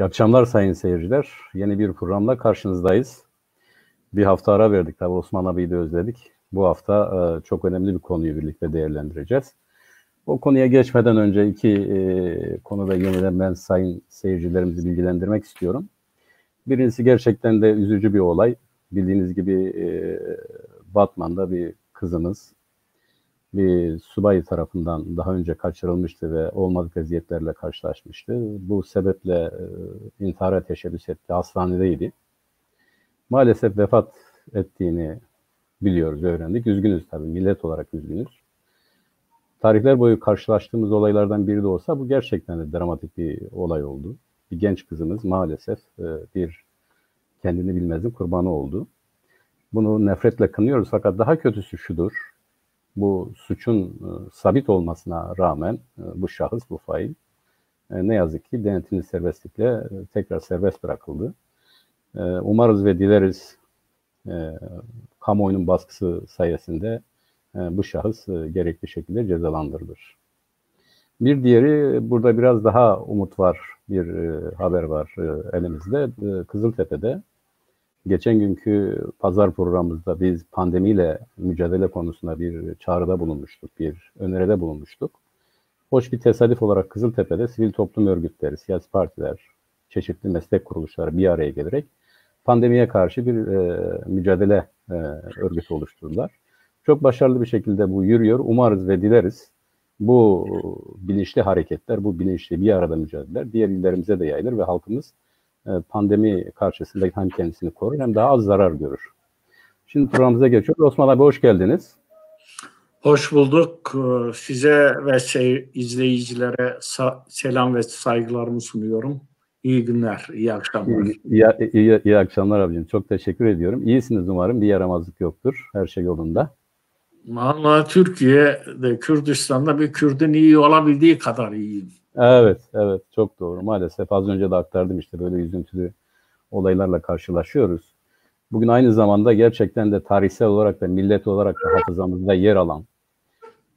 İyi akşamlar sayın seyirciler. Yeni bir programla karşınızdayız. Bir hafta ara verdik. Tabii Osman abiyi de özledik. Bu hafta çok önemli bir konuyu birlikte değerlendireceğiz. O konuya geçmeden önce iki konuda yeniden ben sayın seyircilerimizi bilgilendirmek istiyorum. Birincisi gerçekten de üzücü bir olay. Bildiğiniz gibi Batman'da bir kızımız bir subay tarafından daha önce kaçırılmıştı ve olmadık eziyetlerle karşılaşmıştı. Bu sebeple intihara teşebbüs etti. Hastanedeydi. Maalesef vefat ettiğini biliyoruz, öğrendik. Üzgünüz tabii, millet olarak üzgünüz. Tarihler boyu karşılaştığımız olaylardan biri de olsa bu gerçekten de dramatik bir olay oldu. Bir genç kızımız maalesef bir kendini bilmezin kurbanı oldu. Bunu nefretle kınıyoruz fakat daha kötüsü şudur. Bu suçun sabit olmasına rağmen bu şahıs, bu fail ne yazık ki denetimli serbestlikle tekrar serbest bırakıldı. Umarız ve dileriz kamuoyunun baskısı sayesinde bu şahıs gerekli şekilde cezalandırılır. Bir diğeri, burada biraz daha umut var, bir haber var elimizde. Kızıltepe'de geçen günkü pazar programımızda biz pandemiyle mücadele konusunda bir çağrıda bulunmuştuk, bir öneride bulunmuştuk. Hoş bir tesadüf olarak Kızıltepe'de sivil toplum örgütleri, siyasi partiler, çeşitli meslek kuruluşları bir araya gelerek pandemiye karşı bir mücadele örgütü oluşturdular. Çok başarılı bir şekilde bu yürüyor. Umarız ve dileriz bu bilinçli hareketler, bu bilinçli bir arada mücadeleler diğer illerimize de yayılır ve halkımız pandemi karşısında hem kendisini korur hem daha az zarar görür. Şimdi programımıza geçiyoruz. Osman abi hoş geldiniz. Hoş bulduk. Size ve izleyicilere selam ve saygılarımı sunuyorum. İyi günler, iyi akşamlar. İyi akşamlar abicim. Çok teşekkür ediyorum. İyisiniz umarım. Bir yaramazlık yoktur. Her şey yolunda. Vallahi Türkiye'de, Kürdistan'da bir Kürdün iyi olabildiği kadar iyiyim. Evet, çok doğru. Maalesef az önce de aktardım işte böyle üzüntülü olaylarla karşılaşıyoruz. Bugün aynı zamanda gerçekten de tarihsel olarak da millet olarak da hafızamızda yer alan,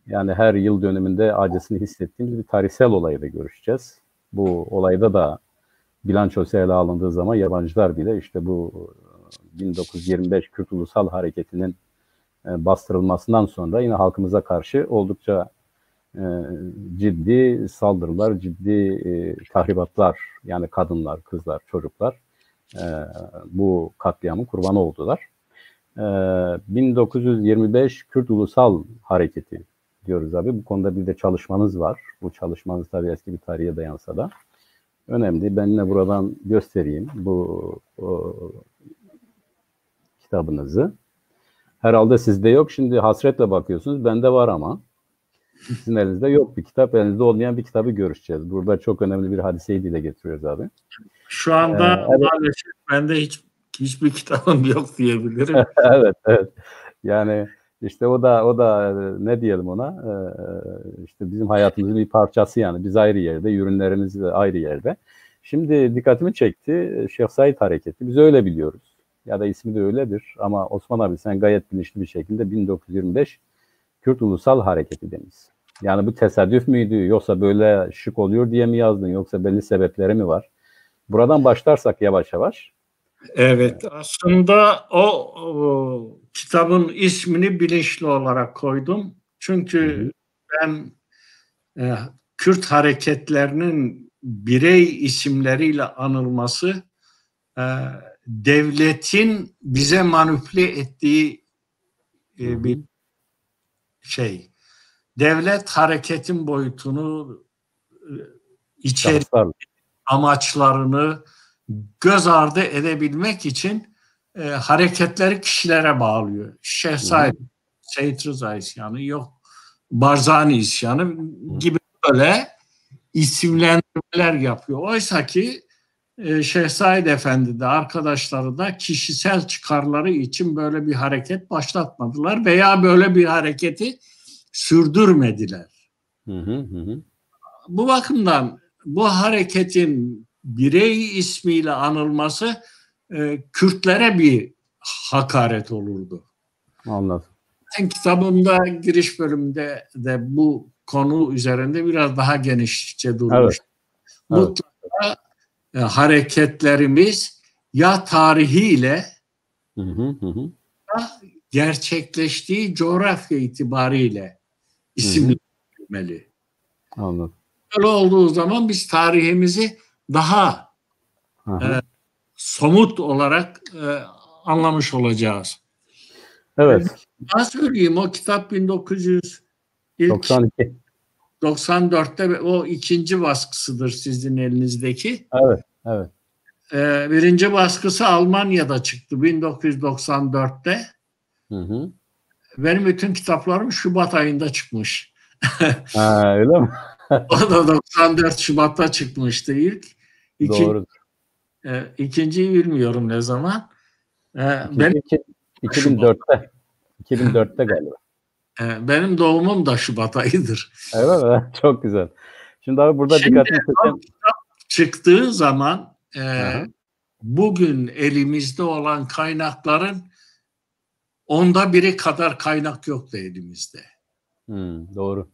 yani her yıl dönümünde acısını hissettiğimiz bir tarihsel olayı da görüşeceğiz. Bu olayda da bilançosu ele alındığı zaman yabancılar bile işte bu 1925 Kürt Ulusal Hareketi'nin bastırılmasından sonra yine halkımıza karşı oldukça ciddi saldırılar, ciddi tahribatlar, yani kadınlar, kızlar, çocuklar bu katliamın kurbanı oldular. 1925 Kürt Ulusal Hareketi diyoruz abi. Bu konuda bir de çalışmanız var. Bu çalışmanız tabii eski bir tarihe dayansa da önemli. Ben yine buradan göstereyim bu kitabınızı. Herhalde sizde yok. Şimdi hasretle bakıyorsunuz. Bende var ama sizin elinizde yok bir kitap. Elinizde olmayan bir kitabı görüşeceğiz. Burada çok önemli bir hadiseyi dile getiriyoruz abi. Şu anda maalesef bende hiçbir kitabım yok diyebilirim. Evet. Yani işte o da ne diyelim ona? İşte bizim hayatımızın bir parçası yani. Biz ayrı yerde, ürünlerimiz de ayrı yerde. Şimdi dikkatimi çekti. Şeyh Said Hareketi. Biz öyle biliyoruz. Ya da ismi de öyledir. Ama Osman abi sen gayet bilinçli bir şekilde 1925 Kürt Ulusal Hareketi demiş. Yani bu tesadüf müydü? Yoksa böyle şık oluyor diye mi yazdın? Yoksa belli sebepleri mi var? Buradan başlarsak yavaş yavaş. Evet, aslında o kitabın ismini bilinçli olarak koydum. Çünkü ben Kürt hareketlerinin birey isimleriyle anılması devletin bize manipüle ettiği bir şey. Devlet hareketin boyutunu, içerik, amaçlarını göz ardı edebilmek için hareketleri kişilere bağlıyor. Şeyh Said, Seyit Rıza isyanı, yok Barzani isyanı gibi böyle isimlendirmeler yapıyor. Oysa ki Şeyh Said Efendi de arkadaşları da kişisel çıkarları için böyle bir hareket başlatmadılar veya böyle bir hareketi sürdürmediler. Bu bakımdan bu hareketin birey ismiyle anılması Kürtlere bir hakaret olurdu. Anladım. Ben kitabımda giriş bölümünde de bu konu üzerinde biraz daha genişçe durmuş. Evet. Mutlaka hareketlerimiz ya tarihiyle Hı hı hı. ya gerçekleştiği coğrafya itibariyle isimlendirilmeli. Anladım. Böyle olduğu zaman biz tarihimizi daha somut olarak anlamış olacağız. Evet. Ben söyleyeyim, o kitap 92. 1994'te o ikinci baskısıdır sizin elinizdeki. Evet. Evet. Birinci baskısı Almanya'da çıktı 1994'te. Hı hı. Benim bütün kitaplarım Şubat ayında çıkmış. Ha, öyle mi? O da 94 Şubat'ta çıkmıştı ilk. Doğru. İkinciyi bilmiyorum ne zaman. Benim 2004'te. 2004'te galiba. Benim doğumum da Şubat ayıdır. Evet mi? Çok güzel. Şimdi abi burada Şimdi dikkatimi çeken... çıktığı zaman Aha. bugün elimizde olan kaynakların 1/10 kadar kaynak yoktu elimizde. Doğru.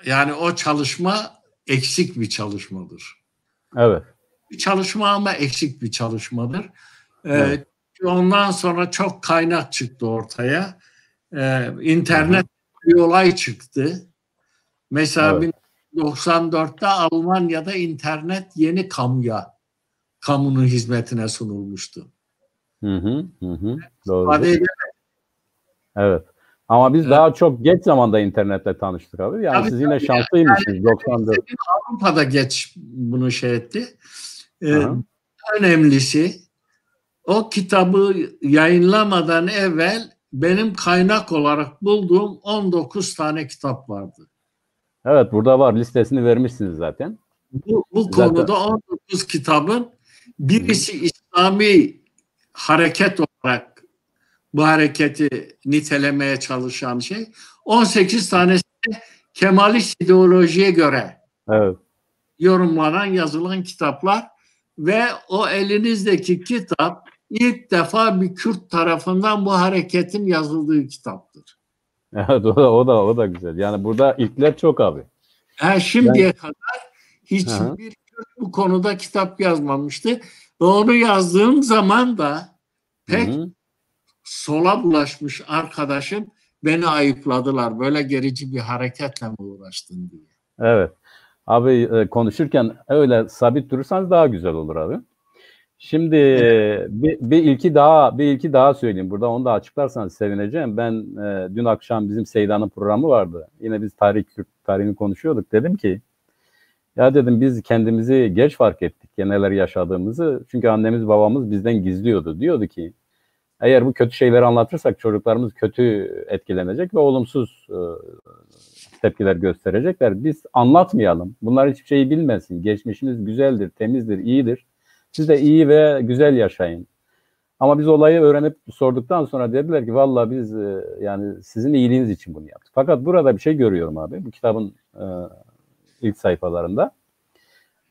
Yani o çalışma eksik bir çalışmadır. Evet. Bir çalışma ama eksik bir çalışmadır. Evet. Ondan sonra çok kaynak çıktı ortaya. İnternet bir olay çıktı. Mesela Evet. 1994'te Almanya'da internet yeni kamunun hizmetine sunulmuştu. Doğru. Evet. Ama biz daha çok geç zamanda internetle tanıştık abi. Yani siz yine şanslıymışsınız 94. Avrupa'da geç bunu şey etti. Önemlisi, o kitabı yayınlamadan evvel benim kaynak olarak bulduğum 19 tane kitap vardı. Evet, burada var. Listesini vermişsiniz zaten. Bu konuda 19 kitabın birisi İslami hareket olarak bu hareketi nitelemeye çalışan şey. 18 tanesi Kemalist ideolojiye göre yorumlanan, yazılan kitaplar ve o elinizdeki kitap ilk defa bir Kürt tarafından bu hareketin yazıldığı kitaptır. Evet, o da güzel. Yani burada ilkler çok abi. Şimdiye kadar hiçbir Kürt bu konuda kitap yazmamıştı. Ve onu yazdığım zaman da pek sola bulaşmış arkadaşım beni ayıpladılar. Böyle gerici bir hareketle mi uğraştın diye. Evet. Abi konuşurken öyle sabit durursanız daha güzel olur abi. Şimdi bir ilki daha söyleyeyim. Burada onu da açıklarsanız sevineceğim. Ben dün akşam bizim Seydan'ın programı vardı. Yine biz Kürt tarihini konuşuyorduk. Dedim ki ya dedim biz kendimizi geç fark ettik neler yaşadığımızı. Çünkü annemiz babamız bizden gizliyordu. Diyordu ki eğer bu kötü şeyleri anlatırsak çocuklarımız kötü etkilenecek ve olumsuz tepkiler gösterecekler. Biz anlatmayalım. Bunlar hiçbir şeyi bilmesin. Geçmişimiz güzeldir, temizdir, iyidir. Siz de iyi ve güzel yaşayın. Ama biz olayı öğrenip sorduktan sonra dediler ki vallahi biz yani sizin iyiliğiniz için bunu yaptık. Fakat burada bir şey görüyorum abi. Bu kitabın ilk sayfalarında.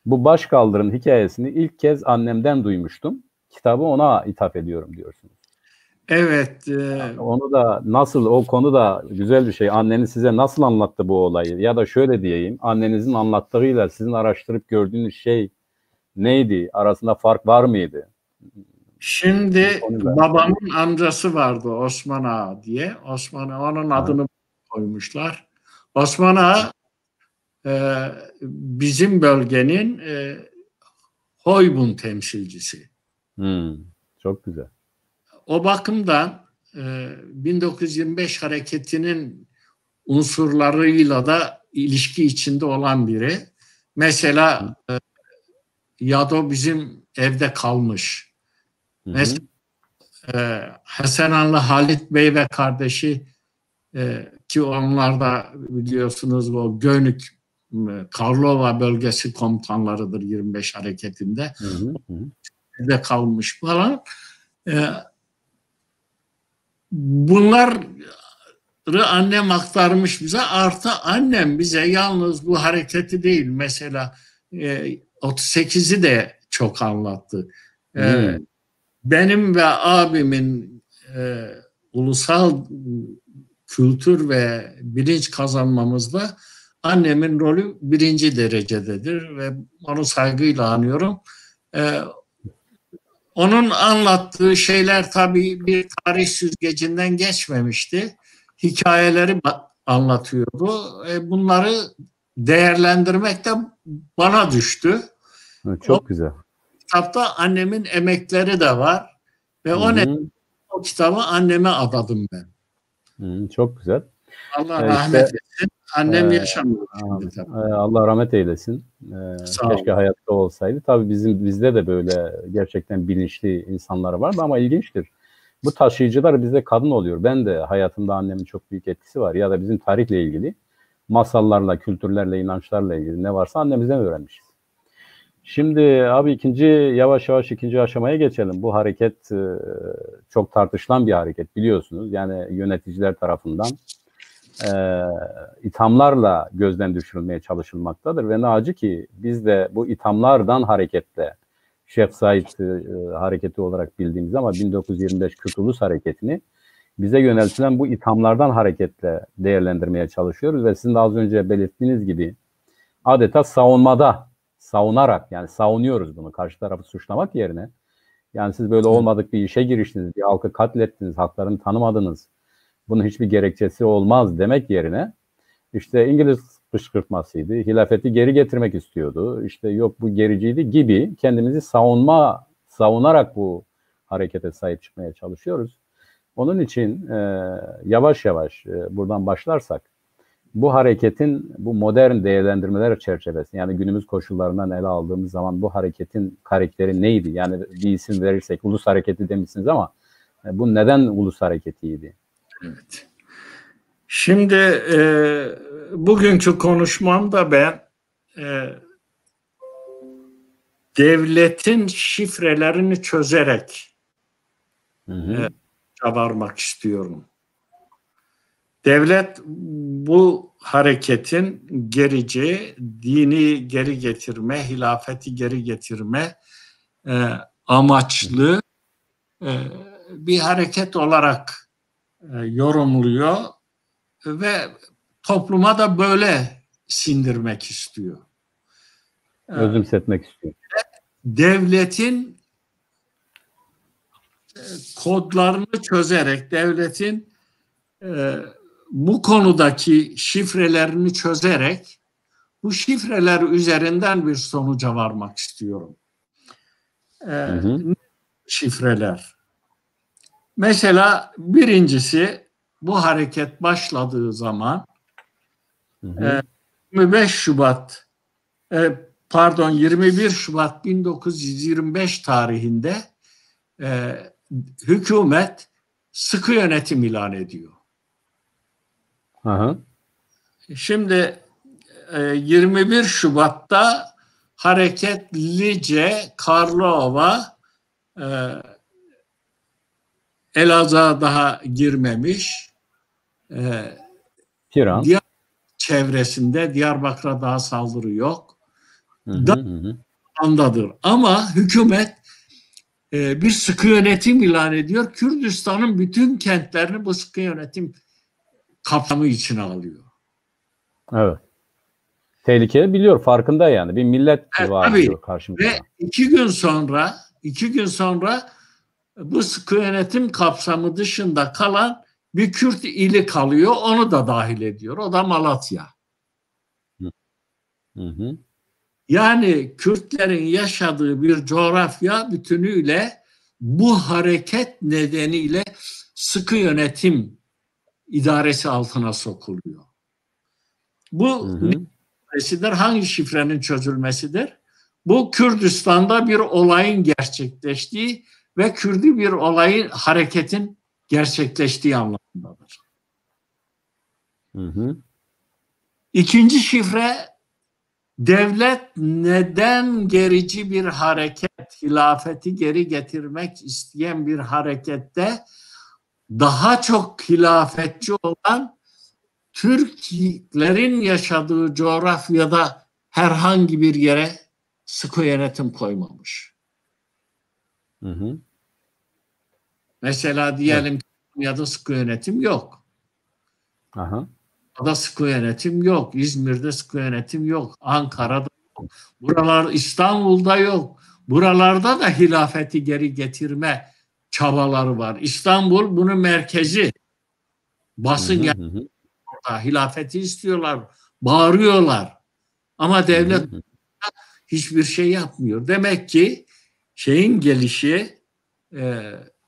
Bu Başkaldır'ın hikayesini ilk kez annemden duymuştum. Kitabı ona ithaf ediyorum diyorsunuz. Evet. Yani onu da nasıl, o konu da güzel bir şey. Anneniz size nasıl anlattı bu olayı? Ya da şöyle diyeyim, annenizin anlattığıyla sizin araştırıp gördüğünüz şey neydi? Arasında fark var mıydı? Şimdi babamın amcası vardı Osman Ağa diye. Osman Ağa, onun adını koymuşlar. Osman Ağa bizim bölgenin Hoybun temsilcisi. Çok güzel. O bakımdan 1925 hareketinin unsurlarıyla da ilişki içinde olan biri. Mesela Yado bizim evde kalmış. Mesela Hasananlı Halit Bey ve kardeşi ki onlar da biliyorsunuz o Gönük Karlova bölgesi komutanlarıdır 25 hareketinde. Evde kalmış falan. Bunları annem aktarmış bize. Artı annem bize yalnız bu hareketi değil, mesela 38'i de çok anlattı. Benim ve abimin ulusal kültür ve bilinç kazanmamızda annemin rolü birinci derecededir ve onu saygıyla anıyorum. Onun anlattığı şeyler tabii bir tarih süzgecinden geçmemişti. Hikayeleri anlatıyordu. Bunları değerlendirmek de bana düştü. Çok güzel. Kitapta annemin emekleri de var ve o kitabı anneme adadım ben. Çok güzel. Allah rahmet etsin. Annem yaşamıyor. Allah rahmet eylesin. Keşke hayatta olsaydı. Tabii bizde de böyle gerçekten bilinçli insanlar vardı ama ilginçtir. Bu taşıyıcılar bizde kadın oluyor. Ben de hayatımda annemin çok büyük etkisi var. Ya da bizim tarihle ilgili, masallarla, kültürlerle, inançlarla ilgili ne varsa annemizden öğrenmişiz. Şimdi abi yavaş yavaş ikinci aşamaya geçelim. Bu hareket çok tartışılan bir hareket biliyorsunuz. Yani yöneticiler tarafından ithamlarla gözden düşürülmeye çalışılmaktadır. Ve ne acı ki biz de bu ithamlardan hareketle Şeyh Said hareketi olarak bildiğimiz ama 1925 Kürt Ulus Hareketi'ni bize yöneltilen bu ithamlardan hareketle değerlendirmeye çalışıyoruz. Ve sizin de az önce belirttiğiniz gibi adeta savunarak yani savunuyoruz bunu karşı tarafı suçlamak yerine. Yani siz böyle olmadık bir işe giriştiniz, bir halkı katlettiniz, haklarını tanımadınız. Bunun hiçbir gerekçesi olmaz demek yerine işte İngiliz kışkırtmasıydı, hilafeti geri getirmek istiyordu, işte yok bu gericiydi gibi kendimizi savunarak bu harekete sahip çıkmaya çalışıyoruz. Onun için yavaş yavaş buradan başlarsak bu hareketin bu modern değerlendirmeler çerçevesi yani günümüz koşullarından ele aldığımız zaman bu hareketin karakteri neydi? Yani bir isim verirsek ulus hareketi demişsiniz ama bu neden ulus hareketiydi? Evet. Şimdi bugünkü konuşmamda ben devletin şifrelerini çözerek varmak istiyorum. Devlet bu hareketin gerici, dini geri getirme, hilafeti geri getirme amaçlı bir hareket olarak yorumluyor ve topluma da böyle sindirmek istiyor. Özümsetmek istiyor. Devletin kodlarını çözerek, devletin bu konudaki şifrelerini çözerek bu şifreler üzerinden bir sonuca varmak istiyorum. Şifreler. Mesela birincisi bu hareket başladığı zaman 21 Şubat 1925 tarihinde hükümet sıkı yönetim ilan ediyor. Şimdi 21 Şubat'ta hareket Lice, Karlova, Elazığ'a daha girmemiş. Diğer çevresinde Diyarbakır'a daha saldırı yok. Andadır. Ama hükümet bir sıkı yönetim ilan ediyor. Kürdistan'ın bütün kentlerini bu sıkı yönetim kapsamı içine alıyor. Evet. Tehlikeyi biliyor, farkında yani. Bir millet var diyor karşımızda. Ve iki gün sonra bu sıkı yönetim kapsamı dışında kalan bir Kürt ili kalıyor. Onu da dahil ediyor. O da Malatya. Yani Kürtlerin yaşadığı bir coğrafya bütünüyle bu hareket nedeniyle sıkı yönetim idaresi altına sokuluyor. Bu şifresidir. Hangi şifrenin çözülmesidir? Bu Kürdistan'da bir olayın gerçekleştiği ve Kürdi bir olayın, hareketin gerçekleştiği anlamındadır. İkinci şifre, devlet neden gerici bir hareket, hilafeti geri getirmek isteyen bir harekette daha çok hilafetçi olan Türklerin yaşadığı coğrafyada herhangi bir yere sıkı yönetim koymamış. Mesela diyelim ki Konya'da sıkı yönetim yok. Adana'da sıkı yönetim yok. İzmir'de sıkı yönetim yok. Ankara'da yok. Buralar İstanbul'da yok. buralarda da hilafeti geri getirme çabaları var. İstanbul bunun merkezi. Basın hilafeti istiyorlar, bağırıyorlar. Ama devlet hiçbir şey yapmıyor. Demek ki şeyin gelişi,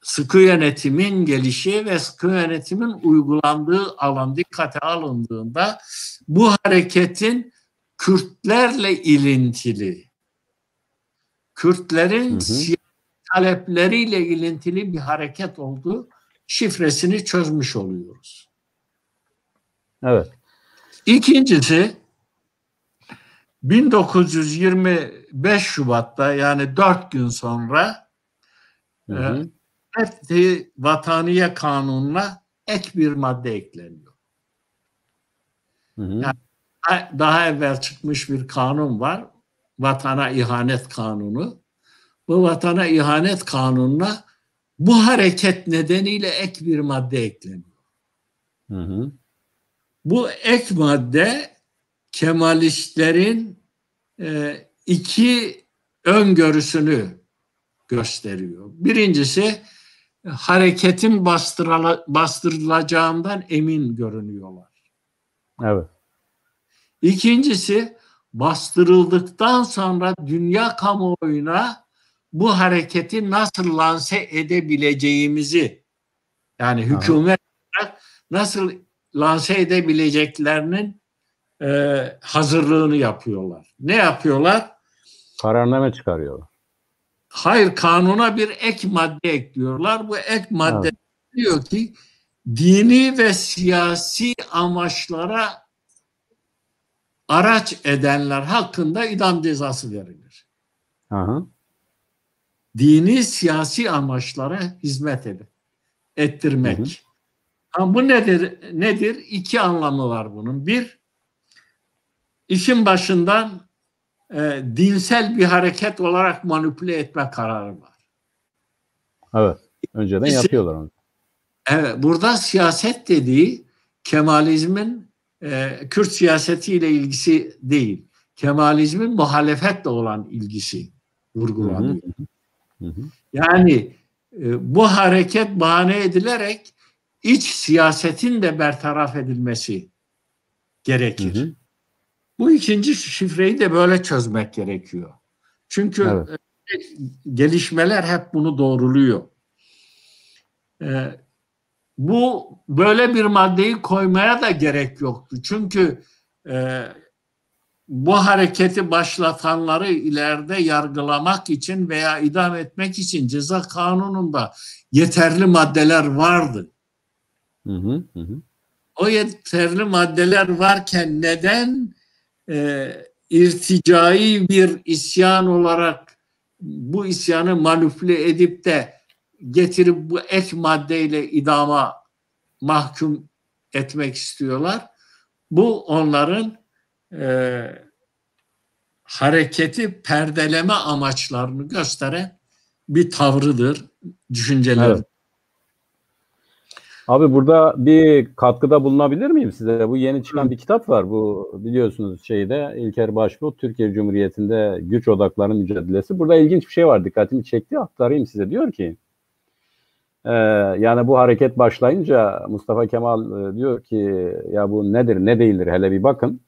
sıkı yönetimin gelişi ve sıkı yönetimin uygulandığı alan dikkate alındığında bu hareketin Kürtlerle ilintili, Kürtlerin talepleriyle ilintili bir hareket olduğu şifresini çözmüş oluyoruz. Evet. İkincisi 1925 Şubat'ta yani 4 gün sonra Fethi Vataniye Kanunu'na ek bir madde ekleniyor. Yani daha evvel çıkmış bir kanun var. Vatana İhanet Kanunu. Bu Vatana İhanet Kanunu'na bu hareket nedeniyle ek bir madde ekleniyor. Bu ek madde Kemalistlerin iki öngörüsünü gösteriyor. Birincisi hareketin bastırılacağından emin görünüyorlar. Evet. İkincisi bastırıldıktan sonra dünya kamuoyuna bu hareketi nasıl lanse edebileceğimizi, yani hükümet nasıl lanse edebileceklerinin hazırlığını yapıyorlar. Ne yapıyorlar? Kararname çıkarıyorlar. Hayır, kanuna bir ek madde ekliyorlar. Bu ek madde diyor ki dini ve siyasi amaçlara araç edenler hakkında idam cezası verilir. Dini siyasi amaçlara hizmet ettirmek. Ama bu nedir? İki anlamı var bunun. Bir, işin başından dinsel bir hareket olarak manipüle etme kararı var. Evet. Önceden yapıyorlar onu. Evet. Burada siyaset dediği Kemalizmin Kürt siyasetiyle ilgisi değil. Kemalizmin muhalefetle olan ilgisi vurgulanıyor. Yani bu hareket bahane edilerek iç siyasetin de bertaraf edilmesi gerekir. Bu ikinci şifreyi de böyle çözmek gerekiyor. Çünkü gelişmeler hep bunu doğruluyor. Bu böyle bir maddeyi koymaya da gerek yoktu. Çünkü bu hareketi başlatanları ileride yargılamak için veya idam etmek için ceza kanununda yeterli maddeler vardı. O yeterli maddeler varken neden irticai bir isyan olarak bu isyanı manipüle edip de getirip bu ek maddeyle idama mahkum etmek istiyorlar? Bu onların hareketi perdeleme amaçlarını gösteren bir tavrıdır, düşünceleri. Evet. Abi burada bir katkıda bulunabilir miyim size? Bu yeni çıkan bir kitap var. Bu biliyorsunuz İlker Başbuğ, Türkiye Cumhuriyeti'nde güç odaklarının mücadelesi. Burada ilginç bir şey var. Dikkatimi çekti. Aktarayım size. Diyor ki yani bu hareket başlayınca Mustafa Kemal diyor ki ya bu nedir ne değildir hele bir bakın.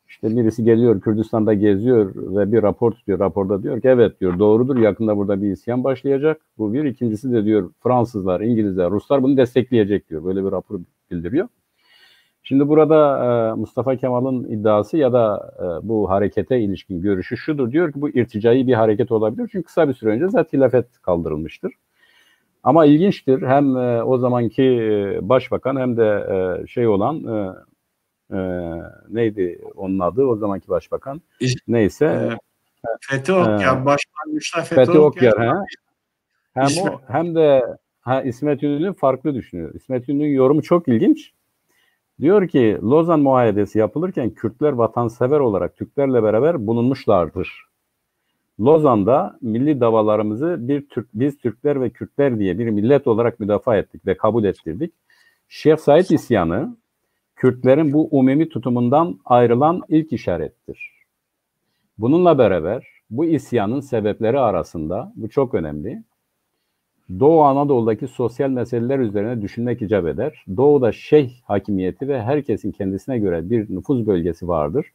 İşte birisi geliyor Kürdistan'da geziyor ve bir rapor tutuyor. Raporda diyor ki evet diyor doğrudur yakında burada bir isyan başlayacak. Bu bir. İkincisi de diyor Fransızlar, İngilizler, Ruslar bunu destekleyecek diyor. Böyle bir rapor bildiriyor. Şimdi burada Mustafa Kemal'in iddiası ya da bu harekete ilişkin görüşü şudur. Diyor ki bu irticai bir hareket olabilir. Çünkü kısa bir süre önce zaten hilafet kaldırılmıştır. Ama ilginçtir. Hem o zamanki başbakan hem de olan neydi onun adı o zamanki başbakan neyse Fethi Okyar başlangıçta Fethi Okyar hem de İsmet İnönü farklı düşünüyor. İsmet İnönü'nün yorumu çok ilginç. Diyor ki Lozan Muahedesi yapılırken Kürtler vatansever olarak Türklerle beraber bulunmuşlardır. Lozan'da milli davalarımızı biz Türkler ve Kürtler diye bir millet olarak müdafaa ettik ve kabul ettirdik. Şeyh Said isyanı Kürtlerin bu umumi tutumundan ayrılan ilk işarettir. Bununla beraber bu isyanın sebepleri arasında, bu çok önemli, Doğu Anadolu'daki sosyal meseleler üzerine düşünmek icap eder. Doğu'da şeyh hakimiyeti ve herkesin kendisine göre bir nüfuz bölgesi vardır.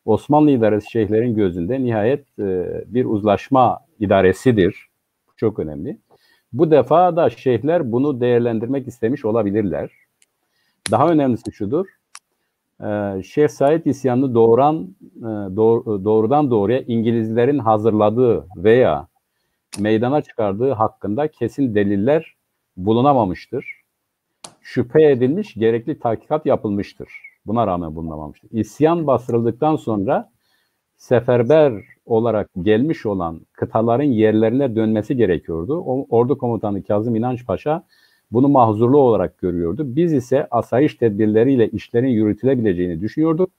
Osmanlı idaresi şeyhlerin gözünde nihayet bir uzlaşma idaresidir. Bu çok önemli. Bu defa da şeyhler bunu değerlendirmek istemiş olabilirler. Daha önemlisi şudur. Şeyh Said isyanını doğrudan doğruya İngilizlerin hazırladığı veya meydana çıkardığı hakkında kesin deliller bulunamamıştır. Şüphe edilmiş, gerekli tahkikat yapılmıştır. Buna rağmen bulunamamıştır. İsyan bastırıldıktan sonra seferber olarak gelmiş olan kıtaların yerlerine dönmesi gerekiyordu. Ordu komutanı Kazım İnanç Paşa bunu mahzurlu olarak görüyordu. Biz ise asayiş tedbirleriyle işlerin yürütülebileceğini düşünüyorduk.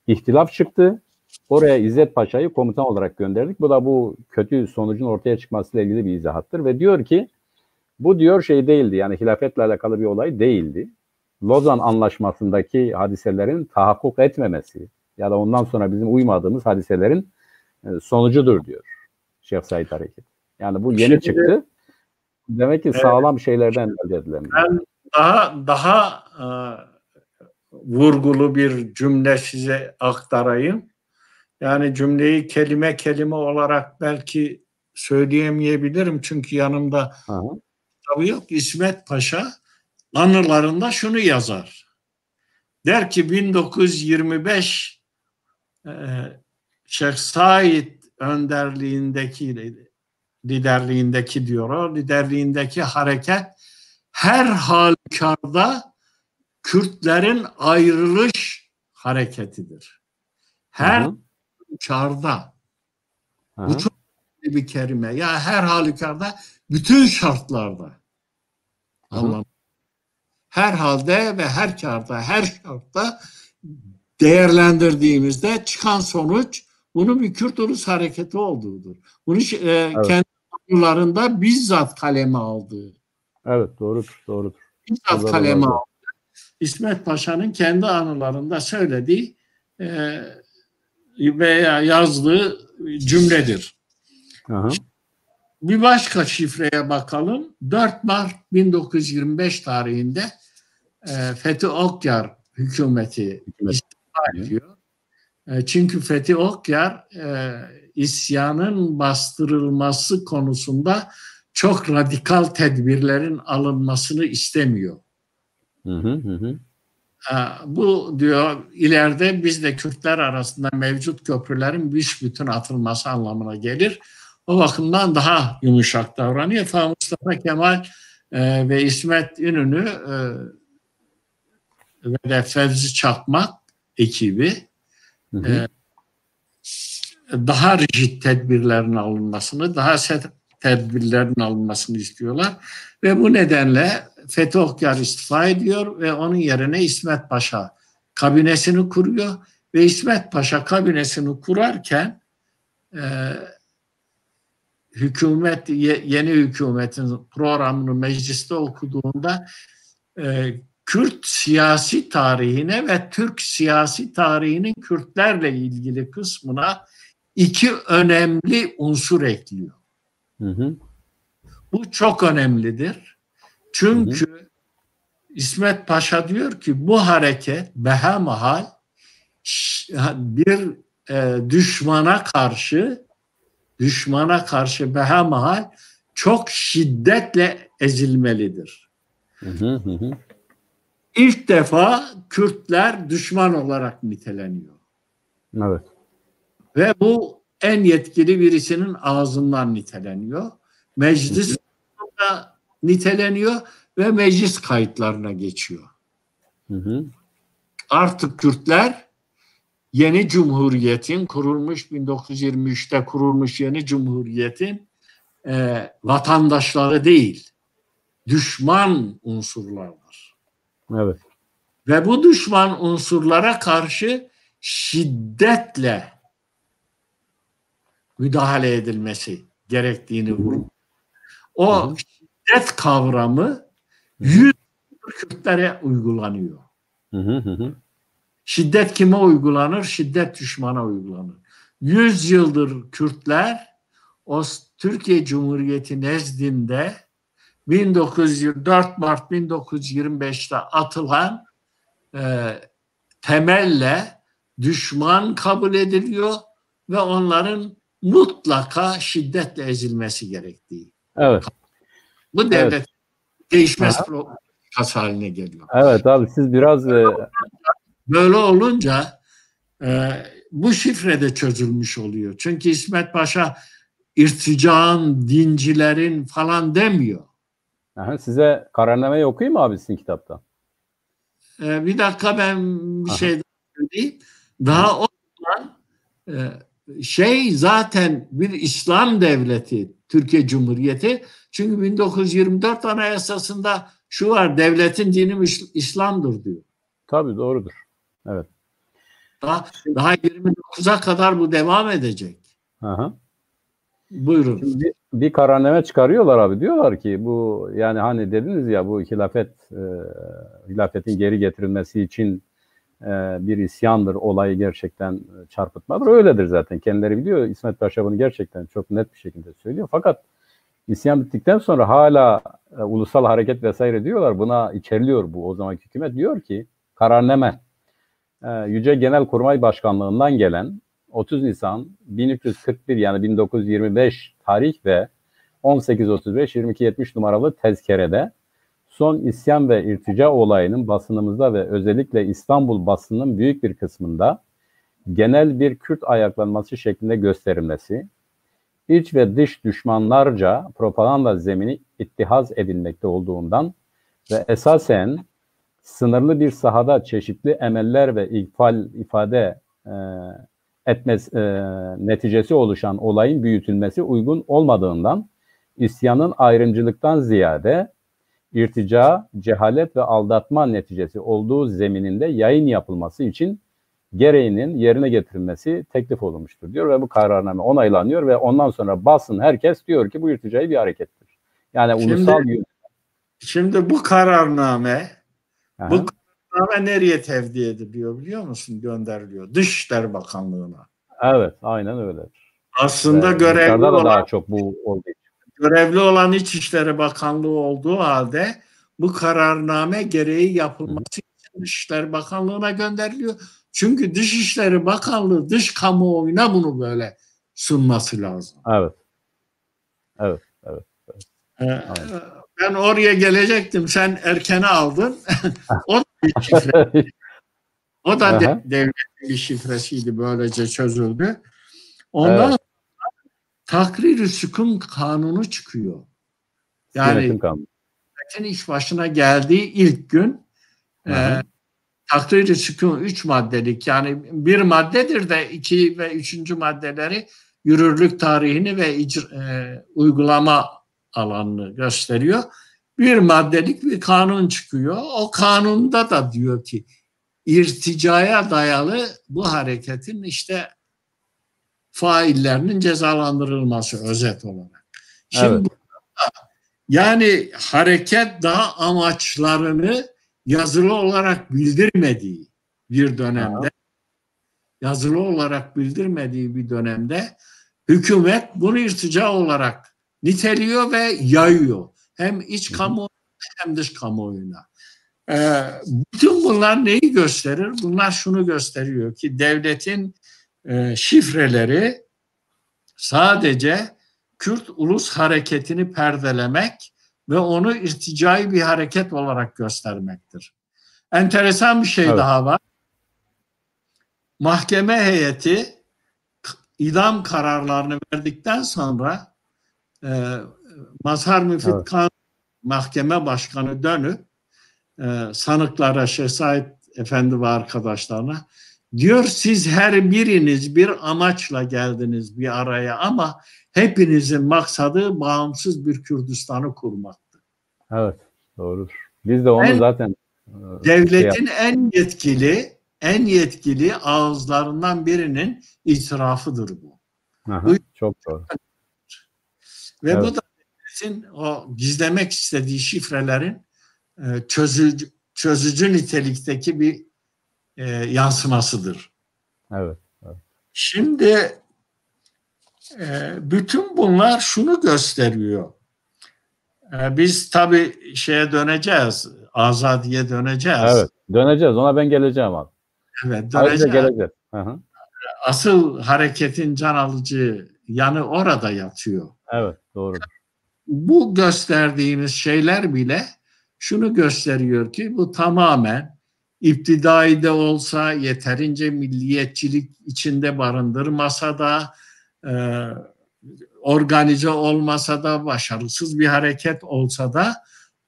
İhtilaf çıktı. Oraya İzzet Paşa'yı komutan olarak gönderdik. Bu da bu kötü sonucun ortaya çıkmasıyla ilgili bir izahattır. Ve diyor ki bu diyor şey değildi, yani hilafetle alakalı bir olay değildi. Lozan Anlaşması'ndaki hadiselerin tahakkuk etmemesi ya da ondan sonra bizim uymadığımız hadiselerin sonucudur diyor Şeyh Said Hareketi. Yani bu yeni çıktı. Demek ki sağlam şeylerden elde edilen. Ben daha vurgulu bir cümle size aktarayım. Yani cümleyi kelime kelime olarak belki söyleyemeyebilirim çünkü yanımda kitabı yok. İsmet Paşa anılarında şunu yazar. Der ki 1925 Şeyh Said liderliğindeki hareket her halükarda Kürtlerin ayrılış hareketidir. Her halükarda. Bu çok önemli bir kelime. Ya her halükarda, bütün şartlarda. Her halde ve her şartta değerlendirdiğimizde çıkan sonuç bunun bir Kürt ulus hareketi olduğudur. Bunu kendi anılarında bizzat kaleme aldığı. Evet, doğrudur. Bizzat kaleme aldığı. İsmet Paşa'nın kendi anılarında söylediği veya yazdığı cümledir. Bir başka şifreye bakalım. 4 Mart 1925 tarihinde Fethi Okyar hükümeti istifa ediyor. Çünkü Fethi Okyar isyanın bastırılması konusunda çok radikal tedbirlerin alınmasını istemiyor. Bu diyor ileride bizde Kürtler arasında mevcut köprülerin büsbütün atılması anlamına gelir. O bakımdan daha yumuşak davranıyor. Mustafa Kemal ve İsmet İnönü ve de Fevzi Çakmak ekibi daha rigid tedbirlerin alınmasını, daha sert tedbirlerin alınmasını istiyorlar. Ve bu nedenle Fethi Okyar istifa ediyor ve onun yerine İsmet Paşa kabinesini kuruyor. Ve İsmet Paşa kabinesini kurarken yeni hükümetin programını mecliste okuduğunda Kürt siyasi tarihine ve Türk siyasi tarihinin Kürtlerle ilgili kısmına 2 önemli unsur ekliyor. Bu çok önemlidir. Çünkü İsmet Paşa diyor ki bu hareket behemahal bir düşmana karşı behemahal çok şiddetle ezilmelidir. İlk defa Kürtler düşman olarak niteleniyor. Evet. Ve bu en yetkili birisinin ağzından niteleniyor. Meclis niteleniyor ve meclis kayıtlarına geçiyor. Artık Kürtler yeni cumhuriyetin kurulmuş 1923'te kurulmuş yeni cumhuriyetin vatandaşları değil, düşman unsurlardır. Evet. Ve bu düşman unsurlara karşı şiddetle müdahale edilmesi gerektiğini vurur. O şiddet kavramı 100 Kürtlere uygulanıyor. Şiddet kime uygulanır? Şiddet düşmana uygulanır. 100 yıldır Kürtler o Türkiye Cumhuriyeti nezdinde 4 Mart 1925'te atılan temelle düşman kabul ediliyor ve onların mutlaka şiddetle ezilmesi gerektiği. Evet. Bu devlet değişmez politikası haline geliyor. Evet abi, siz biraz böyle olunca bu şifre de çözülmüş oluyor. Çünkü İsmet Paşa irticağın, dincilerin falan demiyor. Size kararnameyi okuyayım mı abi sizin kitapta? Bir dakika, ben bir şey söyleyeyim. Daha o zaman zaten bir İslam devleti Türkiye Cumhuriyeti. Çünkü 1924 Anayasası'nda şu var: devletin dini İslam'dır diyor. Tabii, doğrudur. Evet. Daha 29'a kadar bu devam edecek. Buyurun. Şimdi bir kararname çıkarıyorlar abi. Diyorlar ki bu, yani hani dediniz ya, bu hilafetin geri getirilmesi için bir isyandır, olayı gerçekten çarpıtmadır. Öyledir zaten. Kendileri biliyor. İsmet Paşa bunu gerçekten çok net bir şekilde söylüyor. Fakat isyan bittikten sonra hala ulusal hareket vesaire diyorlar. Buna içerliyor bu o zamanki hükümet. Diyor ki kararname Yüce Genelkurmay Başkanlığından gelen 30 Nisan 1341 yani 1925 tarih ve 1835-2270 numaralı tezkerede son isyan ve irtica olayının basınımızda ve özellikle İstanbul basınının büyük bir kısmında genel bir Kürt ayaklanması şeklinde gösterilmesi, iç ve dış düşmanlarca propaganda zemini ittihaz edilmekte olduğundan ve esasen sınırlı bir sahada çeşitli emeller ve ifade neticesi oluşan olayın büyütülmesi uygun olmadığından isyanın ayrımcılıktan ziyade irtica, cehalet ve aldatma neticesi olduğu zemininde yayın yapılması için gereğinin yerine getirilmesi teklif olunmuştur diyor ve bu kararname onaylanıyor ve ondan sonra basın, herkes diyor ki bu irticai bir harekettir. Yani şimdi bu kararname nereye tevdi ediliyor biliyor musun? Gönderiliyor Dışişleri Bakanlığı'na. Evet, aynen öyledir. Aslında görevli olan İçişleri Bakanlığı olduğu halde bu kararname gereği yapılması için Dışişleri Bakanlığı'na gönderiliyor. Çünkü Dışişleri Bakanlığı dış kamuoyuna bunu böyle sunması lazım. Evet. Ben oraya gelecektim. Sen erkene aldın. O da bir şifre. O da devletin bir şifresiydi. Böylece çözüldü. Ondan Takrir-i Sükun Kanunu çıkıyor. Yani devletin iş başına geldiği ilk gün Takrir-i Sükun 3 maddelik, yani bir maddedir de 2 ve 3. maddeleri yürürlük tarihini ve uygulama alanını gösteriyor. Bir maddelik bir kanun çıkıyor. O kanunda da diyor ki irticaya dayalı bu hareketin işte faillerinin cezalandırılması, özet olarak. Şimdi yani hareket daha amaçlarını yazılı olarak bildirmediği bir dönemde, hükümet bunu irtica olarak niteliyor ve yayıyor. Hem iç kamuoyuna hem dış kamuoyuna. Bütün bunlar neyi gösterir? Bunlar şunu gösteriyor ki devletin şifreleri sadece Kürt ulus hareketini perdelemek ve onu irticai bir hareket olarak göstermektir. Enteresan bir şey daha var. Mahkeme heyeti idam kararlarını verdikten sonra Mazhar Müfit Kan mahkeme başkanı dönüp sanıklara, Şeyh Said Efendi ve arkadaşlarına diyor, siz her biriniz bir amaçla geldiniz bir araya ama hepinizin maksadı bağımsız bir Kürdistan'ı kurmaktı. Evet, doğrudur. Biz de onu zaten devletin en yetkili ağızlarından birinin itirafıdır bu. Çok doğru. Ve bu da devletin o gizlemek istediği şifrelerin çözücü nitelikteki bir yansımasıdır. Evet. Şimdi Bütün bunlar şunu gösteriyor. Biz tabii şeye döneceğiz, Azadi'ye döneceğiz. Evet, döneceğiz. Ona ben geleceğim abi. Evet, Ayrıca döneceğiz. geleceğiz. Hı-hı. Asıl hareketin can alıcı yanı orada yatıyor. Evet, doğru. Bu gösterdiğimiz şeyler bile şunu gösteriyor ki bu tamamen iptidai de olsa, yeterince milliyetçilik içinde barındırmasa da, organize olmasa da, başarısız bir hareket olsa da,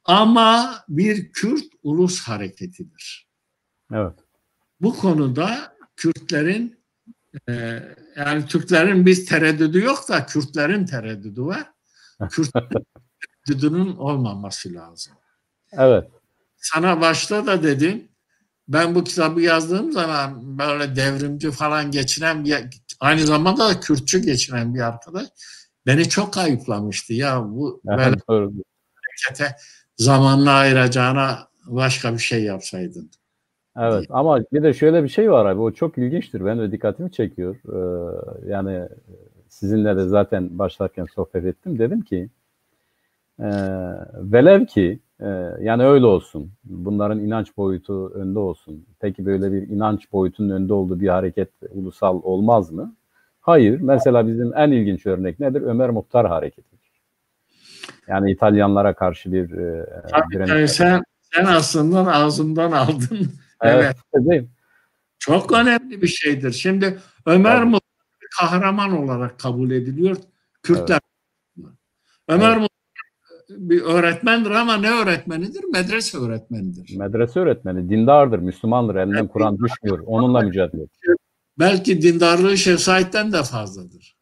ama bir Kürt ulus hareketidir. Evet. Bu konuda Kürtlerin, yani Türklerin bir tereddüdü yok da Kürtlerin tereddüdü var. Kürtlerin tereddüdünün olmaması lazım. Evet. Sana başta da dedim, ben bu kitabı yazdığım zaman böyle devrimci falan geçinen, aynı zamanda da Kürtçü geçinen bir arkadaş beni çok ayıplamıştı. Ya bu böyle harekete zamanla ayıracağına başka bir şey yapsaydın. Evet, ama bir de şöyle bir şey var abi, o çok ilginçtir. Ben de dikkatimi çekiyor. Yani sizinle de zaten başlarken sohbet ettim. Dedim ki velev ki yani öyle olsun. Bunların inanç boyutu önde olsun. Peki böyle bir inanç boyutunun önde olduğu bir hareket ulusal olmaz mı? Hayır. Mesela bizim en ilginç örnek nedir? Ömer Muhtar hareketidir. Yani İtalyanlara karşı bir direniş. Sen aslında ağzımdan aldın. Evet. Değil. Çok önemli bir şeydir. Şimdi Ömer Muhtar kahraman olarak kabul ediliyor Kürtler. Evet. Ömer Muhtar bir öğretmendir ama ne öğretmenidir? Medrese öğretmenidir. Medrese öğretmeni, dindardır, Müslümandır, elinden Kur'an düşmüyor. Onunla mücadele ediyor. Belki dindarlığı Şeyh Said'den de fazladır.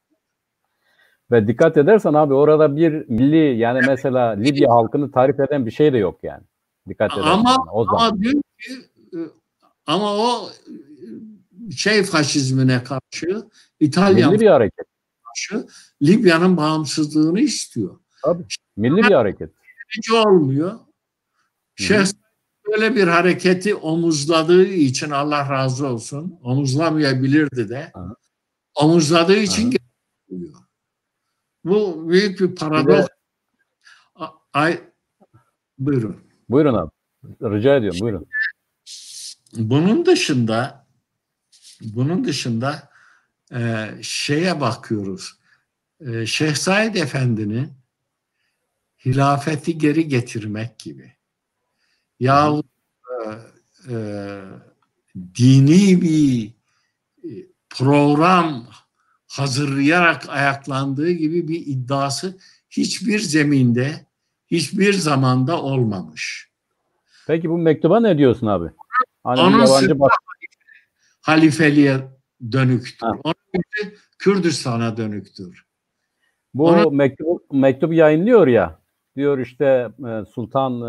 Ve dikkat edersen abi orada bir milli, yani mesela Libya halkını tarif eden bir şey de yok yani. Dikkat edersen. Ama diyor ki, ama o faşizmine karşı, İtalyan milli bir hareket. Karşı Libya'nın bağımsızlığını istiyor. Tabii. Milli bir hareket. Hiç olmuyor. Şeyh böyle bir hareketi omuzladığı için, Allah razı olsun, omuzlamayabilirdi de. Omuzladığı için geliyor. Bu büyük bir paradoks. Buyurun. Buyurun abi. Rica ediyorum, buyurun. Bunun dışında şeye bakıyoruz. Şeyh Said Efendi'nin hilafeti geri getirmek gibi. Yahut dini bir program hazırlayarak ayaklandığı gibi bir iddiası hiçbir zeminde, hiçbir zamanda olmamış. Peki bu mektuba ne diyorsun abi? Hani onun yabancı halifeliğe dönüktür. Onun gibi Kürdistan'a dönüktür. Bu mektubu yayınlıyor ya. Diyor işte Sultan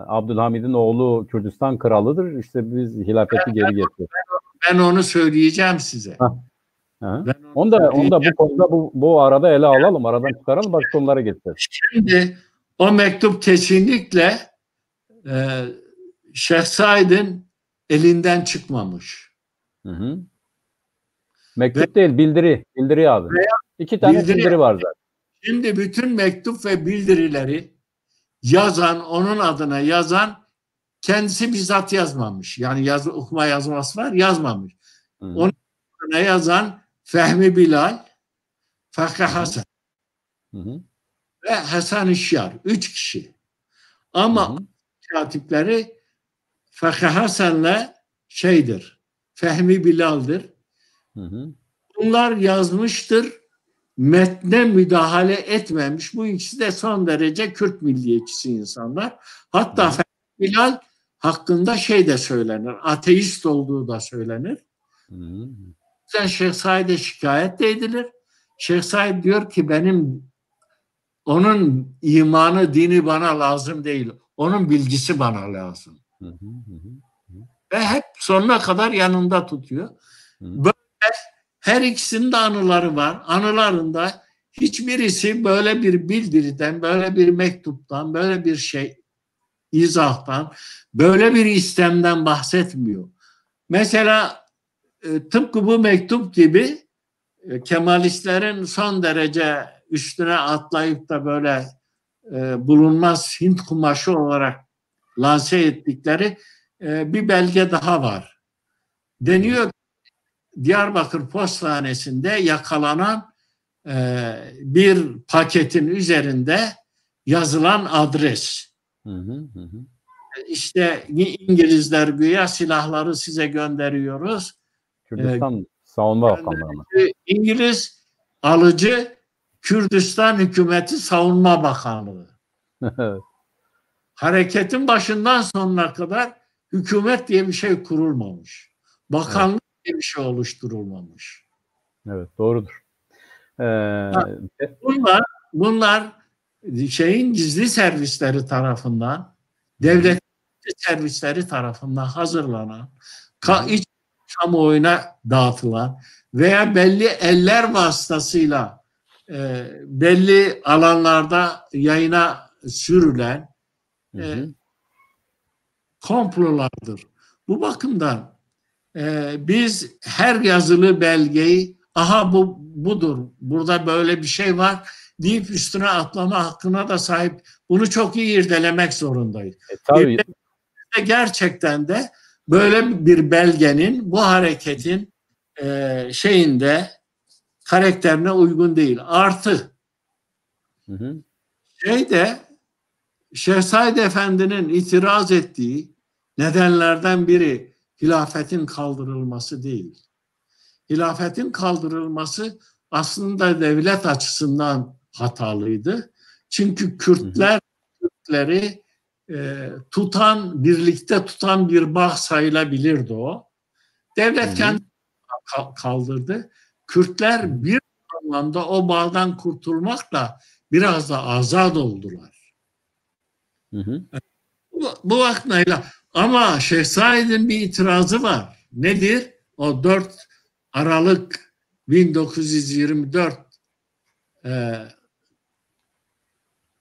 Abdülhamid'in oğlu Kürdistan kralıdır. İşte biz hilafeti geri getiriyoruz. Ben onu söyleyeceğim size. Onu da bu konuda bu arada ele alalım. Aradan çıkaralım. Başka konulara geçelim. Şimdi o mektup kesinlikle Şeyh Said'in elinden çıkmamış. Mektup değil, bildiri. Bildiri abi. 2 tane bildiri var zaten. Şimdi bütün mektup ve bildirileri onun adına yazan kendisi bizzat yazmamış. Yani okuma yazması var, yazmamış. Onun adına yazan Fehmi Bilal, Fakı Hasan ve Hasan İşyar. 3 kişi. Ama katipleri Fakı Hasan'la Fehmi Bilal'dir. Bunlar yazmıştır. Metne müdahale etmemiş. Bu ikisi de son derece Kürt milliyetçisi insanlar. Hatta Fehmi Bilal hakkında de söylenir. Ateist olduğu da söylenir. Sen Şeyh Said'e şikayet de edilir. Şeyh Said diyor ki onun imanı, dini bana lazım değil. Onun bilgisi bana lazım. Ve hep sonuna kadar yanında tutuyor. Böyle her ikisinin de anıları var. Anılarında hiçbirisi böyle bir bildiriden, böyle bir mektuptan, böyle bir izahtan, böyle bir istemden bahsetmiyor. Mesela tıpkı bu mektup gibi Kemalistlerin son derece üstüne atlayıp da böyle bulunmaz Hint kumaşı olarak lanse ettikleri bir belge daha var. Deniyor Diyarbakır Postanesi'nde yakalanan bir paketin üzerinde yazılan adres. İşte İngilizler güya silahları size gönderiyoruz. Kürdistan Savunma Bakanlığı. İngiliz alıcı Kürdistan Hükümeti Savunma Bakanlığı. Hareketin başından sonuna kadar hükümet diye bir şey kurulmamış. Bakanlık diye bir şey oluşturulmamış. Evet, doğrudur. Bunlar şeyin gizli servisleri tarafından, devlet servisleri tarafından hazırlanan, iç kamuoyuna dağıtılan veya belli eller vasıtasıyla belli alanlarda yayına sürülen komplolardır. Bu bakımdan biz her yazılı belgeyi budur, burada böyle bir şey var deyip üstüne atlama hakkına da sahip. Bunu çok iyi irdelemek zorundayız. Tabii. Gerçekten de böyle bir belgenin bu hareketin karakterine uygun değil. Artı Şehzade Efendi'nin itiraz ettiği nedenlerden biri hilafetin kaldırılması değil. Hilafetin kaldırılması aslında devlet açısından hatalıydı. Çünkü Kürtleri birlikte tutan bir bağ sayılabilirdi o. Devlet kendi kaldırdı. Kürtler bir anlamda o bağdan kurtulmakla biraz da azat oldular. Bu aklayla. Ama Şehzade'nin bir itirazı var. Nedir? O 4 Aralık 1924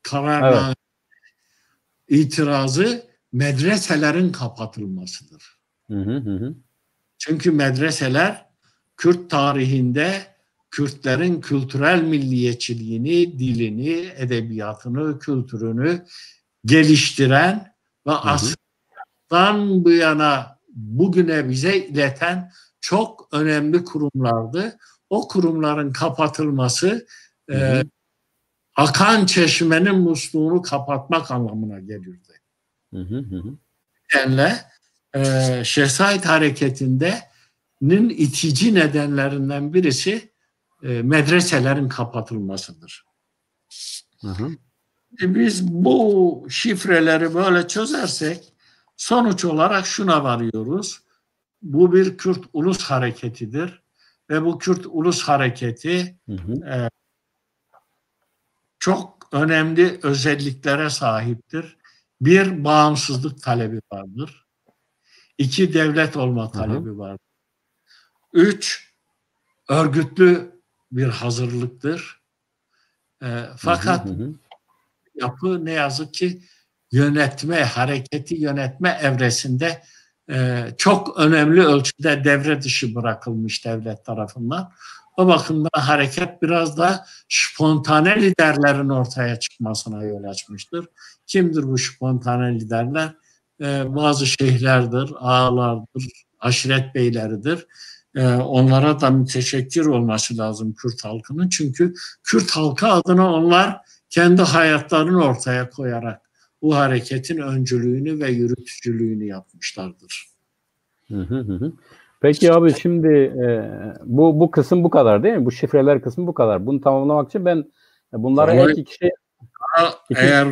kararname itirazı medreselerin kapatılmasıdır. Çünkü medreseler Kürt tarihinde Kürtlerin kültürel milliyetçiliğini, dilini, edebiyatını, kültürünü geliştiren ve asırdan bu yana bugüne bize ileten çok önemli kurumlardı. O kurumların kapatılması akan çeşmenin musluğunu kapatmak anlamına gelirdi. Yani Şehzade hareketinin itici nedenlerinden birisi medreselerin kapatılmasıdır. Biz bu şifreleri böyle çözersek sonuç olarak şuna varıyoruz. Bu bir Kürt ulus hareketidir ve bu Kürt ulus hareketi çok önemli özelliklere sahiptir. Bir, bağımsızlık talebi vardır. 2, devlet olma talebi vardır. 3, örgütlü bir hazırlıktır. Fakat yapı ne yazık ki hareketi yönetme evresinde çok önemli ölçüde devre dışı bırakılmış devlet tarafından. O bakımdan hareket biraz da spontane liderlerin ortaya çıkmasına yol açmıştır. Kimdir bu spontane liderler? Bazı şeyhlerdir, ağalardır, aşiret beyleridir. Onlara da müteşekkir olması lazım Kürt halkının. Çünkü Kürt halkı adına onlar kendi hayatlarını ortaya koyarak bu hareketin öncülüğünü ve yürütücülüğünü yapmışlardır. Peki abi şimdi bu kısım bu kadar değil mi? Bu şifreler kısmı bu kadar. Bunu tamamlamak için ben bunlara eğer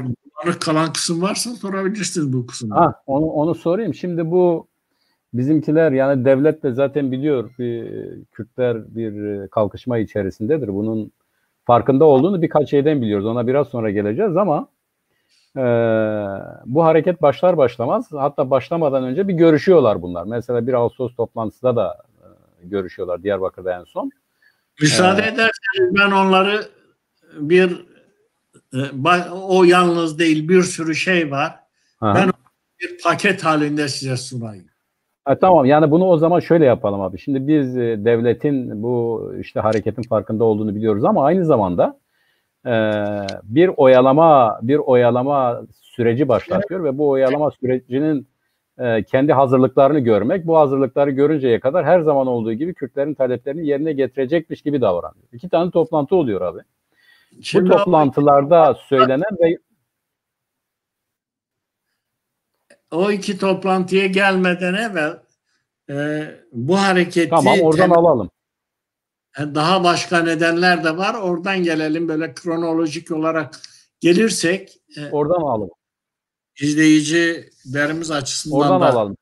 kalan kısım varsa sorabilirsiniz bu kısmı. Onu sorayım. Şimdi bu bizimkiler yani devlet de zaten biliyor Kürtler bir kalkışma içerisindedir. Bunun farkında olduğunu birkaç şeyden biliyoruz. Ona biraz sonra geleceğiz ama bu hareket başlar başlamaz hatta başlamadan önce bir görüşüyorlar bunlar. Mesela 1 Ağustos toplantısında da görüşüyorlar Diyarbakır'da en son. Müsaade ederseniz ben onları o yalnız değil bir sürü şey var. Ben bir paket halinde size sunayım. Tamam, yani bunu o zaman şöyle yapalım abi. Şimdi biz devletin bu işte hareketin farkında olduğunu biliyoruz ama aynı zamanda bir oyalama süreci başlatıyor ve bu oyalama sürecinin kendi hazırlıklarını görmek, bu hazırlıkları görünceye kadar her zaman olduğu gibi Kürtlerin taleplerini yerine getirecekmiş gibi davranıyor. 2 tane toplantı oluyor abi. Bu toplantılarda söylenen ve o 2 toplantıya gelmeden evvel bu hareketi tamam, oradan alalım. Daha başka nedenler de var. Oradan gelelim, böyle kronolojik olarak gelirsek. Oradan alalım. İzleyicilerimiz açısından oradan da alalım.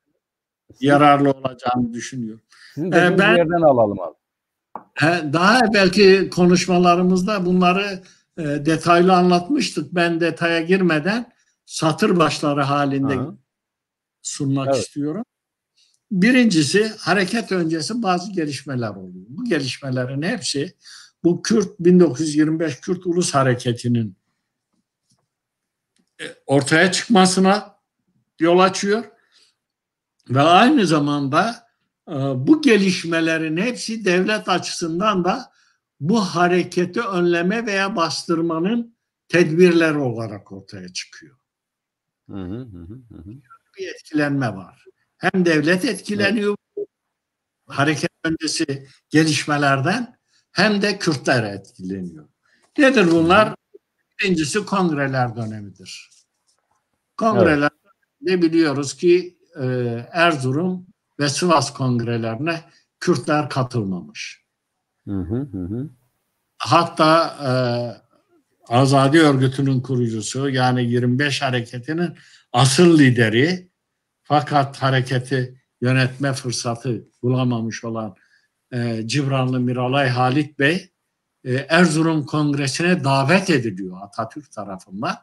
Yararlı olacağını düşünüyorum. Sizin dediğiniz yerden alalım abi. Daha belki konuşmalarımızda bunları detaylı anlatmıştık. Ben detaya girmeden satır başları halinde sunmak istiyorum. Birincisi, hareket öncesi bazı gelişmeler oluyor. Bu gelişmelerin hepsi bu 1925 Kürt Ulus Hareketi'nin ortaya çıkmasına yol açıyor ve aynı zamanda bu gelişmelerin hepsi devlet açısından da bu hareketi önleme veya bastırmanın tedbirleri olarak ortaya çıkıyor. Bir etkilenme var. Hem devlet etkileniyor hareket öncesi gelişmelerden, hem de Kürtler etkileniyor. Nedir bunlar? Birincisi kongreler dönemidir. Kongreler de biliyoruz ki Erzurum ve Sivas kongrelerine Kürtler katılmamış. Hatta Azadi Örgütü'nün kurucusu, yani 25 hareketinin asıl lideri, fakat hareketi yönetme fırsatı bulamamış olan Cibranlı Miralay Halit Bey Erzurum Kongresi'ne davet ediliyor Atatürk tarafından.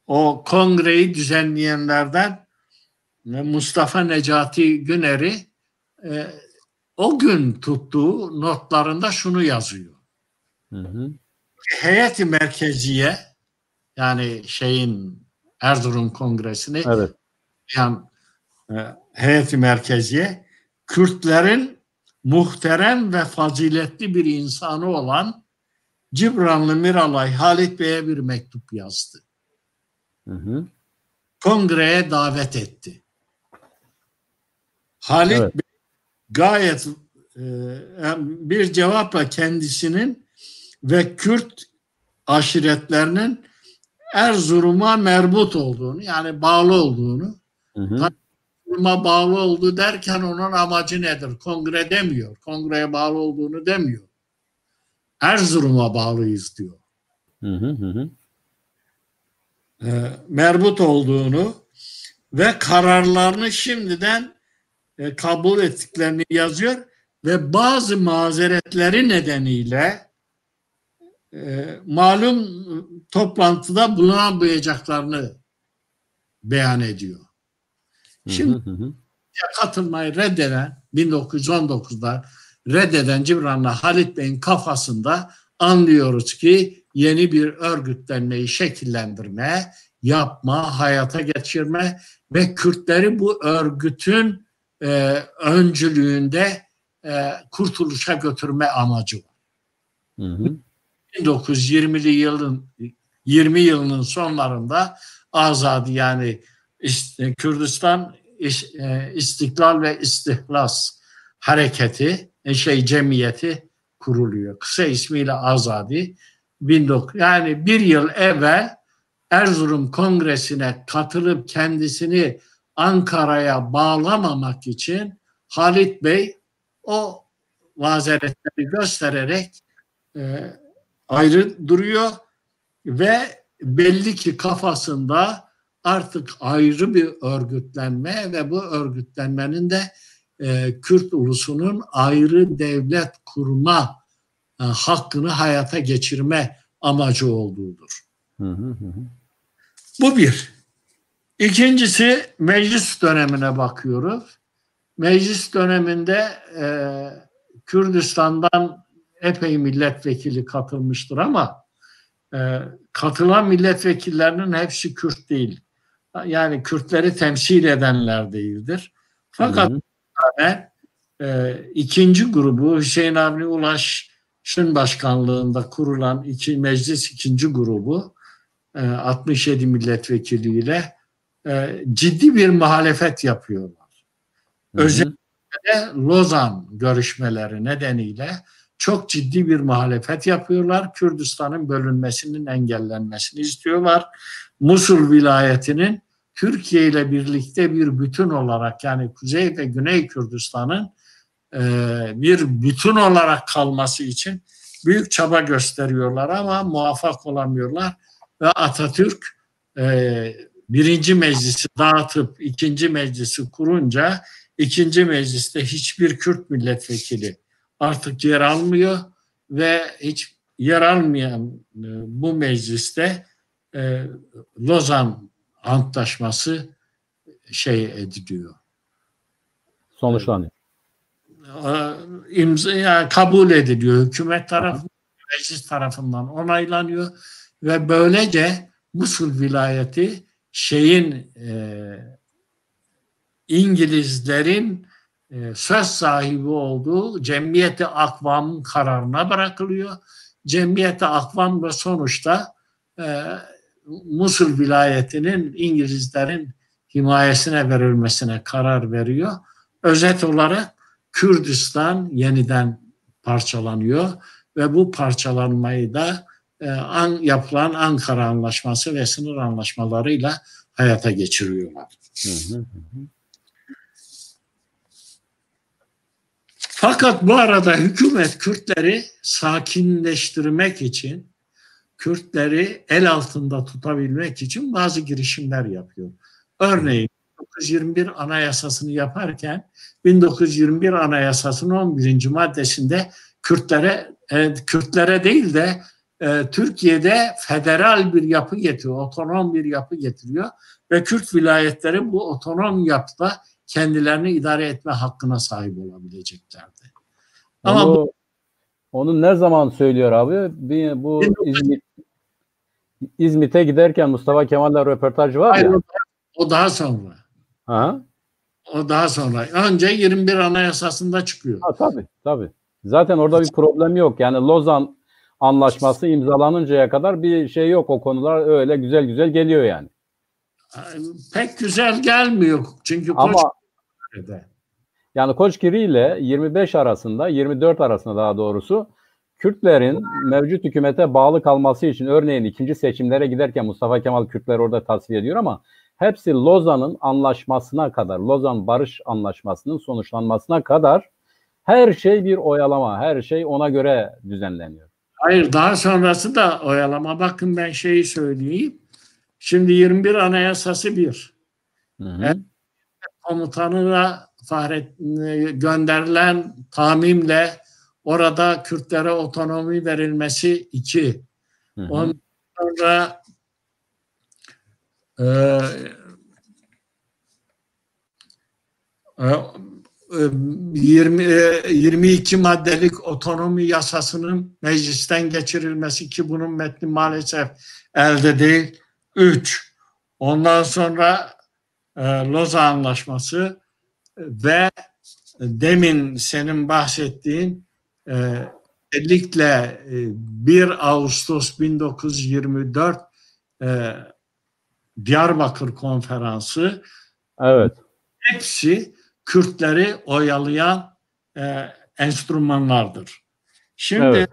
O kongreyi düzenleyenlerden Mustafa Necati Güner'i o gün tuttuğu notlarında şunu yazıyor. Heyeti merkeziye, yani Erzurum Kongresi'ni yani heyeti merkeziye Kürtlerin muhterem ve faziletli bir insanı olan Cibranlı Miralay Halit Bey'e bir mektup yazdı. Kongreye davet etti. Halit Bey gayet bir cevapla kendisinin ve Kürt aşiretlerinin Erzurum'a merbut olduğunu, yani bağlı olduğunu, Erzurum'a bağlı olduğu derken onun amacı nedir? Kongre demiyor. Kongreye bağlı olduğunu demiyor. Erzurum'a bağlıyız diyor. Merbut olduğunu ve kararlarını şimdiden kabul ettiklerini yazıyor ve bazı mazeretleri nedeniyle malum toplantıda bulunamayacaklarını beyan ediyor. Şimdi katılmayı reddeden, 1919'da reddeden Cibranlı Halit Bey'in kafasında anlıyoruz ki yeni bir örgütlenmeyi şekillendirme, yapma, hayata geçirme ve Kürtleri bu örgütün öncülüğünde kurtuluşa götürme amacı var. 1920 yılının sonlarında Azadi, yani Kürdistan İstiklal ve İstihlas Hareketi, cemiyeti kuruluyor. Kısa ismiyle Azadi. Yani bir yıl evvel Erzurum Kongresi'ne katılıp kendisini Ankara'ya bağlamamak için Halit Bey o mazeretleri göstererek ayrı duruyor ve belli ki kafasında artık ayrı bir örgütlenme ve bu örgütlenmenin de Kürt ulusunun ayrı devlet kurma hakkını hayata geçirme amacı olduğudur. Bu bir. İkincisi, meclis dönemine bakıyoruz. Meclis döneminde Kürdistan'dan epey milletvekili katılmıştır ama katılan milletvekillerinin hepsi Kürt değil. yani Kürtleri temsil edenler değildir. Fakat ikinci grubu Hüseyin Avni Ulaş'ın başkanlığında kurulan meclis ikinci grubu 67 milletvekiliyle ciddi bir muhalefet yapıyorlar. Özellikle Lozan görüşmeleri nedeniyle çok ciddi bir muhalefet yapıyorlar. Kürdistan'ın bölünmesinin engellenmesini istiyorlar. Musul vilayetinin Türkiye ile birlikte bir bütün olarak, yani Kuzey ve Güney Kürdistan'ın bir bütün olarak kalması için büyük çaba gösteriyorlar ama muvaffak olamıyorlar. Ve Atatürk birinci meclisi dağıtıp ikinci meclisi kurunca ikinci mecliste hiçbir Kürt milletvekili artık yer almıyor ve hiç yer almayan bu mecliste Lozan Antlaşması ediliyor. Sonuçlanıyor. Kabul ediliyor. Hükümet tarafından, meclis tarafından onaylanıyor ve böylece Musul vilayeti İngilizlerin söz sahibi olduğu Cemiyeti Akvam'ın kararına bırakılıyor. Cemiyeti Akvam ve sonuçta Musul vilayetinin İngilizlerin himayesine verilmesine karar veriyor. Özet olarak Kürdistan yeniden parçalanıyor ve bu parçalanmayı da yapılan Ankara Anlaşması ve sınır anlaşmalarıyla hayata geçiriyorlar. Fakat bu arada hükümet Kürtleri sakinleştirmek için, Kürtleri el altında tutabilmek için bazı girişimler yapıyor. Örneğin 1921 Anayasası'nı yaparken 1921 Anayasası'nın 11. maddesinde Kürtlere değil de Türkiye'de federal bir yapı getiriyor, otonom bir yapı getiriyor ve Kürt vilayetleri bu otonom yapıda kendilerini idare etme hakkına sahip olabileceklerdi. Ama onu ne zaman söylüyor abi? Bu İzmit'e giderken Mustafa Kemal'le röportaj var ya. O daha sonra. Ha? O daha sonra. Önce 21 Anayasası'nda çıkıyor. Tabii. Zaten orada bir problem yok. Yani Lozan Anlaşması imzalanıncaya kadar bir şey yok. O konular öyle güzel güzel geliyor yani. Pek güzel gelmiyor. Çünkü yani Koçgiri ile 24 arasında daha doğrusu Kürtlerin mevcut hükümete bağlı kalması için, örneğin ikinci seçimlere giderken Mustafa Kemal Kürtleri orada tasfiye ediyor ama hepsi Lozan'ın anlaşmasına kadar, Lozan Barış Anlaşması'nın sonuçlanmasına kadar her şey bir oyalama, her şey ona göre düzenleniyor. Hayır, daha sonrası da oyalama. Bakın ben söyleyeyim. Şimdi 21 Anayasası 1. Komutanına gönderilen tamimle orada Kürtlere otonomi verilmesi 2. Ondan sonra 22 maddelik otonomi yasasının meclisten geçirilmesi ki bunun metni maalesef elde değil. 3. Ondan sonra Lozan Anlaşması ve demin senin bahsettiğin özellikle 1 Ağustos 1924 Diyarbakır Konferansı, evet, hepsi Kürtleri oyalayan enstrümanlardır. Şimdi evet,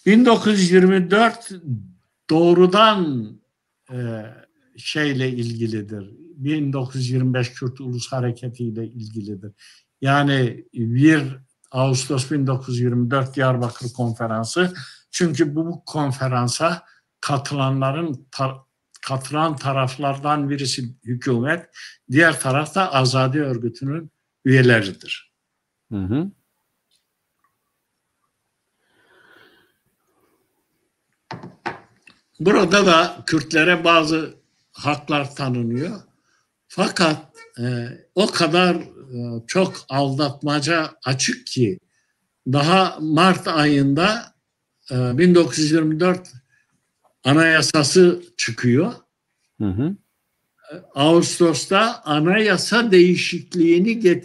1924 doğrudan şeyle ilgilidir. 1925 Kürt Ulus Hareketi ile ilgilidir. Yani 1 Ağustos 1924 Diyarbakır Konferansı, çünkü bu konferansa katılan taraflardan birisi hükümet, diğer tarafta Azadi Örgütü'nün üyeleridir. Burada da Kürtlere bazı haklar tanınıyor. Fakat o kadar çok aldatmaca açık ki daha Mart ayında 1924 Anayasası çıkıyor Hı hı. Ağustos'ta anayasa değişikliğini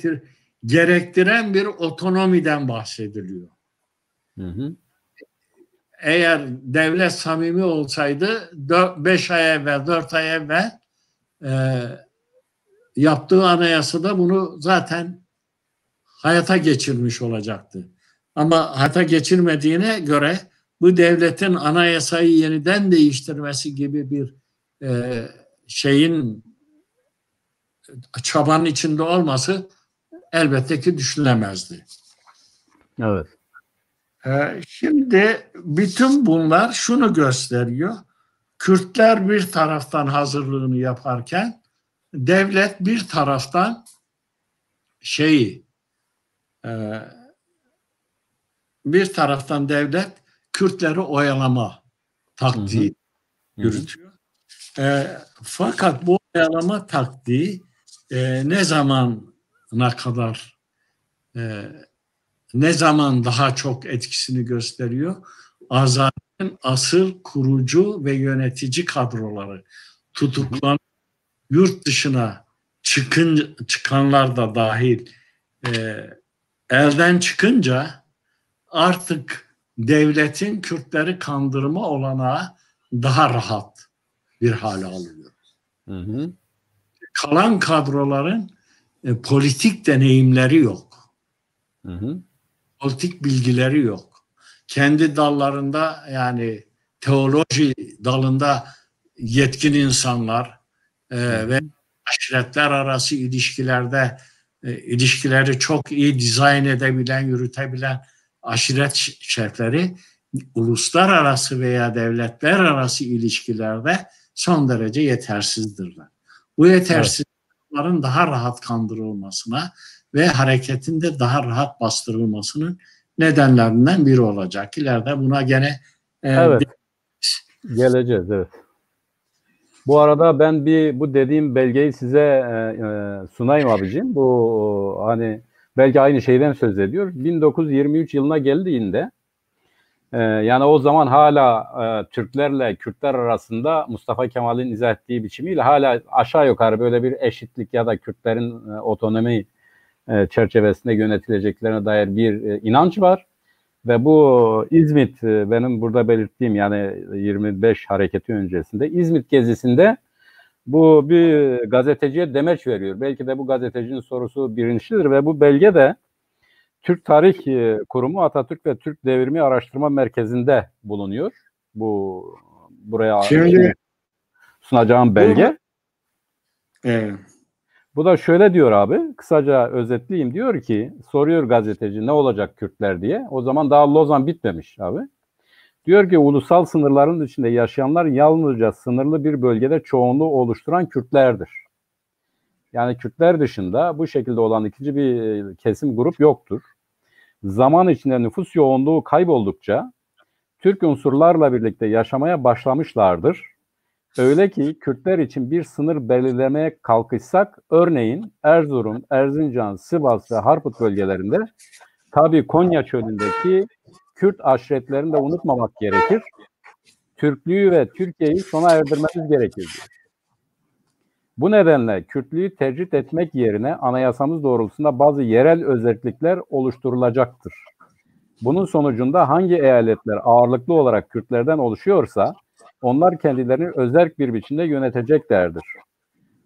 gerektiren bir otonomiden bahsediliyor. Hı hı. Eğer devlet samimi olsaydı 5 ay evvel, 4 ay evvel yaptığı anayasada bunu zaten hayata geçirmiş olacaktı. Ama hayata geçirmediğine göre bu devletin anayasayı yeniden değiştirmesi gibi bir çabanın içinde olması elbette ki düşünülemezdi. Evet. Şimdi bütün bunlar şunu gösteriyor. Kürtler bir taraftan hazırlığını yaparken devlet bir taraftan devlet Kürtleri oyalama taktiği yürütüyor. Fakat bu oyalama taktiği ne zaman daha çok etkisini gösteriyor? Azadi'nin asıl kurucu ve yönetici kadroları tutuklanıp yurt dışına çıkanlar da dahil elden çıkınca artık devletin Kürtleri kandırma olanağı daha rahat bir hale alıyor. Hı hı. Kalan kadroların politik deneyimleri yok. Hı hı. Politik bilgileri yok. Kendi dallarında, yani teoloji dalında yetkin insanlar ve aşiretler arası ilişkileri çok iyi dizayn edebilen, yürütebilen aşiret şefleri uluslararası veya devletler arası ilişkilerde son derece yetersizdirler. Bu yetersizliklerin daha rahat kandırılmasına ve hareketin de daha rahat bastırılmasının nedenlerinden biri olacak. İleride buna gene geleceğiz. Evet. Bu arada ben bu dediğim belgeyi size sunayım abicim. Bu hani belki aynı şeyden söz ediyor. 1923 yılına geldiğinde yani o zaman hala Türklerle Kürtler arasında Mustafa Kemal'in izah ettiği biçimiyle hala aşağı yukarı böyle bir eşitlik ya da Kürtlerin otonomi çerçevesinde yönetileceklerine dair bir inanç var. Ve bu İzmit, benim burada belirttiğim yani 25 hareketi öncesinde İzmit gezisinde bu bir gazeteciye demeç veriyor. Belki de bu gazetecinin sorusu bilinçlidir ve bu belge de Türk Tarih Kurumu Atatürk ve Türk Devrimi Araştırma Merkezi'nde bulunuyor. Buraya sunacağım belge. Bu da şöyle diyor abi, kısaca özetleyeyim, diyor ki, soruyor gazeteci ne olacak Kürtler diye. O zaman daha Lozan bitmemiş abi. Diyor ki ulusal sınırların içinde yaşayanlar yalnızca sınırlı bir bölgede çoğunluğu oluşturan Kürtlerdir. Yani Kürtler dışında bu şekilde olan ikinci bir kesim grup yoktur. Zaman içinde nüfus yoğunluğu kayboldukça Türk unsurlarla birlikte yaşamaya başlamışlardır. Öyle ki Kürtler için bir sınır belirlemeye kalkışsak, örneğin Erzurum, Erzincan, Sivas ve Harput bölgelerinde, tabii Konya çölündeki Kürt aşiretlerini de unutmamak gerekir. Türklüğü ve Türkiye'yi sona erdirmemiz gerekir. Bu nedenle Kürtlüğü tercih etmek yerine anayasamız doğrultusunda bazı yerel özellikler oluşturulacaktır. Bunun sonucunda hangi eyaletler ağırlıklı olarak Kürtlerden oluşuyorsa, onlar kendilerini özerk bir biçimde yöneteceklerdir.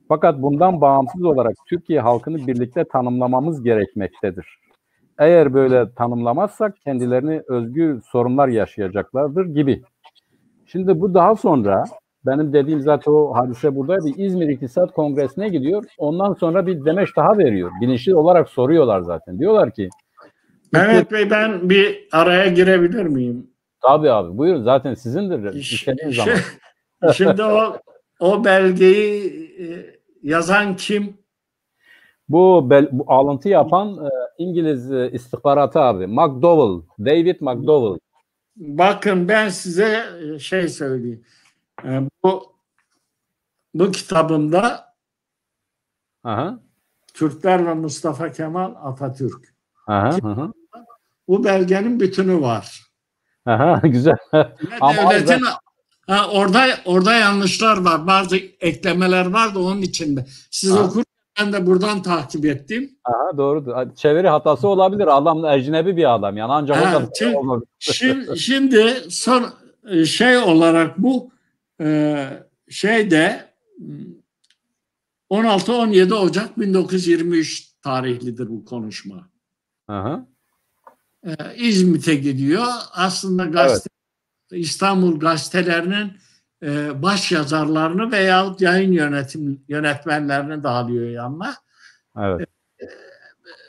Fakat bundan bağımsız olarak Türkiye halkını birlikte tanımlamamız gerekmektedir. Eğer böyle tanımlamazsak kendilerini özgür sorunlar yaşayacaklardır gibi. Şimdi bu daha sonra, benim dediğim zaten o hadise buradaydı, İzmir İktisat Kongresi'ne gidiyor. Ondan sonra bir demeç daha veriyor. Bilinçli olarak soruyorlar zaten. Diyorlar ki, Mehmet Bey, ben bir araya girebilir miyim? Tabii abi, buyurun, zaten sizindir. İstediğiniz zaman. Şimdi o belgeyi yazan kim? Bu alıntı yapan İngiliz istihbaratı abi. McDowell, David McDowell. Bakın ben size söyleyeyim. Bu kitabımda Kürtler ve Mustafa Kemal Atatürk. Bu belgenin bütünü var. Güzel. Devletin Orada yanlışlar var. Bazı eklemeler var da onun içinde. Siz okurken ben de buradan takip ettim. Aha, doğrudur. Çeviri hatası olabilir. Adam ecnebi bir adam. Yani ancak o kadar olabilir. Şimdi son şey olarak bu şeyde 16-17 Ocak 1923 tarihlidir bu konuşma. Aha. İzmit'e gidiyor. Aslında gazete, evet. İstanbul gazetelerinin baş yazarlarını veyahut yayın yönetmenlerini de alıyor yanına. Evet.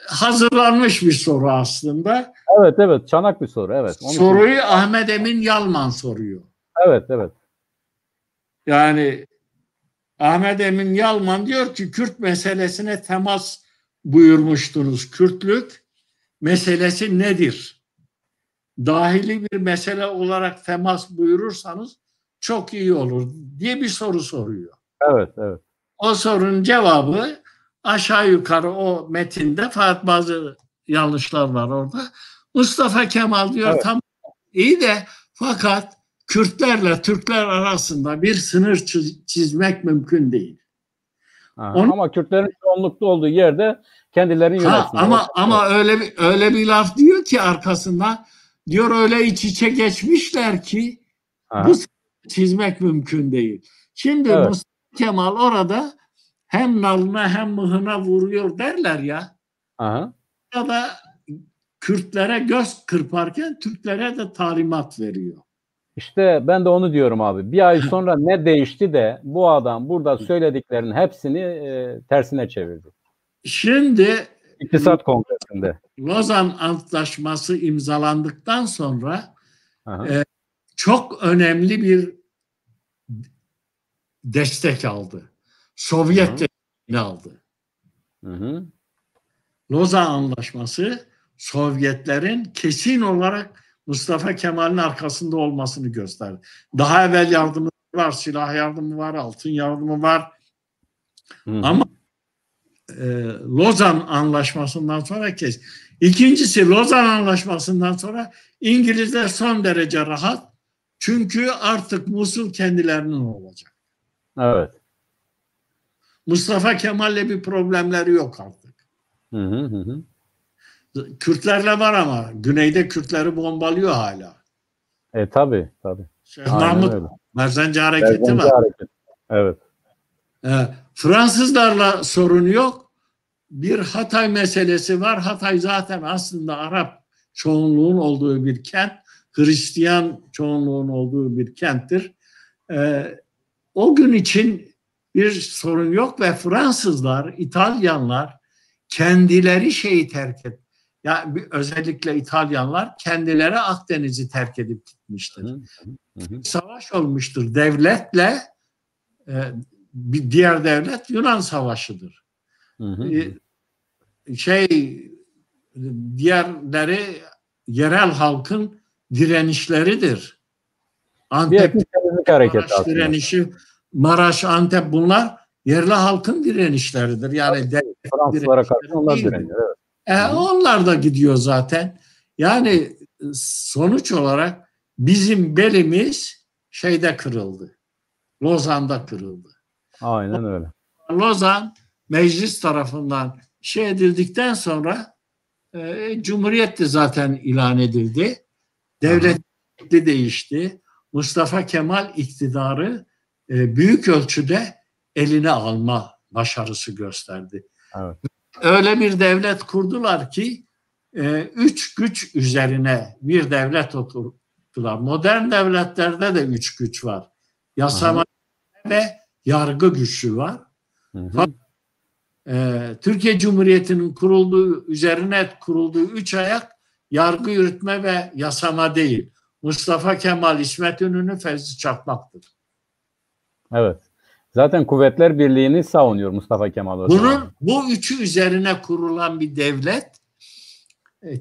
Hazırlanmış bir soru aslında. Evet. Çanak bir soru. Evet. Soruyu Ahmet Emin Yalman soruyor. Evet. Yani Ahmet Emin Yalman diyor ki Kürt meselesine temas buyurmuştunuz. Kürtlük meselesi nedir? Dahili bir mesele olarak temas buyurursanız çok iyi olur diye bir soru soruyor. Evet. O sorunun cevabı aşağı yukarı o metinde, fakat bazı yanlışlar var orada. Mustafa Kemal diyor evet. Tam iyi de fakat Kürtlerle Türkler arasında bir sınır çizmek mümkün değil. Ama Kürtlerin çoğunlukta olduğu yerde kendilerini yönetsinler. Ama öyle bir laf diyor ki arkasında, diyor öyle iç içe geçmişler ki bu çizmek mümkün değil. Şimdi evet. Mustafa Kemal orada hem nalına hem mıhına vuruyor derler ya. Ya da Kürtlere göz kırparken Türklere de talimat veriyor. İşte ben de onu diyorum abi. Bir ay sonra ne değişti de bu adam burada söylediklerinin hepsini tersine çevirdi. Şimdi İktisat Kongresi'nde Lozan Antlaşması imzalandıktan sonra çok önemli bir destek aldı. Sovyet desteğini aldı. Lozan Antlaşması Sovyetlerin kesin olarak Mustafa Kemal'in arkasında olmasını gösterdi. Daha evvel yardımı var, silah yardımı var, altın yardımı var. Ama Lozan Antlaşması'ndan sonra İkincisi, Lozan Antlaşması'ndan sonra İngilizler son derece rahat. Çünkü artık Musul kendilerinin olacak. Evet. Mustafa Kemal'le bir problemleri yok artık. Kürtlerle var ama güneyde Kürtleri bombalıyor hala. Tabii. Mahmut Merzenci hareketi var. Evet. Fransızlarla sorun yok. Bir Hatay meselesi var. Hatay zaten aslında Arap çoğunluğun olduğu bir kent. Hristiyan çoğunluğun olduğu bir kenttir. O gün için bir sorun yok ve Fransızlar, İtalyanlar kendileri şeyi terk et. Yani özellikle İtalyanlar kendileri Akdeniz'i terk edip gitmiştir. Savaş olmuştur devletle, bir diğer devlet Yunan Savaşı'dır. Diğerleri yerel halkın direnişleridir. Antep Maraş direnişi, Maraş, Antep, bunlar yerli halkın direnişleridir. Yani Fransızlara karşı onlar direniyor. Evet. Onlar da gidiyor zaten. Yani sonuç olarak bizim belimiz şeyde kırıldı. Lozan'da kırıldı. Aynen öyle. Lozan meclis tarafından edildikten sonra Cumhuriyet de zaten ilan edildi. Devlet değişti. Mustafa Kemal iktidarı büyük ölçüde eline alma başarısı gösterdi. Evet. Öyle bir devlet kurdular ki 3 güç üzerine bir devlet oturttular. Modern devletlerde de 3 güç var. Yasama ve yargı güçü var. Türkiye Cumhuriyeti'nin üzerine kurulduğu 3 ayak yargı, yürütme ve yasama değil. Mustafa Kemal, İsmet İnönü, Fevzi Çakmak'tır. Evet. Zaten Kuvvetler Birliği'ni savunuyor Mustafa Kemal. Bu üçü üzerine kurulan bir devlet,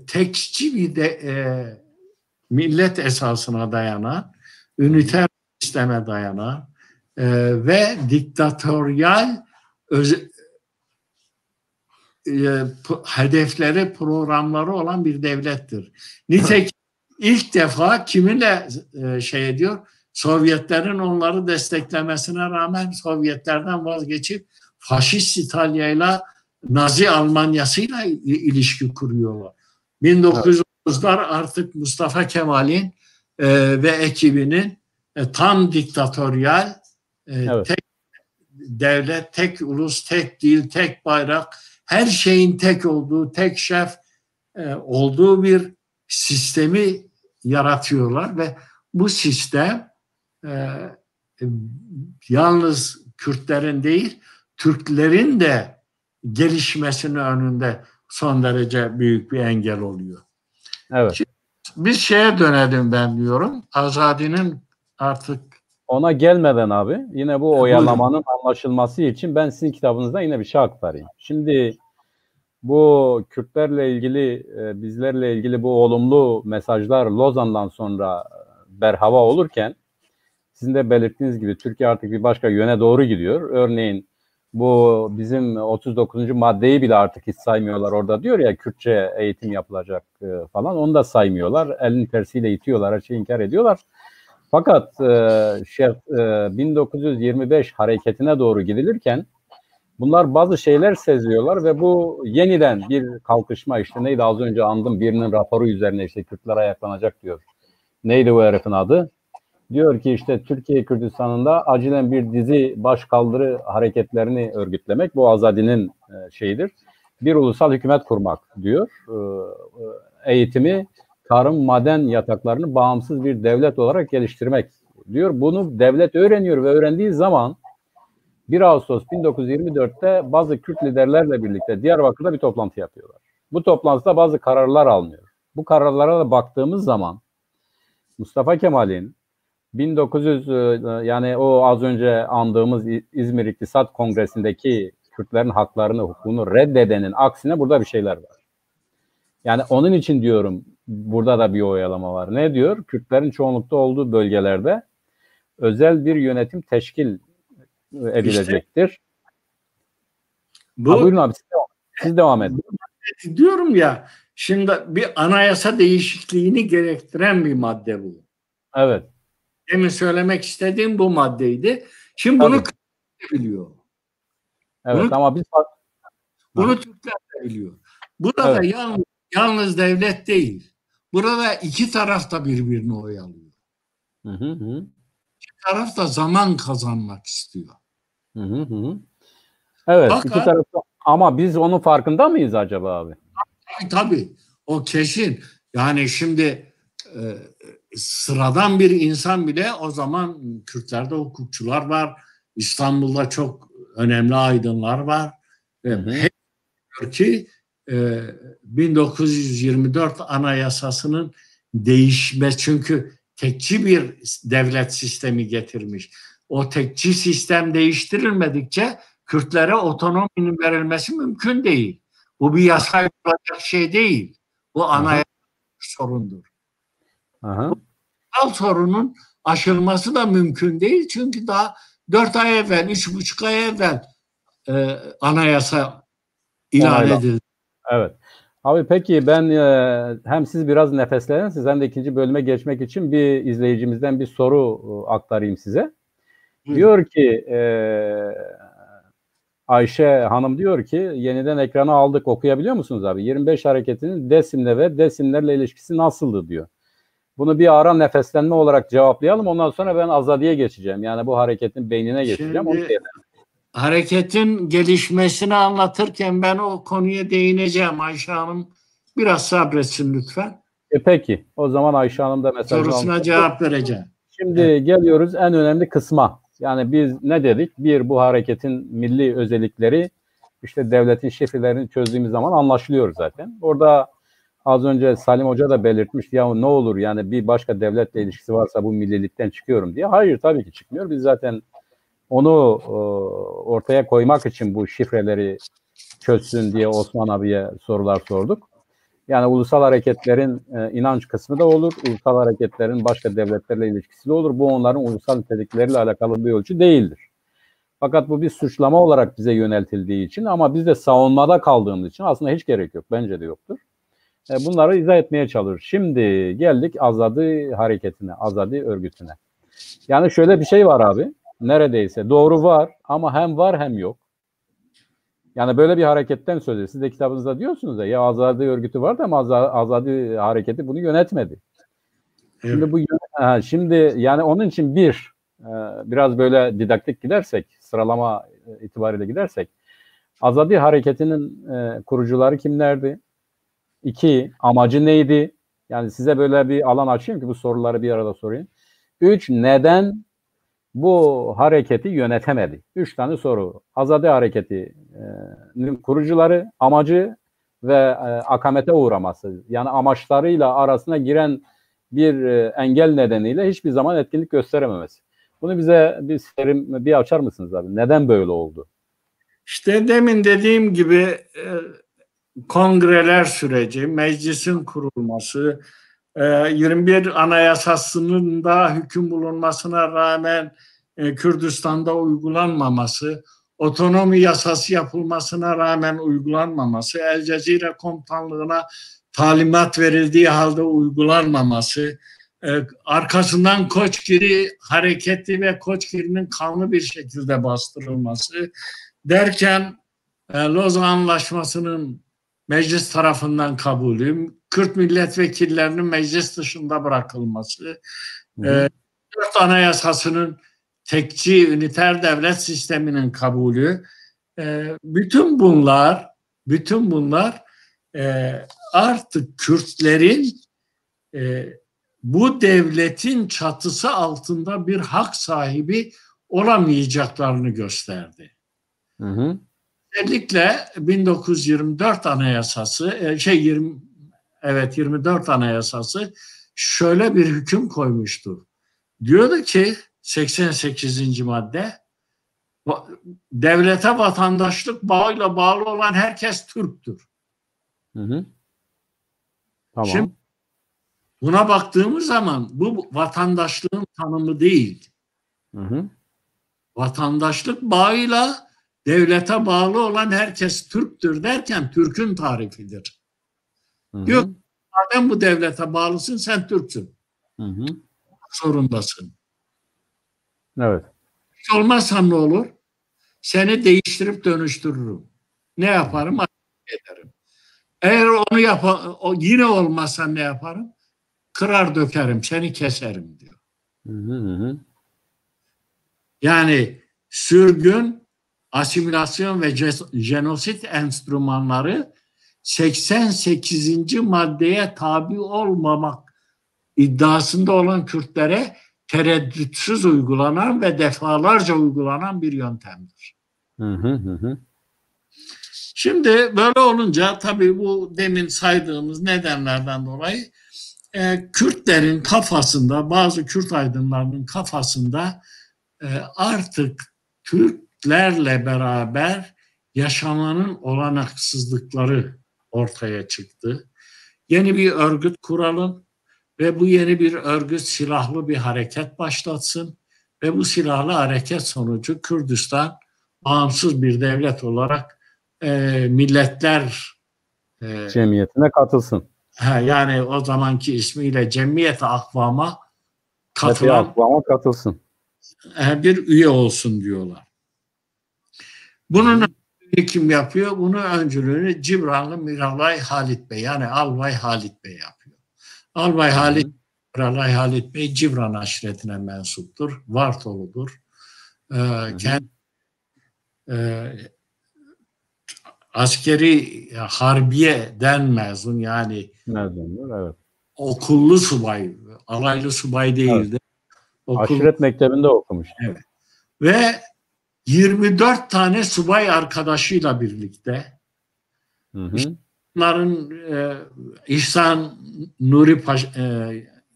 tekçi bir millet esasına dayanan, üniter sisteme dayanan ve diktatöryal hedefleri, programları olan bir devlettir. Nitekim ilk defa kiminle ediyor? Sovyetlerin onları desteklemesine rağmen Sovyetlerden vazgeçip faşist İtalya'yla Nazi Almanya'sıyla ilişki kuruyorlar. 1930'lar artık Mustafa Kemal'in ve ekibinin tam diktatöryal, Evet. tek devlet, tek ulus, tek dil, tek bayrak, her şeyin tek olduğu, tek şef olduğu bir sistemi yaratıyorlar ve bu sistem yalnız Kürtlerin değil, Türklerin de gelişmesinin önünde son derece büyük bir engel oluyor. Evet. Şimdi biz şeye dönelim ben diyorum. Azadi'nin artık ona gelmeden abi yine bu oyalamanın anlaşılması için ben sizin kitabınızda yine bir şey aktarayım. Şimdi bu Kürtlerle ilgili, bizlerle ilgili bu olumlu mesajlar Lozan'dan sonra berhava olurken sizin de belirttiğiniz gibi Türkiye artık bir başka yöne doğru gidiyor. Örneğin bu bizim 39. maddeyi bile artık hiç saymıyorlar. Orada diyor ya Kürtçe eğitim yapılacak falan. Onu da saymıyorlar. Elin tersiyle itiyorlar. Her şeyi inkar ediyorlar. Fakat 1925 hareketine doğru gidilirken bunlar bazı şeyler seziyorlar ve bu yeniden bir kalkışma, işte neydi az önce andım, birinin raporu üzerine işte Kürtler ayaklanacak diyor. Neydi bu herifin adı? Diyor ki işte Türkiye Kürdistan'ında acilen bir dizi başkaldırı hareketlerini örgütlemek, bu Azadi'nin şeyidir. Bir ulusal hükümet kurmak diyor. Eğitimi, tarım, maden yataklarını bağımsız bir devlet olarak geliştirmek diyor. Bunu devlet öğreniyor ve öğrendiği zaman 1 Ağustos 1924'te bazı Kürt liderlerle birlikte Diyarbakır'da bir toplantı yapıyorlar. Bu toplantıda bazı kararlar alınıyor. Bu kararlara da baktığımız zaman Mustafa Kemal'in 1900 yani o az önce andığımız İzmir İktisat Kongresi'ndeki Kürtlerin haklarını, hukukunu reddedenin aksine burada bir şeyler var. Yani onun için diyorum burada da bir oyalama var. Ne diyor? Kürtlerin çoğunlukta olduğu bölgelerde özel bir yönetim teşkil edilecektir. İşte, buyurun abi siz devam edin. Diyorum ya, şimdi bir anayasa değişikliğini gerektiren bir madde bu. Evet. Demin söylemek istediğim bu maddeydi. Şimdi bunu biliyor. Evet bunu, ama biz bunu Türkler de biliyor. Burada yalnız devlet değil. Burada iki taraf da birbirini oyalıyor. İki taraf da zaman kazanmak istiyor. Evet. Fakat, iki taraf da, ama biz onun farkında mıyız acaba abi? Tabii. O kesin. Yani şimdi sıradan bir insan bile, o zaman Kürtlerde hukukçular var. İstanbul'da çok önemli aydınlar var. Hep diyor ki 1924 Anayasası'nın değişmesi, çünkü tekçi bir devlet sistemi getirmiş. O tekçi sistem değiştirilmedikçe Kürtlere otonominin verilmesi mümkün değil. Bu bir yasa yapılacak şey değil. Bu anayasa sorundur. Bu sorunun aşılması da mümkün değil. Çünkü daha 4 ay evvel, 3,5 ay evvel anayasa ilan edildi. Evet. Abi peki ben hem siz biraz nefeslenirsiniz hem de ikinci bölüme geçmek için bir izleyicimizden bir soru aktarayım size. Diyor ki Ayşe Hanım diyor ki yeniden ekrana aldık, okuyabiliyor musunuz abi? 25 hareketinin DESİM'le ve DESİM'lerle ilişkisi nasıldı diyor. Bunu bir ara nefeslenme olarak cevaplayalım. Ondan sonra ben Azadi'ye geçeceğim. Yani bu hareketin beynine geçeceğim. Şimdi, hareketin gelişmesini anlatırken ben o konuya değineceğim. Ayşe Hanım biraz sabretsin lütfen. Peki. O zaman Ayşe Hanım da mesajını sorusuna cevap vereceğim. Şimdi geliyoruz en önemli kısma. Yani biz ne dedik? Bir, bu hareketin milli özellikleri işte devletin şifrelerini çözdüğümüz zaman anlaşılıyor zaten. Orada az önce Salim Hoca da belirtmişti, ya ne olur yani bir başka devletle ilişkisi varsa bu millilikten çıkıyorum diye. Hayır, tabii ki çıkmıyor. Biz zaten onu ortaya koymak için bu şifreleri çözsün diye Osman abiye sorular sorduk. Yani ulusal hareketlerin inanç kısmı da olur. Ulusal hareketlerin başka devletlerle ilişkisi de olur. Bu onların ulusal nitelikleriyle alakalı bir ölçü değildir. Fakat bu bir suçlama olarak bize yöneltildiği için, ama biz de savunmada kaldığımız için aslında hiç gerek yok. Bence de yoktur. Bunları izah etmeye çalışıyoruz. Şimdi geldik Azadi hareketine, Azadi örgütüne. Yani şöyle bir şey var abi. Neredeyse doğru var ama hem var hem yok. Yani böyle bir hareketten söz ediyor. Siz de kitabınızda diyorsunuz ya Azadi örgütü vardı ama Azadi hareketi bunu yönetmedi. Evet. Şimdi yani onun için biraz böyle didaktik gidersek, sıralama itibariyle gidersek, Azadi hareketinin kurucuları kimlerdi? 2, amacı neydi? Yani size böyle bir alan açayım ki bu soruları bir arada sorayım. 3, neden bu hareketi yönetemedi? 3 tane soru. Azadi hareketinin kurucuları, amacı ve akamete uğraması. Yani amaçlarıyla arasına giren bir engel nedeniyle hiçbir zaman etkinlik gösterememesi. Bunu bize bir açar mısınız abi? Neden böyle oldu? İşte demin dediğim gibi kongreler süreci, meclisin kurulması, 21 Anayasası'nın da hüküm bulunmasına rağmen Kürdistan'da uygulanmaması, otonomi yasası yapılmasına rağmen uygulanmaması, El Cezire komutanlığına talimat verildiği halde uygulanmaması, arkasından Koçgiri hareketi ve Koçgiri'nin kanlı bir şekilde bastırılması derken Lozan Anlaşması'nın meclis tarafından kabulü, Kürt milletvekillerinin meclis dışında bırakılması, 4 Anayasası'nın tekçi üniter devlet sisteminin kabulü, bütün bunlar artık Kürtlerin bu devletin çatısı altında bir hak sahibi olamayacaklarını gösterdi. Hı hı. Özellikle 1924 Anayasası 24 Anayasası şöyle bir hüküm koymuştu. Diyordu ki 88. madde, devlete vatandaşlık bağıyla bağlı olan herkes Türktür. Hı hı. Tamam. Şimdi buna baktığımız zaman bu vatandaşlığın tanımı değil. Hı hı. Vatandaşlık bağıyla devlete bağlı olan herkes Türktür derken Türk'ün tarifidir. Hı-hı. Diyor, madem bu devlete bağlısın sen Türksün. Hı-hı. Zorundasın. Evet. Hiç olmazsan ne olur? Seni değiştirip dönüştürürüm. Ne yaparım? Ederim. Eğer onu yine olmazsa ne yaparım? Kırar dökerim, seni keserim diyor. Hı-hı. Yani sürgün, asimilasyon ve jenosit enstrümanları 88. maddeye tabi olmamak iddiasında olan Kürtlere tereddütsüz uygulanan ve defalarca uygulanan bir yöntemdir. Hı hı. Şimdi böyle olunca tabii bu demin saydığımız nedenlerden dolayı Kürtlerin kafasında, bazı Kürt aydınlarının kafasında artık Türklerle beraber yaşamanın olanaksızlıkları ortaya çıktı. Yeni bir örgüt kuralım ve bu yeni bir örgüt silahlı bir hareket başlatsın ve bu silahlı hareket sonucu Kürdistan bağımsız bir devlet olarak milletler cemiyetine katılsın. Yani o zamanki ismiyle Cemiyet-i Akvam'a katılsın. Bir üye olsun diyorlar. Bunun kim yapıyor? Bunun öncülüğünü Cibranlı Miralay Halit Bey, yani Albay Halit Bey yapıyor. Albay Miralay Halit Bey Cibran aşiretine mensuptur. Vartoludur. Askeri harbiyeden mezun, yani mezundur, evet. Okullu subay, alaylı subay değildi. Evet. Aşiret mektebinde okumuş. Evet. Ve 24 tane subay arkadaşıyla birlikte bunların İhsan Nuri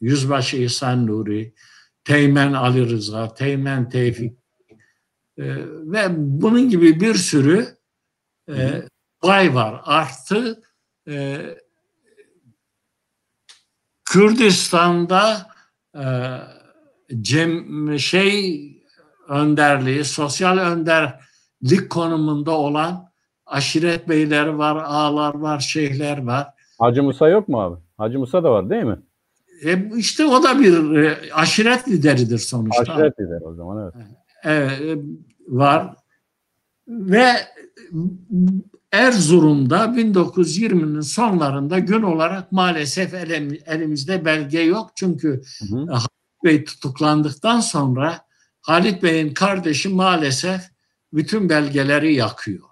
Yüzbaşı İhsan Nuri, Teğmen Ali Rıza, Teğmen Tevfik ve bunun gibi bir sürü subay var. Artı Kürdistan'da önderliği, sosyal önderlik konumunda olan aşiret beyleri var, ağalar var, şeyhler var. Hacı Musa yok mu abi? Hacı Musa da var değil mi? işte o da bir aşiret lideridir sonuçta. Aşiret lideri o zaman, evet. Var ve Erzurum'da 1920'nin sonlarında gün olarak maalesef elimizde belge yok. Çünkü Halit Bey tutuklandıktan sonra Halit Bey'in kardeşi maalesef bütün belgeleri yakıyor.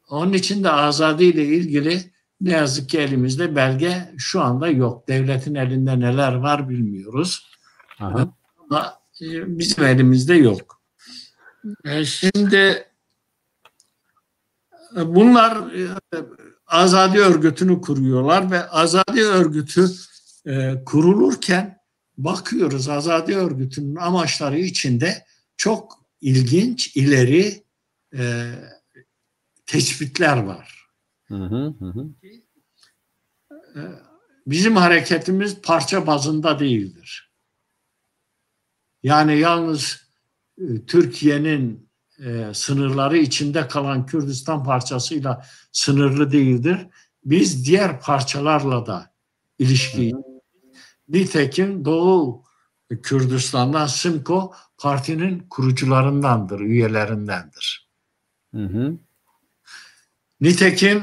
Onun için de azadi ile ilgili ne yazık ki elimizde belge şu anda yok. Devletin elinde neler var bilmiyoruz. Ama bizim elimizde yok. Şimdi bunlar Azadi Örgütü'nü kuruyorlar ve Azadi Örgütü kurulurken bakıyoruz Azadi Örgütü'nün amaçları içinde çok ilginç, ileri tespitler var. Bizim hareketimiz parça bazında değildir. Yani yalnız Türkiye'nin sınırları içinde kalan Kürdistan parçasıyla sınırlı değildir. Biz diğer parçalarla da ilişkiyi. Nitekim Doğu Kürdistan'dan SİMKO partinin kurucularındandır, üyelerindendir. Nitekim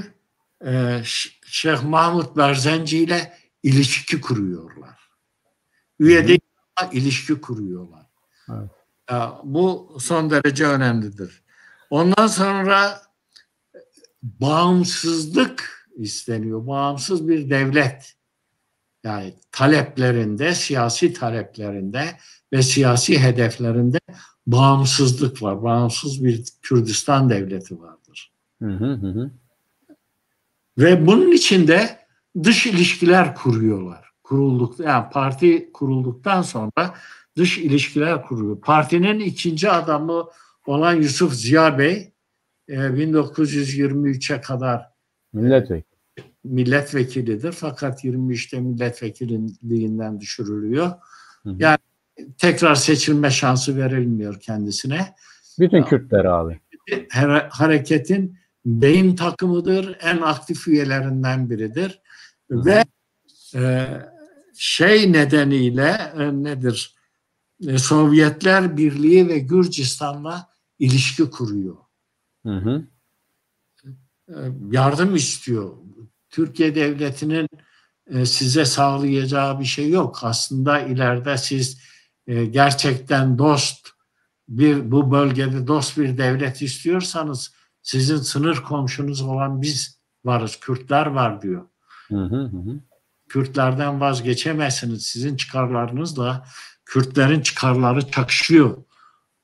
Şeyh Mahmut Berzenci ile ilişki kuruyorlar. Üye değil ama ilişki kuruyorlar. Evet. Bu son derece önemlidir. Ondan sonra bağımsızlık isteniyor. Bağımsız bir devlet. Yani taleplerinde, siyasi taleplerinde ve siyasi hedeflerinde bağımsızlık var. Bağımsız bir Kürdistan devleti vardır. Ve bunun içinde dış ilişkiler kuruyorlar. Yani parti kurulduktan sonra dış ilişkiler kuruyor. Partinin ikinci adamı olan Yusuf Ziya Bey 1923'e kadar milletvekilidir. Fakat 23'te milletvekilliğinden düşürülüyor. Yani tekrar seçilme şansı verilmiyor kendisine. Bütün Kürtler abi. Hareketin beyin takımıdır. En aktif üyelerinden biridir. Ve nedeniyle nedir? Sovyetler Birliği ve Gürcistan'la ilişki kuruyor. Yardım istiyor. Türkiye devletinin size sağlayacağı bir şey yok. Aslında ileride siz gerçekten bu bölgede dost bir devlet istiyorsanız sizin sınır komşunuz olan biz varız, Kürtler var diyor. Kürtlerden vazgeçemezsiniz. Sizin çıkarlarınızla Kürtlerin çıkarları çakışıyor.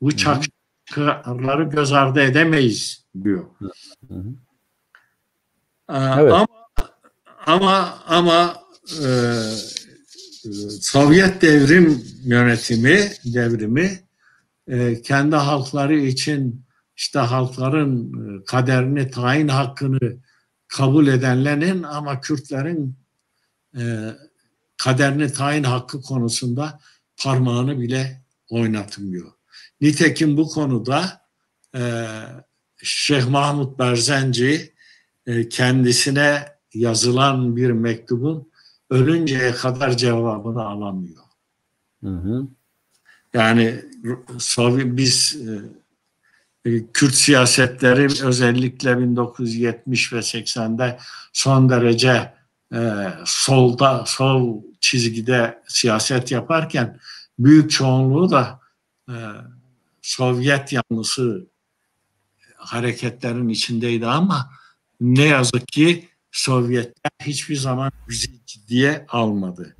Bu çıkarları göz ardı edemeyiz diyor. Evet. Ama Sovyet devrimi kendi halkları için işte halkların kaderini, tayin hakkını kabul edenlerin ama Kürtlerin kaderini tayin hakkı konusunda parmağını bile oynatmıyor. Nitekim bu konuda Şeyh Mahmut Berzenci kendisine yazılan bir mektubun ölünceye kadar cevabını alamıyor. Yani biz Kürt siyasetleri özellikle 1970 ve 80'de son derece sol çizgide siyaset yaparken büyük çoğunluğu da Sovyet yanlısı hareketlerin içindeydi ama ne yazık ki Sovyetler hiçbir zaman bizi ciddiye almadı.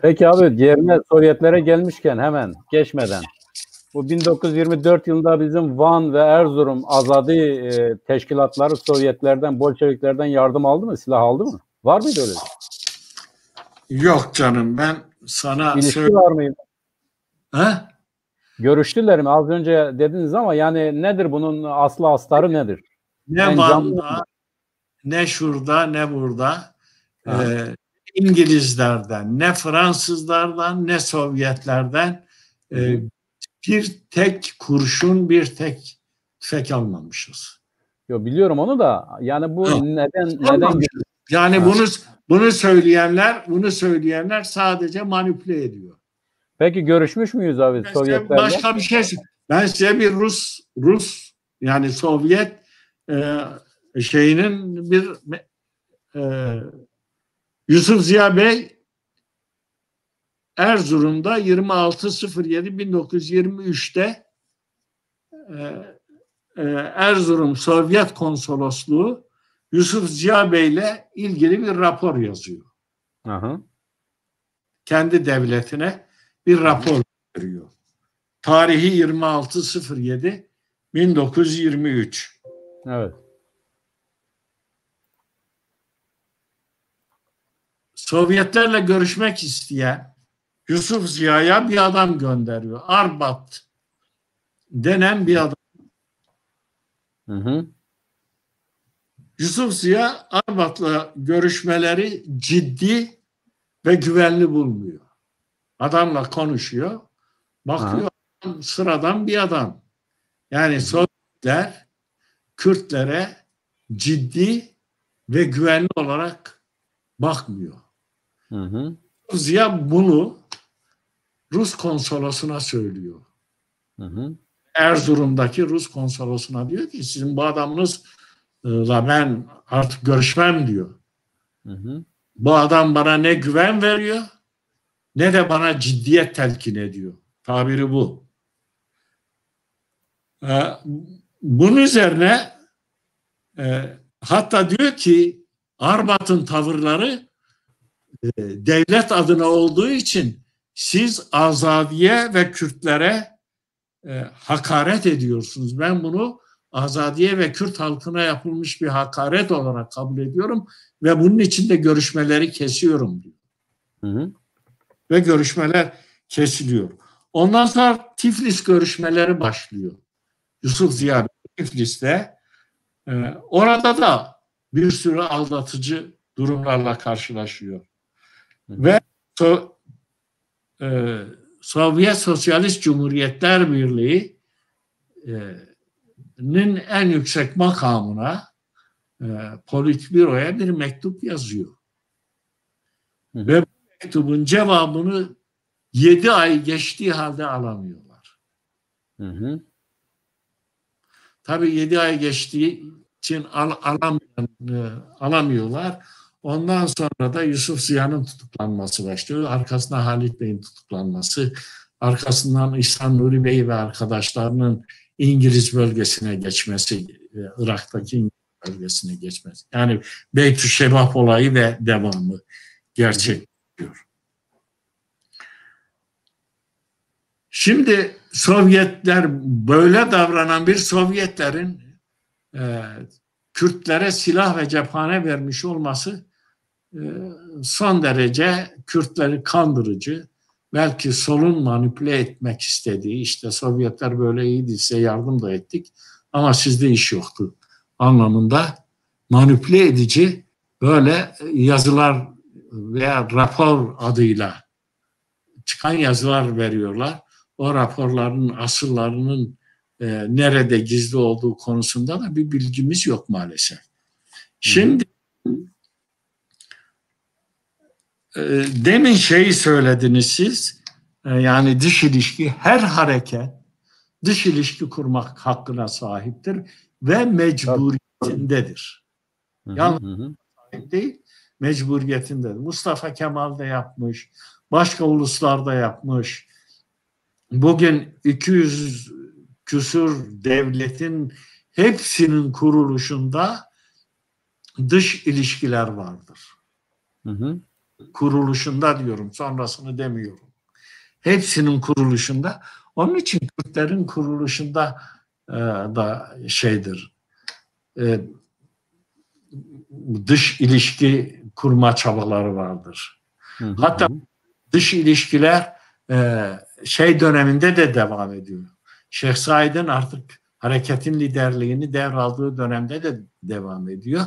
Peki abi diğerine Sovyetlere gelmişken hemen geçmeden bu 1924 yılında bizim Van ve Erzurum azadi teşkilatları Sovyetlerden, Bolşeviklerden yardım aldı mı? Silah aldı mı? Var mıydı öyle? Yok canım, ben sana İlişki var mıydı? Ha? Görüştüler mi? Az önce dediniz ama yani nedir bunun aslı astarı nedir? Ne Van'da, ne şurada, ne burada. İngilizlerden, ne Fransızlardan, ne Sovyetlerden bir tek kurşun, bir tek tüfek almamışız. Yo, biliyorum onu da. Yani bu neden Yani bunu söyleyenler sadece manipüle ediyor. Peki görüşmüş müyüz abi Sovyetlerle? Başka bir şey. Ben size bir Rus yani Sovyet şeyinin bir Yusuf Ziya Bey Erzurum'da 26.07.1923'te Erzurum Sovyet Konsolosluğu Yusuf Ziya Bey'le ilgili bir rapor yazıyor. Aha. Kendi devletine bir rapor veriyor. Tarihi 26.07.1923. Evet. Sovyetlerle görüşmek isteyen Yusuf Ziya'ya bir adam gönderiyor. Arbat denen bir adam. Hı hı. Yusuf Ziya Arbat'la görüşmeleri ciddi ve güvenli bulmuyor. Adamla konuşuyor. Bakıyor sıradan bir adam. Yani Sovyetler Kürtlere ciddi ve güvenli olarak bakmıyor. Hı hı. Ziya bunu Rus konsolosuna söylüyor. Hı hı. Erzurum'daki Rus konsolosuna diyor ki sizin bu adamınızla ben artık görüşmem diyor. Hı hı. Bu adam bana ne güven veriyor ne de bana ciddiyet telkin ediyor. Tabiri bu. Bunun üzerine hatta diyor ki Arbat'ın tavırları devlet adına olduğu için siz Azadiye ve Kürtlere hakaret ediyorsunuz. Ben bunu Azadiye ve Kürt halkına yapılmış bir hakaret olarak kabul ediyorum ve bunun için de görüşmeleri kesiyorum diyor. Hı hı. Ve görüşmeler kesiliyor. Ondan sonra Tiflis görüşmeleri başlıyor. Yusuf Ziya Tiflis'te. Orada da bir sürü aldatıcı durumlarla karşılaşıyor. Ve Sovyet Sosyalist Cumhuriyetler Birliği'nin en yüksek makamına Politbüro'ya bir mektup yazıyor. Ve bu mektubun cevabını 7 ay geçtiği halde alamıyorlar. Tabii 7 ay geçtiği için alamıyorlar. Ondan sonra da Yusuf Ziya'nın tutuklanması başlıyor. Arkasından Halit Bey'in tutuklanması, arkasından İhsan Nuri Bey ve arkadaşlarının İngiliz bölgesine geçmesi, Irak'taki İngiliz bölgesine geçmesi. Yani Beytüşşebap olayı ve devamı gerçekleşiyor. Şimdi Sovyetler, böyle davranan bir Sovyetlerin Kürtlere silah ve cephane vermiş olması son derece Kürtleri kandırıcı, belki solun manipüle etmek istediği, işte Sovyetler böyle iyiydi size yardım da ettik ama sizde iş yoktu anlamında manipüle edici böyle yazılar veya rapor adıyla çıkan yazılar veriyorlar. O raporların asıllarının nerede gizli olduğu konusunda da bir bilgimiz yok maalesef. Şimdi demin şeyi söylediniz siz, yani dış ilişki, her hareket dış ilişki kurmak hakkına sahiptir ve mecburiyetindedir. Yalnız sahip değil, mecburiyetindedir. Mustafa Kemal de yapmış, başka uluslar da yapmış. Bugün 200 küsur devletin hepsinin kuruluşunda dış ilişkiler vardır. Kuruluşunda diyorum, sonrasını demiyorum. Hepsinin kuruluşunda. Onun için Kürtlerin kuruluşunda da şeydir. Dış ilişki kurma çabaları vardır. Hatta dış ilişkiler şey döneminde de devam ediyor. Şeyh Said'in artık hareketin liderliğini devraldığı dönemde de devam ediyor.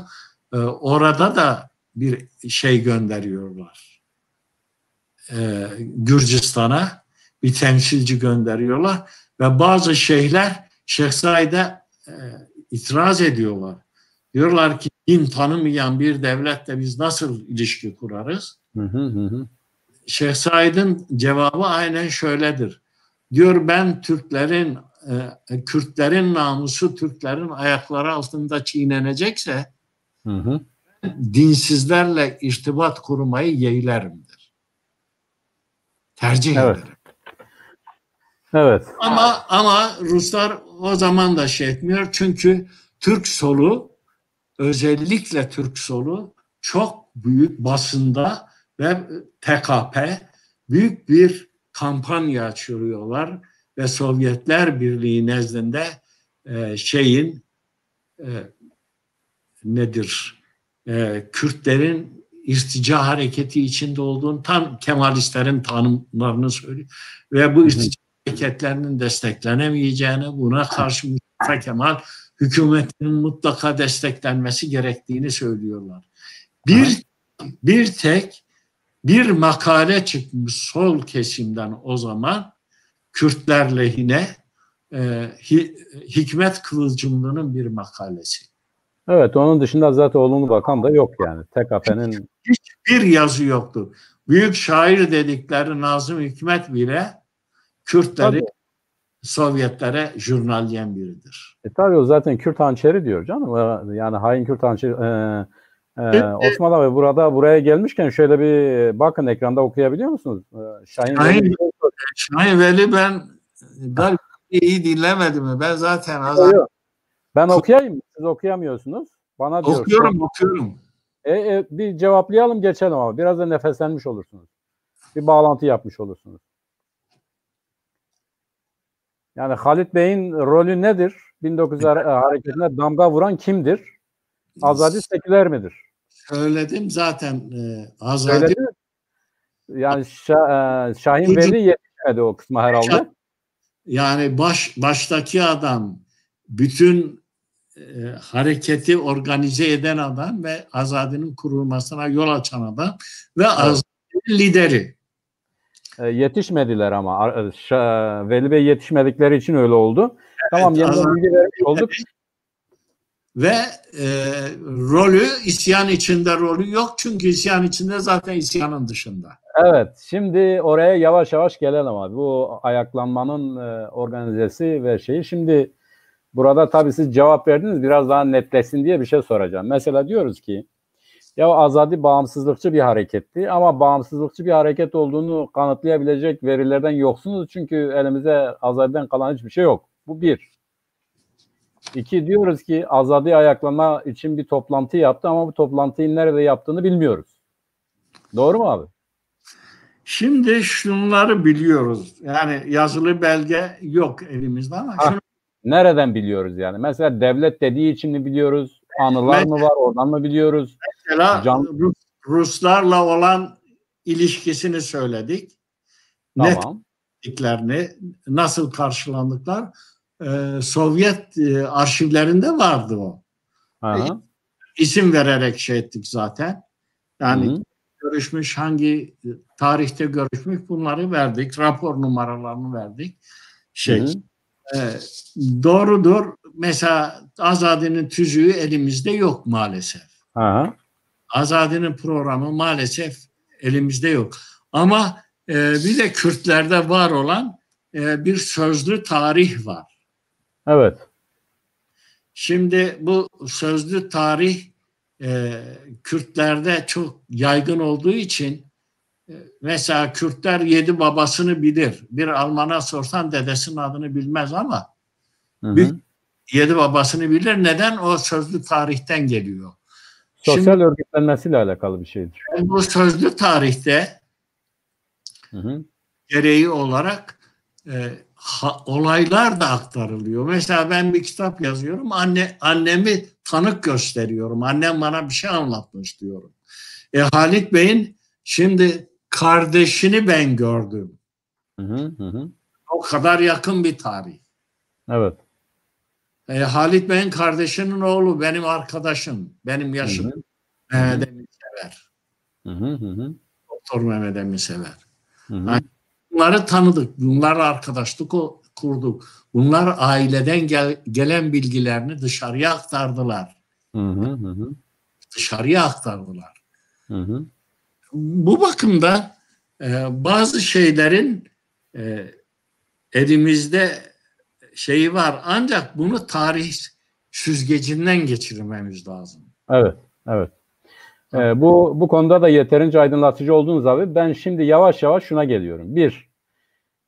Orada da bir şey gönderiyorlar. Gürcistan'a bir temsilci gönderiyorlar ve bazı şeyhler Şeyh Said'e itiraz ediyorlar. Diyorlar ki din tanımayan bir devletle biz nasıl ilişki kurarız? Şeyh Said'in cevabı aynen şöyledir. Diyor ben Kürtlerin namusu Türklerin ayakları altında çiğnenecekse dinsizlerle irtibat kurmayı yeğlerimdir. Tercih ederim. Evet. Ama Ruslar o zaman da şey etmiyor. Çünkü Türk solu, özellikle Türk solu çok büyük basında ve TKP büyük bir kampanya açıyorlar ve Sovyetler Birliği nezdinde Kürtlerin irtica hareketi içinde olduğunu tam Kemalistlerin tanımlarını söylüyor ve bu irtica hareketlerinin desteklenemeyeceğini, buna karşı Mustafa Kemal hükümetinin mutlaka desteklenmesi gerektiğini söylüyorlar. Bir makale çıkmış sol kesimden o zaman Kürtler lehine Hikmet Kıvılcımlı'nın bir makalesi. Evet, onun dışında zaten olumlu bakan da yok yani. TKP'nin hiçbir yazı yoktu. Büyük şair dedikleri Nazım Hikmet bile Kürtleri Sovyetlere jurnalleyen biridir. Tabii o zaten Kürt hançeri diyor canım. Yani hain Kürt hançeri. Osman abi buraya gelmişken şöyle bir bakın, ekranda okuyabiliyor musunuz? Şahin Veli ben galiba iyi dinlemedim. Ben zaten ben okuyayım. Siz okuyamıyorsunuz. Bana diyor. Okuyorum. Bir cevaplayalım geçelim ama. Biraz da nefeslenmiş olursunuz. Bir bağlantı yapmış olursunuz. Yani Halit Bey'in rolü nedir? 1900 hareketine damga vuran kimdir? Azadi seküler midir? Söyledim zaten. Azadi. Yani Şahin Veli yetişmedi o kısma herhalde. Yani baştaki adam, bütün hareketi organize eden adam ve Azadi'nin kurulmasına yol açan adam ve Azadi'nin lideri. Yetişmediler ama Veli Bey yetişmedikleri için öyle oldu. Evet, tamam, yeniden bilgi vermiş olduk. Ve isyan içinde rolü yok çünkü isyan içinde zaten isyanın dışında. Evet, şimdi oraya yavaş yavaş gelelim abi. Bu ayaklanmanın organizesi ve şeyi. Şimdi burada tabii siz cevap verdiniz, biraz daha netleşsin diye bir şey soracağım. Mesela diyoruz ki ya Azadi bağımsızlıkçı bir hareketti ama bağımsızlıkçı bir hareket olduğunu kanıtlayabilecek verilerden yoksunuz. Çünkü elimizde Azadi'den kalan hiçbir şey yok. Bu bir. İki, diyoruz ki Azadi ayaklama için bir toplantı yaptı ama bu toplantıyı nerede yaptığını bilmiyoruz. Doğru mu abi? Şimdi şunları biliyoruz. Yani yazılı belge yok elimizde ama nereden biliyoruz yani? Mesela devlet dediği için mi biliyoruz? Anılar mı var? Oradan mı biliyoruz? Mesela Ruslarla olan ilişkisini söyledik. Tamam. Netliklerini, nasıl karşılandıklar Sovyet arşivlerinde vardı o. İsim vererek şey ettik zaten. Yani görüşmüş, hangi tarihte görüşmüş, bunları verdik. Rapor numaralarını verdik. Doğrudur. Mesela Azadi'nin tüzüğü elimizde yok maalesef. Azadi'nin programı maalesef elimizde yok. Ama bir de Kürtlerde var olan bir sözlü tarih var. Evet. Şimdi bu sözlü tarih Kürtlerde çok yaygın olduğu için mesela Kürtler 7 babasını bilir. Bir Alman'a sorsan dedesinin adını bilmez ama 7 babasını bilir. Neden? O sözlü tarihten geliyor. Sosyal örgütlenmesiyle alakalı bir şeydir. Bu sözlü tarihte gereği olarak olaylar da aktarılıyor. Mesela ben bir kitap yazıyorum. Annemi tanık gösteriyorum. Annem bana bir şey anlatmış diyorum. Halit Bey'in şimdi kardeşini ben gördüm. O kadar yakın bir tarih. Evet. Halit Bey'in kardeşinin oğlu benim arkadaşım. Benim yaşım. Mehmet Emin Sever. Doktor Mehmet Emin Sever. Yani bunları tanıdık. Bunlarla arkadaşlık kurduk. Bunlar aileden gelen bilgilerini dışarıya aktardılar. dışarıya aktardılar. Hı hı. Bu bakımda bazı şeylerin elimizde şeyi var. Ancak bunu tarih süzgecinden geçirmemiz lazım. Evet, evet. Bu konuda da yeterince aydınlatıcı oldunuz abi. Ben şimdi yavaş yavaş şuna geliyorum. Bir,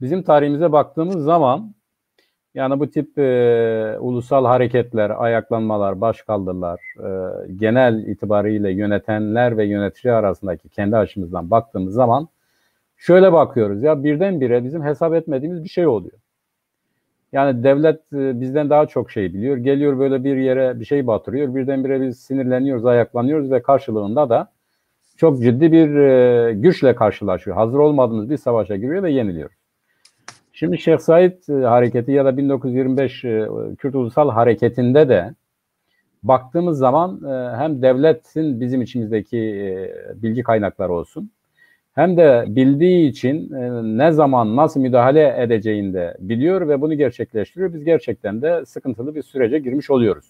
bizim tarihimize baktığımız zaman yani bu tip ulusal hareketler, ayaklanmalar, başkaldırılar, genel itibariyle yönetenler ve yönetici arasındaki kendi açımızdan baktığımız zaman şöyle bakıyoruz ya birdenbire bizim hesap etmediğimiz bir şey oluyor. Yani devlet bizden daha çok şey biliyor. Geliyor böyle bir yere bir şey batırıyor. Birdenbire biz sinirleniyoruz, ayaklanıyoruz ve karşılığında da çok ciddi bir güçle karşılaşıyor. Hazır olmadığımız bir savaşa giriyor ve yeniliyor. Şimdi Şeyh Said hareketi ya da 1925 Kürt Ulusal Hareketi'nde de baktığımız zaman hem devletin bizim içimizdeki bilgi kaynakları olsun hem de bildiği için ne zaman nasıl müdahale edeceğini de biliyor ve bunu gerçekleştiriyor. Biz gerçekten de sıkıntılı bir sürece girmiş oluyoruz.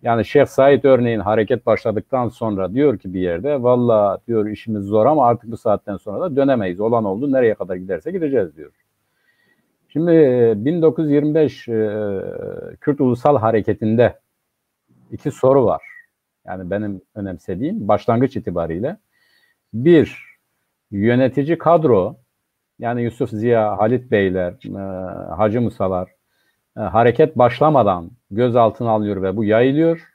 Yani Şeyh Said örneğin hareket başladıktan sonra diyor ki bir yerde valla diyor işimiz zor ama artık bu saatten sonra da dönemeyiz. Olan oldu nereye kadar giderse gideceğiz diyor. Şimdi 1925 Kürt Ulusal Hareketi'nde iki soru var. Yani benim önemsediğim başlangıç itibariyle. Bir, yönetici kadro yani Yusuf Ziya, Halit Beyler, Hacı Musalar hareket başlamadan gözaltına alınıyor ve bu yayılıyor.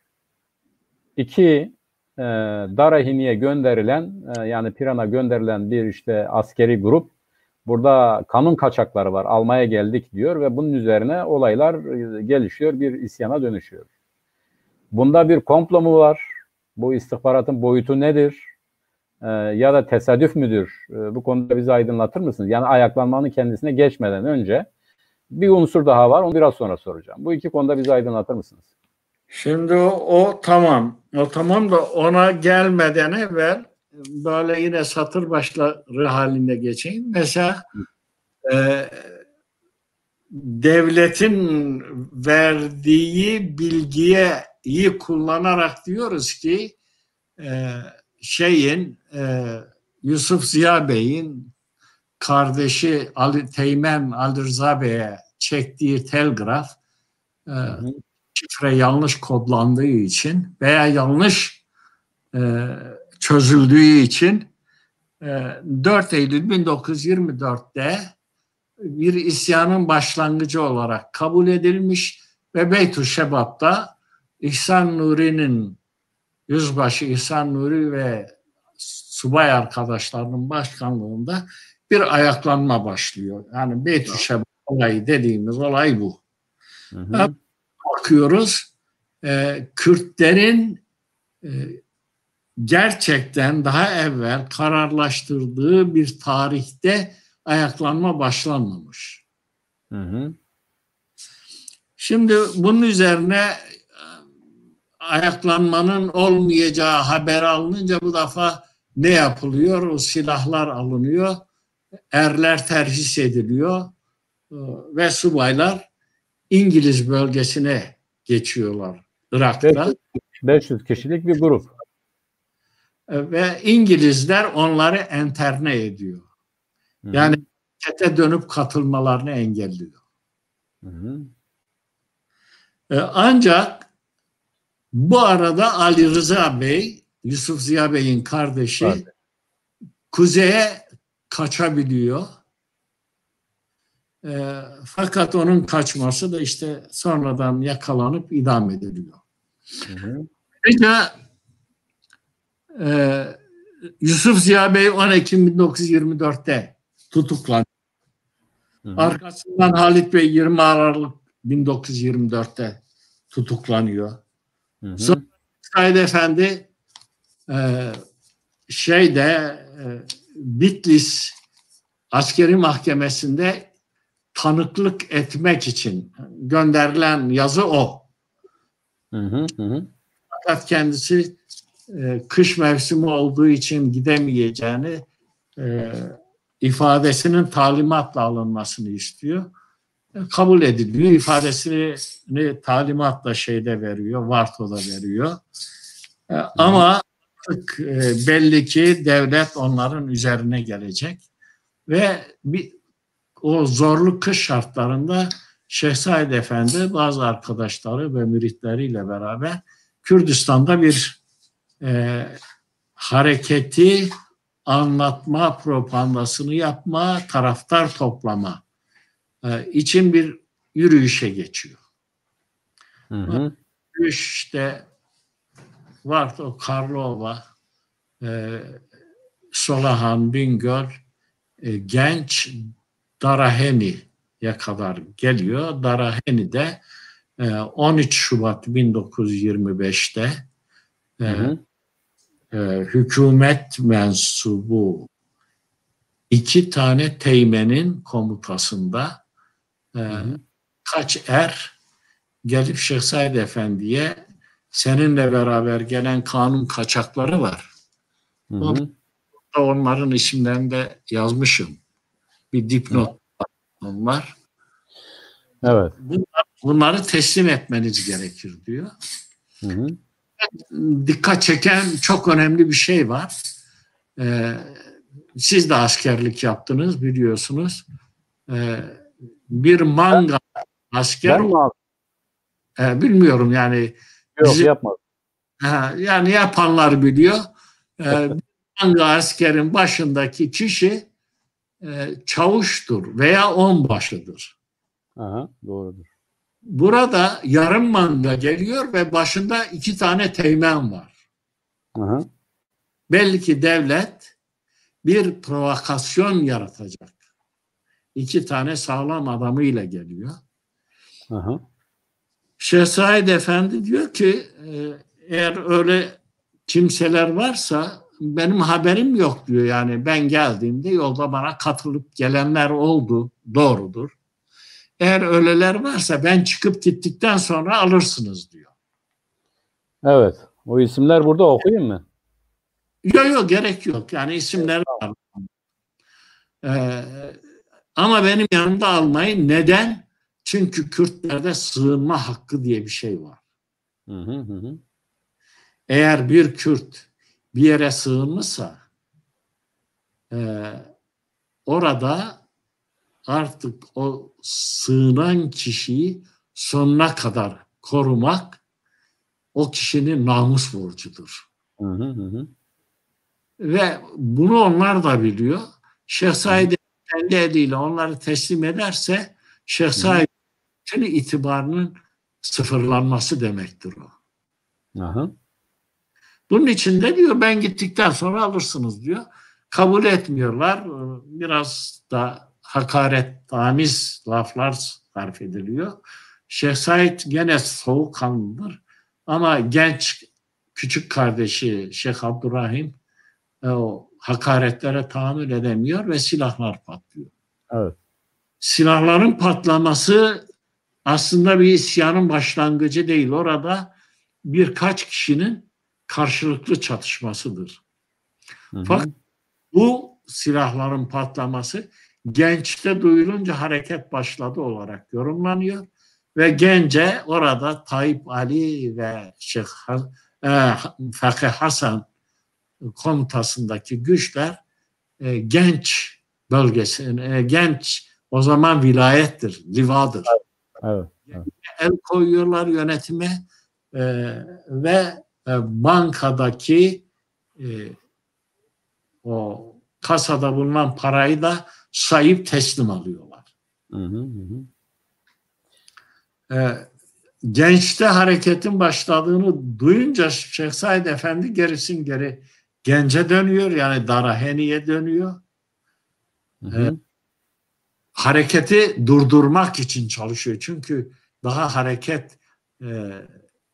İki, Darahini'ye gönderilen yani Piran'a gönderilen bir işte askeri grup burada kanun kaçakları var almaya geldik diyor ve bunun üzerine olaylar gelişiyor bir isyana dönüşüyor. Bunda bir komplo mu var? Bu istihbaratın boyutu nedir? Ya da tesadüf müdür? Bu konuda bizi aydınlatır mısınız? Yani ayaklanmanın kendisine geçmeden önce bir unsur daha var. Onu biraz sonra soracağım. Bu iki konuda bizi aydınlatır mısınız? Şimdi o tamam. O tamam da ona gelmeden evvel böyle yine satır başları halinde geçeyim. Mesela devletin verdiği bilgiyi kullanarak diyoruz ki Yusuf Ziya Bey'in kardeşi Teğmen Ali Rıza Bey'e çektiği telgraf şifre yanlış kodlandığı için veya yanlış çözüldüğü için 4 Eylül 1924'te bir isyanın başlangıcı olarak kabul edilmiş ve Beytüşşebap'ta İhsan Nuri'nin Yüzbaşı İhsan Nuri ve subay arkadaşlarının başkanlığında bir ayaklanma başlıyor. Yani Beytüşşebap olayı dediğimiz olay bu. Hı hı. Bakıyoruz Kürtlerin gerçekten daha evvel kararlaştırdığı bir tarihte ayaklanma başlanmamış. Hı hı. Şimdi bunun üzerine ayaklanmanın olmayacağı haber alınınca bu defa ne yapılıyor? O silahlar alınıyor, erler terhis ediliyor ve subaylar İngiliz bölgesine geçiyorlar Irak'ta. 500 kişilik bir grup. Ve İngilizler onları enterne ediyor. Yani çete dönüp katılmalarını engelliyor. Ancak bu arada Ali Rıza Bey, Yusuf Ziya Bey'in kardeşi kuzeye kaçabiliyor. Fakat onun kaçması da işte sonradan yakalanıp idam ediliyor. Ayrıca Yusuf Ziya Bey 10 Ekim 1924'te tutuklanıyor. Arkasından Halit Bey 20 Aralık 1924'te tutuklanıyor. Sonra Said Efendi Bitlis askeri mahkemesinde tanıklık etmek için gönderilen yazı o. Fakat kendisi kış mevsimi olduğu için gidemeyeceğini ifadesinin talimatla alınmasını istiyor. Kabul ediliyor. İfadesini talimatla veriyor, Varto'da veriyor. Ama artık belli ki devlet onların üzerine gelecek ve o zorlu kış şartlarında Şeyh Said Efendi bazı arkadaşları ve müritleriyle beraber Kürdistan'da bir hareketi anlatma, propagandasını yapma, taraftar toplama için bir yürüyüşe geçiyor. Yürüyüş işte var o Karlova, Solahan, Bingöl, Genç, Daraheni'ye kadar geliyor. Daraheni'de 13 Şubat 1925'te hükümet mensubu 2 tane teğmenin komutasında kaç gelip Şeyh Said Efendi'ye seninle beraber gelen kanun kaçakları var. Onların isimlerini de yazmışım. Bir dipnot var. Evet. Bunları teslim etmeniz gerekir diyor. Dikkat çeken çok önemli bir şey var. Siz de askerlik yaptınız biliyorsunuz. Bir manga asker bilmiyorum yani. Yok yapmadım. Yani yapanlar biliyor. Manga askerin başındaki kişi çavuştur veya onbaşıdır. Doğrudur. Burada yarım manga geliyor ve başında 2 tane teğmen var. Belli ki devlet bir provokasyon yaratacak. 2 tane sağlam adamıyla geliyor. Şeyh Said Efendi diyor ki eğer öyle kimseler varsa benim haberim yok diyor. Yani ben geldiğimde yolda bana katılıp gelenler oldu. Doğrudur. Eğer öyleler varsa ben çıkıp gittikten sonra alırsınız diyor. Evet. O isimler burada okuyayım mı? Yok gerek yok. Yani isimler var. Ama benim yanımda almayın. Neden? Çünkü Kürtlerde sığınma hakkı diye bir şey var. Eğer bir Kürt bir yere sığınmışsa orada artık o sığınan kişiyi sonuna kadar korumak o kişinin namus borcudur. Ve bunu onlar da biliyor. Şeyh Said kendi eliyle onları teslim ederse Şeyh Said'in itibarının sıfırlanması demektir o. Bunun için de diyor ben gittikten sonra alırsınız diyor. Kabul etmiyorlar. Biraz da hakaretamiz laflar sarf ediliyor. Şeyh Said gene soğukkanlıdır. Ama genç küçük kardeşi Şeyh Abdurrahim o hakaretlere tahammül edemiyor ve silahlar patlıyor. Evet. Silahların patlaması aslında bir isyanın başlangıcı değil. Orada birkaç kişinin karşılıklı çatışmasıdır. Fakat bu silahların patlaması Genç'te duyulunca hareket başladı olarak yorumlanıyor ve Gence orada Tayyip Ali ve Şeyh Fakih Hasan komutasındaki güçler Genç bölgesine, Genç o zaman vilayettir, livadır. Evet. El koyuyorlar yönetime ve bankadaki o kasada bulunan parayı da sayıp teslim alıyorlar. Genç'te hareketin başladığını duyunca Şeyh Said Efendi gerisin geri Genç'e dönüyor, yani Daraheni'ye dönüyor. Hareketi durdurmak için çalışıyor. Çünkü daha hareket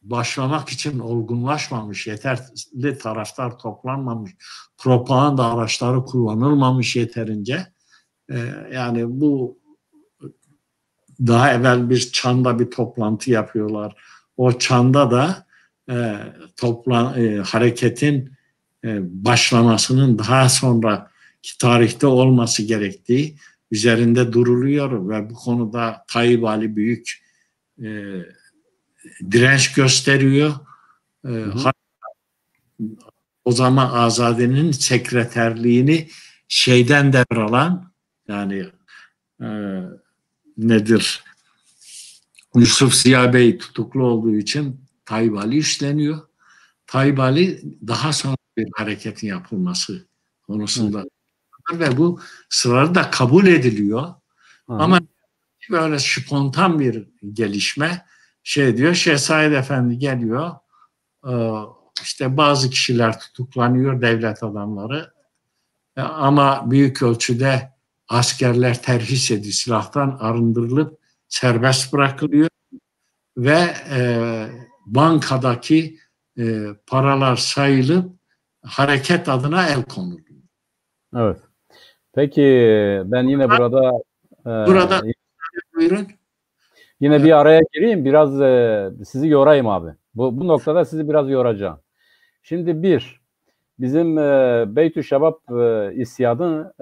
başlamak için olgunlaşmamış, yeterli taraftar toplanmamış, propaganda araçları kullanılmamış yeterince. Yani bu daha evvel bir Çan'da bir toplantı yapıyorlar. O Çan'da da hareketin başlamasının daha sonraki tarihte olması gerektiği üzerinde duruluyor ve bu konuda Tayyip Ali büyük direnç gösteriyor. o zaman Azade'nin sekreterliğini şeyden devralan, yani nedir? Yusuf Ziya Bey tutuklu olduğu için Tayyip Ali üstleniyor. Tayyip Ali daha sonra bir hareketin yapılması konusunda ve bu sırada da kabul ediliyor. Ama böyle spontan bir gelişme diyor, Şehzade Efendi geliyor, işte bazı kişiler tutuklanıyor, devlet adamları, ama büyük ölçüde askerler terhis edilip silahtan arındırılıp serbest bırakılıyor ve bankadaki paralar sayılıp hareket adına el konuluyor. Evet. Peki ben yine burada buyurun. Yine bir araya gireyim, biraz sizi yorayım abi. Bu noktada sizi biraz yoracağım. Şimdi bizim Beytüşşebap isyanı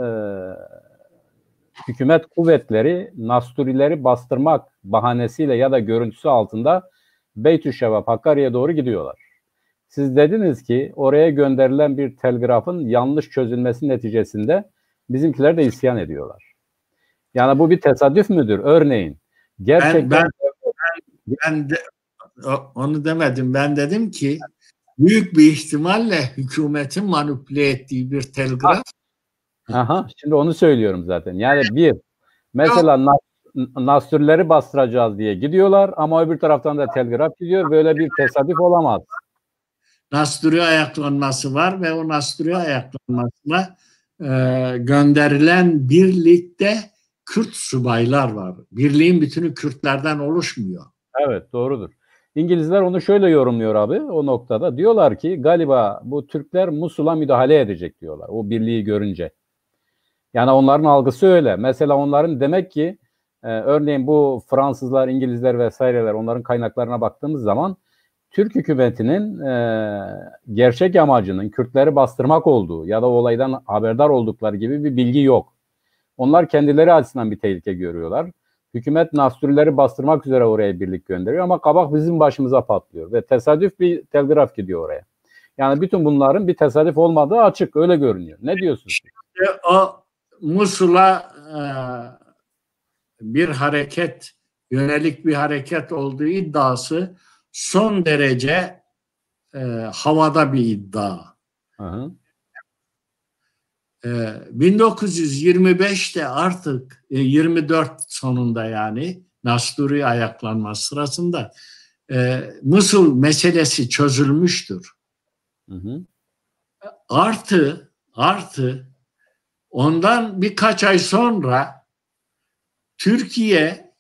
hükümet kuvvetleri Nasturileri bastırmak bahanesiyle ya da görüntüsü altında Beytüşşebap Hakkari'ye doğru gidiyorlar. Siz dediniz ki oraya gönderilen bir telgrafın yanlış çözülmesi neticesinde bizimkiler de isyan ediyorlar. Yani bu bir tesadüf müdür? Örneğin gerçekten ben de, onu demedim. Ben dedim ki büyük bir ihtimalle hükümetin manipüle ettiği bir telgraf. Şimdi onu söylüyorum zaten. Yani mesela Nasturileri bastıracağız diye gidiyorlar ama öbür taraftan da telgraf gidiyor. Böyle bir tesadüf olamaz. Nasturi ayaklanması var ve o Nasturi ayaklanmasına gönderilen birlikte Kürt subaylar var. Birliğin bütünü Kürtlerden oluşmuyor. Evet, doğrudur. İngilizler onu şöyle yorumluyor abi o noktada. Diyorlar ki galiba bu Türkler Musul'a müdahale edecek diyorlar o birliği görünce. Yani onların algısı öyle. Mesela onların demek ki örneğin bu Fransızlar, İngilizler vesaireler, onların kaynaklarına baktığımız zaman Türk hükümetinin gerçek amacının Kürtleri bastırmak olduğu ya da olaydan haberdar oldukları gibi bir bilgi yok. Onlar kendileri açısından bir tehlike görüyorlar. Hükümet Nasturileri bastırmak üzere oraya birlik gönderiyor ama kabak bizim başımıza patlıyor ve tesadüf bir telgraf gidiyor oraya. Yani bütün bunların bir tesadüf olmadığı açık, öyle görünüyor. Ne diyorsunuz? O Musul'a bir yönelik bir hareket olduğu iddiası son derece havada bir iddia. 1925'te artık 24 sonunda, yani Nasturi ayaklanması sırasında Musul meselesi çözülmüştür. Artı ondan birkaç ay sonra Türkiye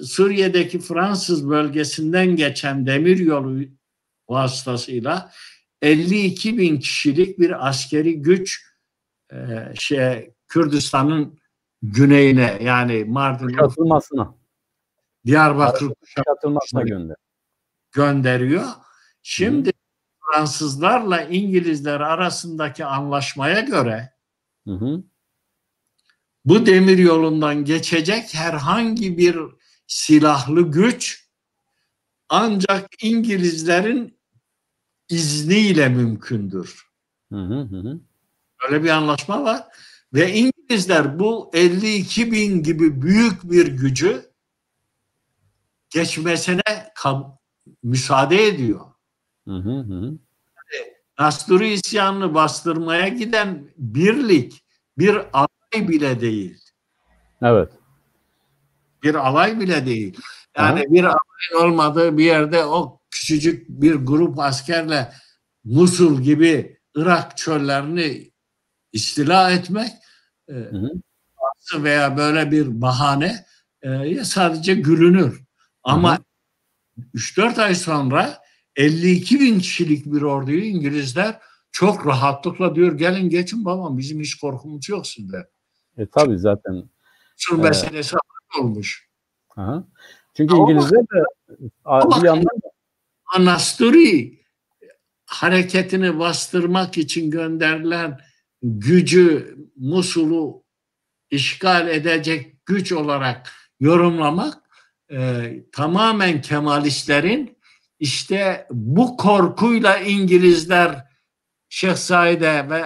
Suriye'deki Fransız bölgesinden geçen demiryolu vasıtasıyla 52 bin kişilik bir askeri güç Kürdistan'ın güneyine, yani Mardin, Diyarbakır gönderiyor. Şimdi Fransızlarla İngilizler arasındaki anlaşmaya göre bu demir yolundan geçecek herhangi bir silahlı güç ancak İngilizlerin izniyle mümkündür. Öyle bir anlaşma var ve İngilizler bu 52 bin gibi büyük bir gücü geçmesine müsaade ediyor. Nasturi isyanını bastırmaya giden birlik bir alay bile değil. Evet. Bir alay bile değil. Yani bir alay olmadığı bir yerde o küçücük bir grup askerle Musul gibi Irak çöllerini istila etmek veya böyle bir bahane sadece gülünür. Ama 3-4 ay sonra 52 bin kişilik bir orduyu İngilizler çok rahatlıkla diyor, gelin geçin babam, bizim hiç korkumuz yok sizde. Tabii zaten. Musul meselesi olmuş. Çünkü İngilizler de bir yandan Nasturi hareketini bastırmak için gönderilen gücü Musul'u işgal edecek güç olarak yorumlamak tamamen Kemalistlerin İşte bu korkuyla İngilizler Şehzade ve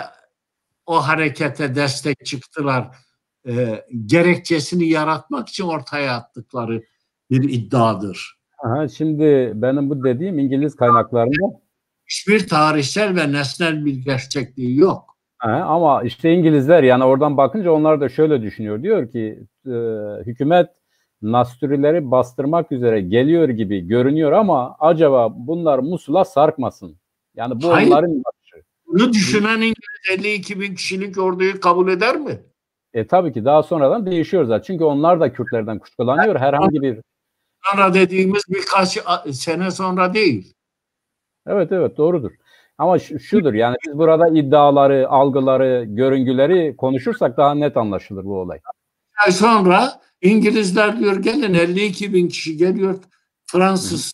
o harekete destek çıktılar. Gerekçesini yaratmak için ortaya attıkları bir iddiadır. Aha, şimdi benim bu dediğim İngiliz kaynaklarında Hiçbir tarihsel ve nesnel bir gerçekliği yok. Ama işte İngilizler yani oradan bakınca onlar da şöyle düşünüyor. Diyor ki hükümet Nasturileri bastırmak üzere geliyor gibi görünüyor ama acaba bunlar Musul'a sarkmasın. Yani bu Hayır, onların bakışı. bunu düşünen İngiliz 52 bin kişilik orduyu kabul eder mi? Tabii ki daha sonradan değişiyor zaten. Çünkü onlar da Kürtlerden kuşkulanıyor. Herhangi bir Sonra dediğimiz birkaç sene sonra değil. Evet doğrudur. Ama şudur yani biz burada iddiaları, algıları, görüngüleri konuşursak daha net anlaşılır bu olay. Ay sonra İngilizler diyor gelin 52 bin kişi geliyor. Fransız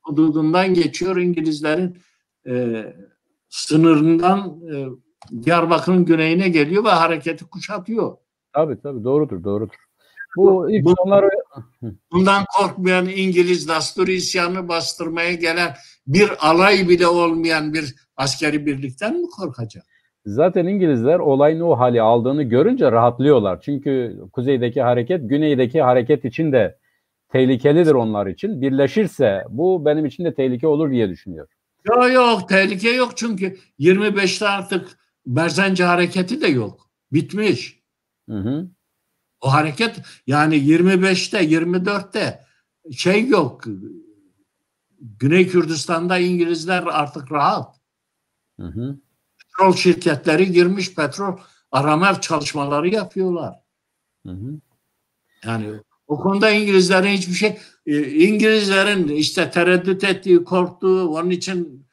hududundan geçiyor. İngilizlerin sınırından Diyarbakır'ın güneyine geliyor ve hareketi kuşatıyor. Tabii doğrudur. Bu ilk onları bundan korkmayan İngiliz Nasturi isyanını bastırmaya gelen bir alay bile olmayan bir askeri birlikten mi korkacak? Zaten İngilizler olayın o hali aldığını görünce rahatlıyorlar. Çünkü kuzeydeki hareket, güneydeki hareket için de tehlikelidir onlar için. Birleşirse bu benim için de tehlike olur diye düşünüyor. Yok tehlike yok çünkü 25'te artık Berzence hareketi de yok. Bitmiş. Hı. O hareket yani 25'te 24'te şey yok. Güney Kürdistan'da İngilizler artık rahat. Hı. Petrol şirketleri girmiş, petrol arama çalışmaları yapıyorlar. Hı. Yani o konuda İngilizlerin hiçbir şey, İngilizlerin işte tereddüt ettiği, korktuğu, onun için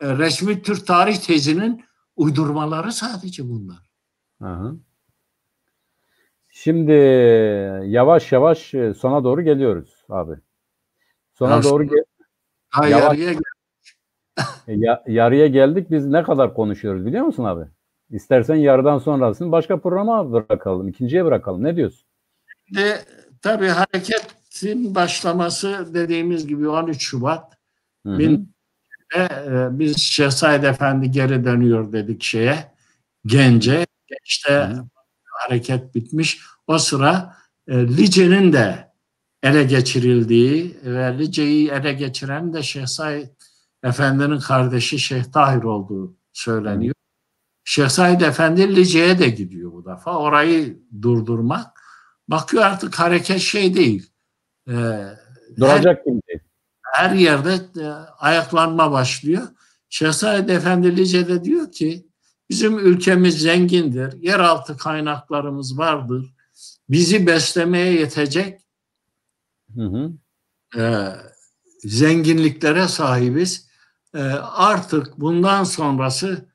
resmi Türk tarih tezinin uydurmaları sadece bunlar. Hı. Şimdi yavaş sona doğru geliyoruz abi. Sona doğru yarıya geldik. Biz ne kadar konuşuyoruz biliyor musun abi? İstersen yarıdan sonrasını başka programa bırakalım. İkinciye bırakalım. Ne diyorsun? Tabii hareketin başlaması dediğimiz gibi 13 Şubat. Biz Şehzade Efendi geri dönüyor dedik Gence. İşte hareket bitmiş. O sıra Lice'nin de ele geçirildiği ve Lice'yi ele geçiren de Şehzade Efendi'nin kardeşi Şeyh Tahir olduğu söyleniyor. Şehzade Efendi Lice'ye de gidiyor bu defa. Orayı durdurmak. Bakıyor artık hareket değil. Duracak gibi değil. Her yerde ayaklanma başlıyor. Şehzade Efendi Lice'de diyor ki bizim ülkemiz zengindir. Yeraltı kaynaklarımız vardır. Bizi beslemeye yetecek zenginliklere sahibiz. Artık bundan sonrası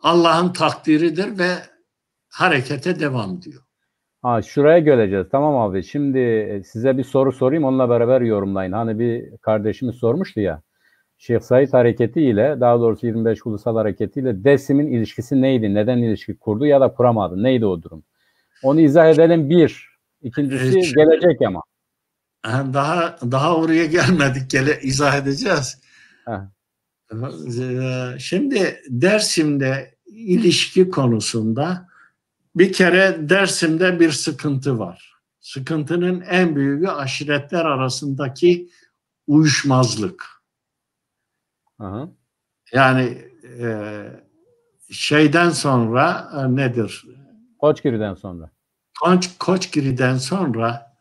Allah'ın takdiridir ve harekete devam diyor. Şuraya geleceğiz. Tamam abi. Şimdi size bir soru sorayım. Onunla beraber yorumlayın. Hani bir kardeşimiz sormuştu ya. Şeyh Said hareketi ile daha doğrusu 25 Ulusal Hareketi ile DESİM'in ilişkisi neydi? Neden ilişki kurdu ya da kuramadı? Neydi o durum? Onu izah edelim bir. İkincisi gelecek ama. Daha oraya gelmedik. İzah edeceğiz. Heh. Şimdi Dersim'de ilişki konusunda bir kere Dersim'de bir sıkıntı var. Sıkıntının en büyüğü aşiretler arasındaki uyuşmazlık. Aha. Yani şeyden sonra nedir? Koçgiri'den sonra. Koçgiri'den sonra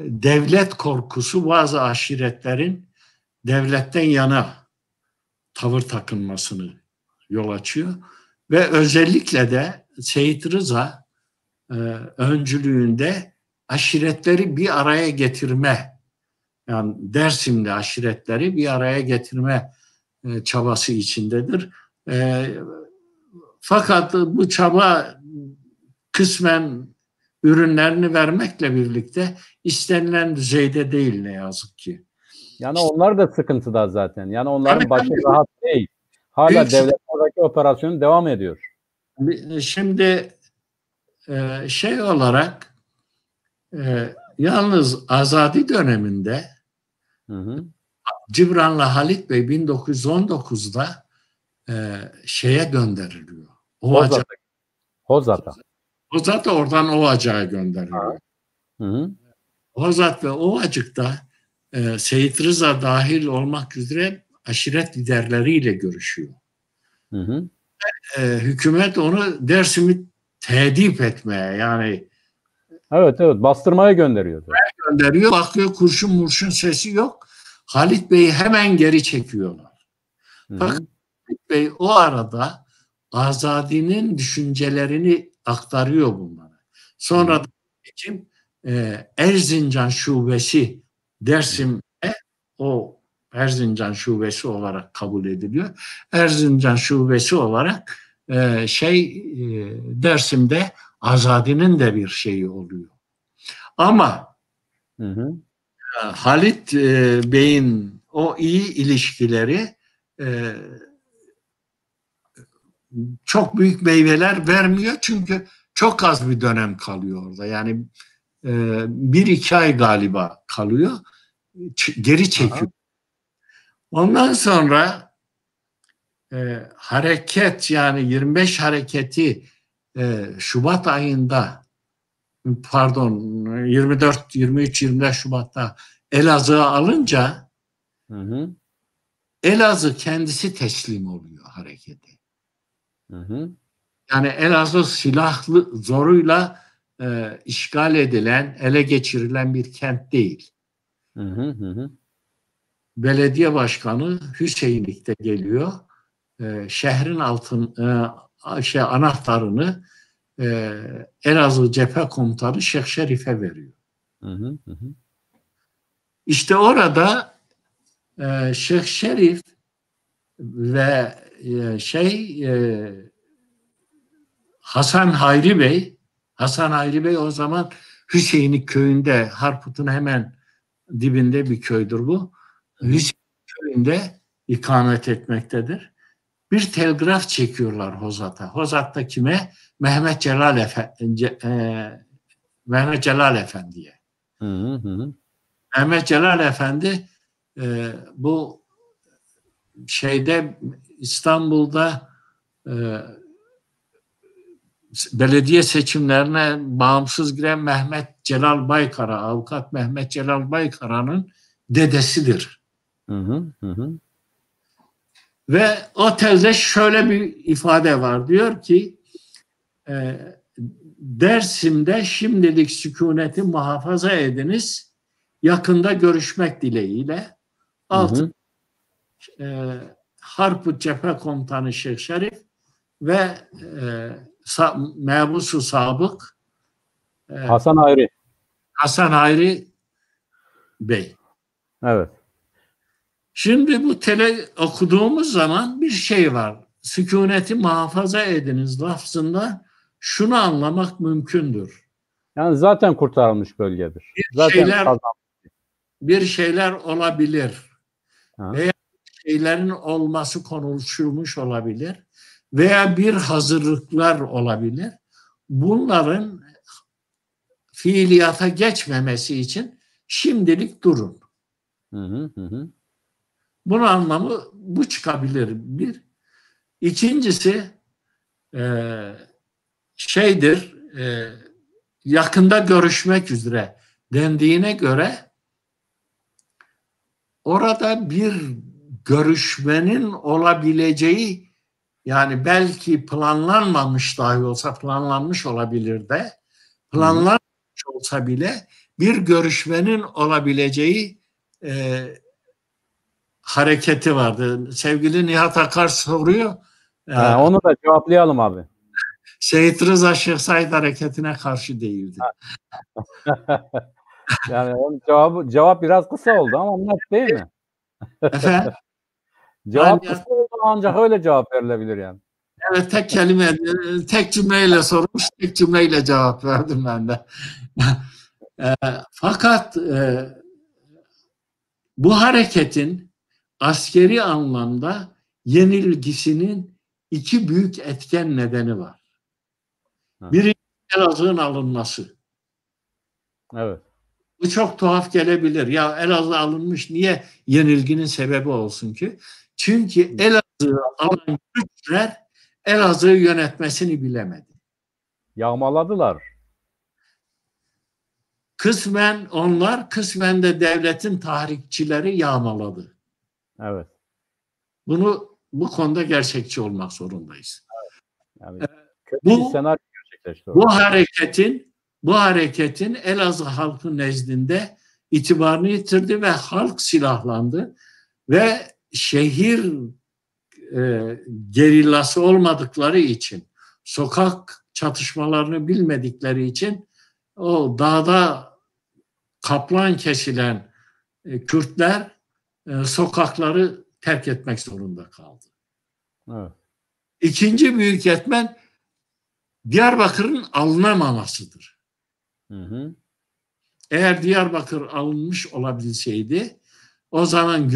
devlet korkusu bazı aşiretlerin devletten yana tavır takınmasını yol açıyor. Ve özellikle de Seyit Rıza öncülüğünde aşiretleri bir araya getirme, yani Dersim'de aşiretleri bir araya getirme çabası içindedir. Fakat bu çaba kısmen ürünlerini vermekle birlikte istenilen düzeyde değil ne yazık ki. Yani onlar da sıkıntıda zaten. Yani onların başı rahat değil. Hala devletlerdeki operasyon devam ediyor. Şimdi olarak yalnız Azadi döneminde Hı hı. Cibran'la Halit Bey 1919'da şeye gönderiliyor. Ovacığa. Hozat'a. Hozat oradan Ovacık'a gönderiliyor. Hı hı. Hozat ve Ovacık'ta Seyit Rıza dahil olmak üzere aşiret liderleriyle görüşüyor. Hı hı. Hükümet onu Dersim'i tedip etmeye, yani Evet, bastırmaya gönderiyordu. gönderiyor. Bakıyor kurşun murşun sesi yok. Halit Bey'i hemen geri çekiyorlar. Hı Fakat hı. Halit Bey o arada Azadi'nin düşüncelerini aktarıyor bunlara. Sonra da kim Erzincan Şubesi Dersim'e, o Erzincan Şubesi olarak kabul ediliyor. Erzincan Şubesi olarak Dersim'de Azadi'nin de bir şeyi oluyor. Ama Hı hı. Halit Bey'in o iyi ilişkileri çok büyük meyveler vermiyor, çünkü çok az bir dönem kalıyor orada. Yani 1-2 ay galiba kalıyor. Geri çekiyor. Aha. Ondan sonra hareket, yani 25 hareketi Şubat ayında, pardon 24, 23, 24 Şubat'ta Elazığ'a alınca Hı hı. Elazığ kendisi teslim oluyor harekete. Hı hı. Yani Elazığ silahlı zoruyla işgal edilen, ele geçirilen bir kent değil. Hı hı. Hı hı. Belediye başkanı Hüseyinlik'te geliyor. Şehrin anahtarını Elazığ Cephe Komutanı Şeyh Şerif'e veriyor. Hı hı. Hı hı. İşte orada Şeyh Şerif ve Hasan Hayri Bey o zaman Hüseyinlik köyünde, Harput'un hemen dibinde bir köydür bu. Hı hı. Hüseyinlik köyünde ikamet etmektedir. Bir telgraf çekiyorlar Hozat'a. Hozat'ta kime? Mehmet Celal Efendi'ye. Hı hı. Mehmet Celal Efendi bu İstanbul'da belediye seçimlerine bağımsız giren Mehmet Celal Baykara, avukat Mehmet Celal Baykara'nın dedesidir. Hı hı. Hı hı. Ve o tezde şöyle bir ifade var. Diyor ki Dersim'de şimdilik sükuneti muhafaza ediniz. Yakında görüşmek dileğiyle. Hı hı. Harput Cephe Komutanı Şeyh Şerif ve Mebusu Sabık Hasan Hayri. Hasan Hayri Bey. Evet. Şimdi bu okuduğumuz zaman bir şey var. Sükuneti muhafaza ediniz lafzında şunu anlamak mümkündür. Yani zaten kurtarılmış bölgedir. Bir Zaten şeyler kazanmış. bir şeyler olabilir. Ha. Veya şeylerin olması konuşulmuş olabilir. Veya bir hazırlıklar olabilir. Bunların fiiliyata geçmemesi için şimdilik durun. Hı hı. Hı hı. Bunun anlamı bu çıkabilir. Bir. İkincisi yakında görüşmek üzere dendiğine göre orada bir görüşmenin olabileceği, yani belki planlanmamış dahi olsa planlanmış olabilir de, planlanmamış olsa bile bir görüşmenin olabileceği hareketi vardı. Sevgili Nihat Akar soruyor. Onu da cevaplayalım abi. Seyit Rıza Şeyh Said hareketine karşı değildi. Yani onun cevap biraz kısa oldu ama net değil mi? Efendim? Cevap kısa oldu ancak öyle cevap verilebilir yani. Evet, tek cümleyle sormuş, tek cümleyle cevap verdim ben de. Fakat bu hareketin askeri anlamda yenilgisinin iki büyük etken nedeni var. Biri Elazığ'ın alınması. Evet. Bu çok tuhaf gelebilir. Ya Elazığ alınmış, niye yenilginin sebebi olsun ki? Çünkü Elazığ'ı alan güçler Elazığ'ı yönetmesini bilemedi. Yağmaladılar. Kısmen onlar, kısmen de devletin tahrikçileri yağmaladı. Evet. Bu konuda gerçekçi olmak zorundayız. Yani kötü bir senaryo gerçekleşti orada. Bu hareketin Elazığ halkı nezdinde itibarını yitirdi ve halk silahlandı ve şehir gerillası olmadıkları için, sokak çatışmalarını bilmedikleri için o dağda kaplan kesilen Kürtler sokakları terk etmek zorunda kaldı. Evet. İkinci büyük etmen Diyarbakır'ın alınamamasıdır. Hı hı. Eğer Diyarbakır alınmış olabilseydi, o zaman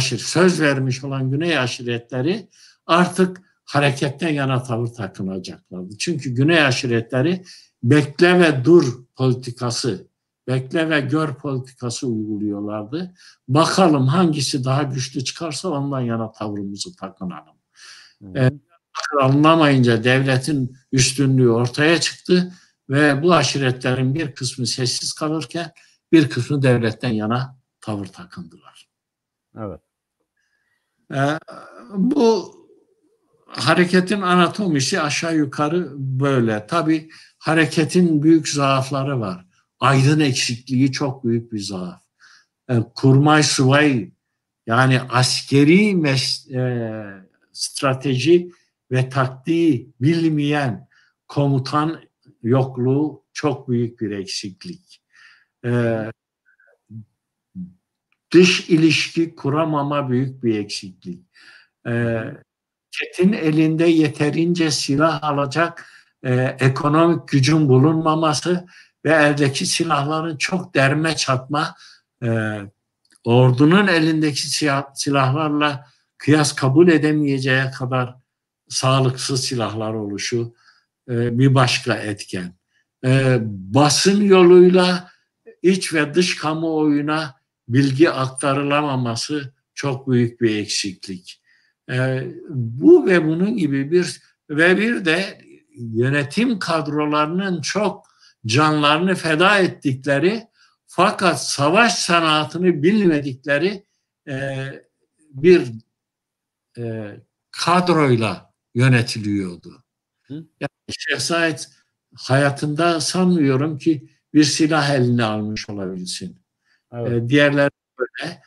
söz vermiş olan Güney aşiretleri artık hareketten yana tavır takınacaklardı. Çünkü Güney aşiretleri bekle ve dur politikası, bekle ve gör politikası uyguluyorlardı. Bakalım hangisi daha güçlü çıkarsa ondan yana tavrımızı takınalım. Alınamayınca devletin üstünlüğü ortaya çıktı ve bu aşiretlerin bir kısmı sessiz kalırken bir kısmı devletten yana tavır takındılar. Evet. Bu hareketin anatomisi aşağı yukarı böyle. Tabii hareketin büyük zaafları var. Aydın eksikliği çok büyük bir zaaf. Kurmay subay, yani askeri strateji ve taktiği bilmeyen komutan yokluğu çok büyük bir eksiklik. Dış ilişki kuramama büyük bir eksiklik. Çetin elinde yeterince silah alacak ekonomik gücün bulunmaması ve eldeki silahların çok derme çatma, ordunun elindeki silahlarla kıyas kabul edemeyeceği kadar sağlıksız silahlar oluşu bir başka etken. Basın yoluyla iç ve dış kamuoyuna bilgi aktarılamaması çok büyük bir eksiklik. Bu ve bunun gibi bir de yönetim kadrolarının çok canlarını feda ettikleri fakat savaş sanatını bilmedikleri bir kadroyla yönetiliyordu. Yani Şeyh Said hayatında sanmıyorum ki bir silah eline almış olabilsin. Evet. Diğerleri böyle.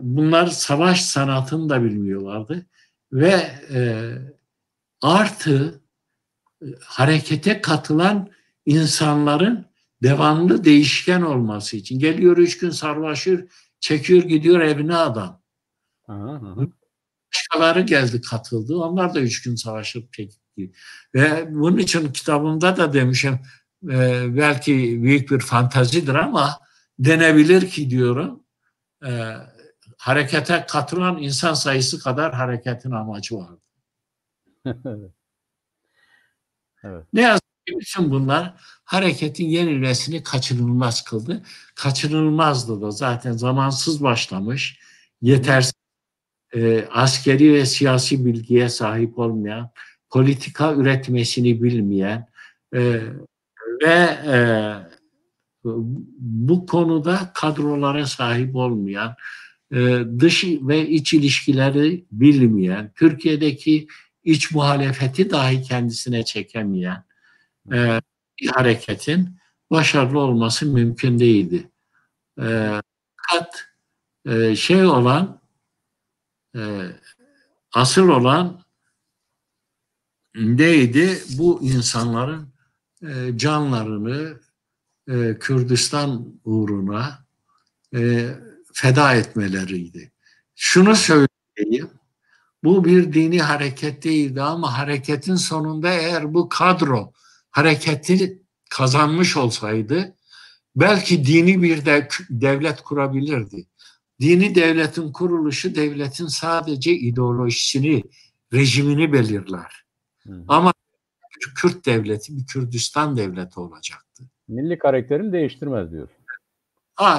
Bunlar savaş sanatını da bilmiyorlardı ve artı harekete katılan insanların devamlı değişken olması için. Geliyor 3 gün sarmaşır, çekiyor gidiyor evine adam. Başkaları geldi katıldı. Onlar da 3 gün savaşıp çekti. Ve bunun için kitabımda da demişim, belki büyük bir fantazidir ama denebilir ki diyorum, harekete katılan insan sayısı kadar hareketin amacı vardı. Evet. Ne yazık ki bütün bunlar hareketin yenilmesini kaçınılmaz kıldı. Kaçınılmazdı da zaten zamansız başlamış, yetersiz, askeri ve siyasi bilgiye sahip olmayan, politika üretmesini bilmeyen ve bu konuda kadrolara sahip olmayan, dış ve iç ilişkileri bilmeyen, Türkiye'deki iç muhalefeti dahi kendisine çekemeyen bir hareketin başarılı olması mümkün değildi. Fakat asıl olan neydi? Bu insanların canlarını Kürdistan uğruna feda etmeleriydi. Şunu söyleyeyim, bu bir dini hareket değildi ama hareketin sonunda eğer bu kadro hareketi kazanmış olsaydı belki dini bir devlet kurabilirdi. Dini devletin kuruluşu devletin sadece ideolojisini, rejimini belirler. Ama Kürt devleti bir Kürdistan devleti olacaktı. Milli karakterini değiştirmez diyorsun.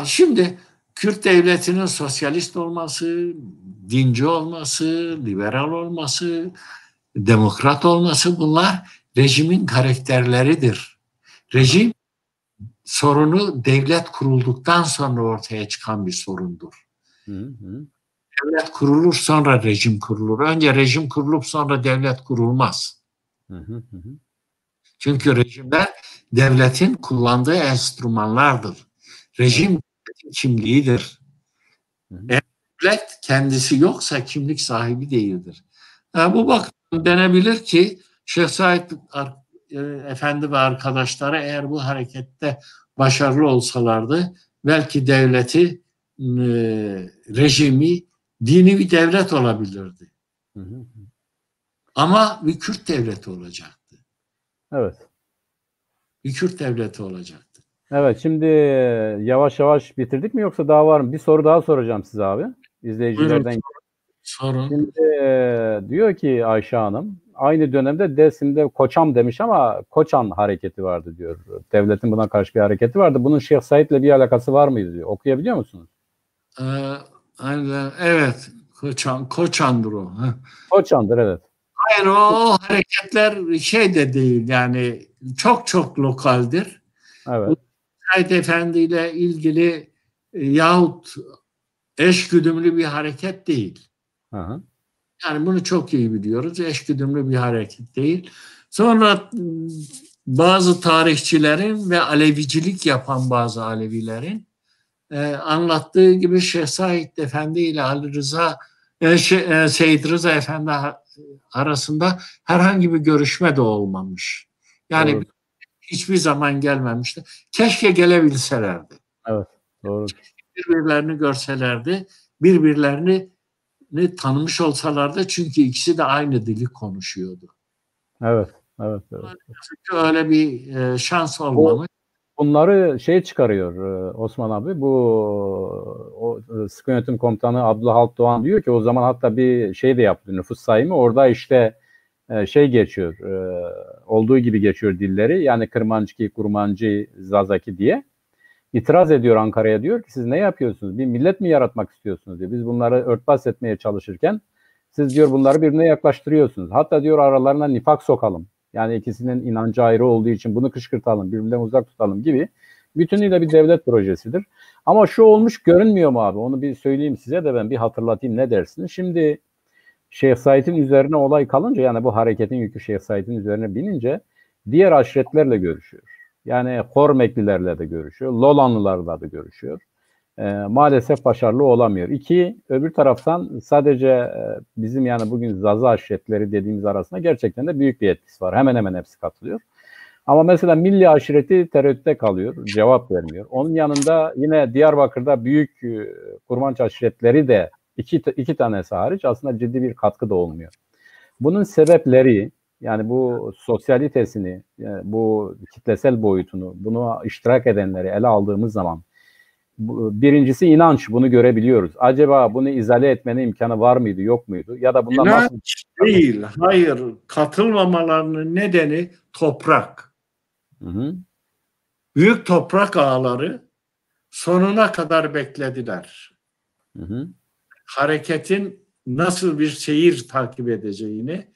Şimdi Kürt devletinin sosyalist olması, dinci olması, liberal olması, demokrat olması bunlar rejimin karakterleridir. Rejim sorunu devlet kurulduktan sonra ortaya çıkan bir sorundur. Devlet kurulur, sonra rejim kurulur. Önce rejim kurulup sonra devlet kurulmaz. Çünkü rejimler devletin kullandığı enstrümanlardır. Rejim kimliğidir. Devlet kendisi yoksa kimlik sahibi değildir. Bu bakımdan denebilir ki Şeyh Said Efendi ve arkadaşları eğer bu harekette başarılı olsalardı belki devleti, rejimi dini bir devlet olabilirdi. Ama bir Kürt devleti olacaktı. Evet. Bir Kürt devleti olacaktı. Evet, şimdi yavaş yavaş bitirdik mi yoksa daha var mı? Bir soru daha soracağım size abi. İzleyicilerden. Sorun. Şimdi diyor ki Ayşe Hanım, aynı dönemde Dersim'de Koçam demiş ama Koçan hareketi vardı diyor. Devletin buna karşı bir hareketi vardı. Bunun Şeyh Said'le bir alakası var mıydı diyor. Okuyabiliyor musunuz? Evet. Koçandır o. Koçandır, evet. Hayır, o hareketler şey de değil yani çok lokaldir. Evet. Said Efendi ile ilgili yahut eşgüdümlü bir hareket değil. Hı. Yani bunu çok iyi biliyoruz. Eşgüdümlü bir hareket değil. Sonra bazı tarihçilerin ve Alevicilik yapan bazı Alevilerin anlattığı gibi Şeyh Said Efendi ile Ali Rıza Seyyid Rıza Efendi arasında herhangi bir görüşme de olmamış. Yani doğru. Hiçbir zaman gelmemişti. Keşke gelebilselerdi. Evet, doğru. Birbirlerini görselerdi, birbirlerini tanımış olsalardı çünkü ikisi de aynı dili konuşuyordu. Evet. Çünkü öyle bir şans olmamış. Bunları çıkarıyor Osman abi. O Sıkı Yönetim Komutanı Abdullah Halt Doğan diyor ki o zaman hatta bir de yaptı, nüfus sayımı. Orada işte geçiyor. Olduğu gibi geçiyor dilleri. Yani Kırmancı, Kurmancı, Zazaki diye. İtiraz ediyor Ankara'ya, diyor ki siz ne yapıyorsunuz? Bir millet mi yaratmak istiyorsunuz diyor. Biz bunları örtbas etmeye çalışırken siz diyor bunları birbirine yaklaştırıyorsunuz. Hatta diyor aralarına nifak sokalım. Yani ikisinin inancı ayrı olduğu için bunu kışkırtalım, birbirinden uzak tutalım gibi bütünüyle bir devlet projesidir. Ama şu olmuş görünmüyor mu abi? Onu bir söyleyeyim size de ben bir hatırlatayım, ne dersiniz? Şimdi Şeyh Said'in üzerine olay kalınca, yani bu hareketin yükü Şeyh Said'in üzerine binince diğer aşiretlerle görüşüyor. Yani Hormeklilerle de görüşüyor, Lolanlılarla da görüşüyor. Maalesef başarılı olamıyor. Öbür taraftan sadece bizim yani bugün Zaza aşiretleri dediğimiz arasında gerçekten de büyük bir etkisi var. Hemen hemen hepsi katılıyor. Ama mesela Milli aşireti tereddütte kalıyor, cevap vermiyor. Onun yanında yine Diyarbakır'da büyük Kurmanç aşiretleri de iki tanesi hariç aslında ciddi bir katkı da olmuyor. Bunun sebepleri, yani bu sosyalitesini, yani bu kitlesel boyutunu, bunu iştirak edenleri ele aldığımız zaman birincisi inanç, bunu görebiliyoruz. Acaba bunu izale etmenin imkanı var mıydı, yok muydu? Ya da bundan İnanç nasıl... değil, hayır. Katılmamalarının nedeni toprak. Hı. Büyük toprak ağları sonuna kadar beklediler. Hı. Hareketin nasıl bir seyir takip edeceğini,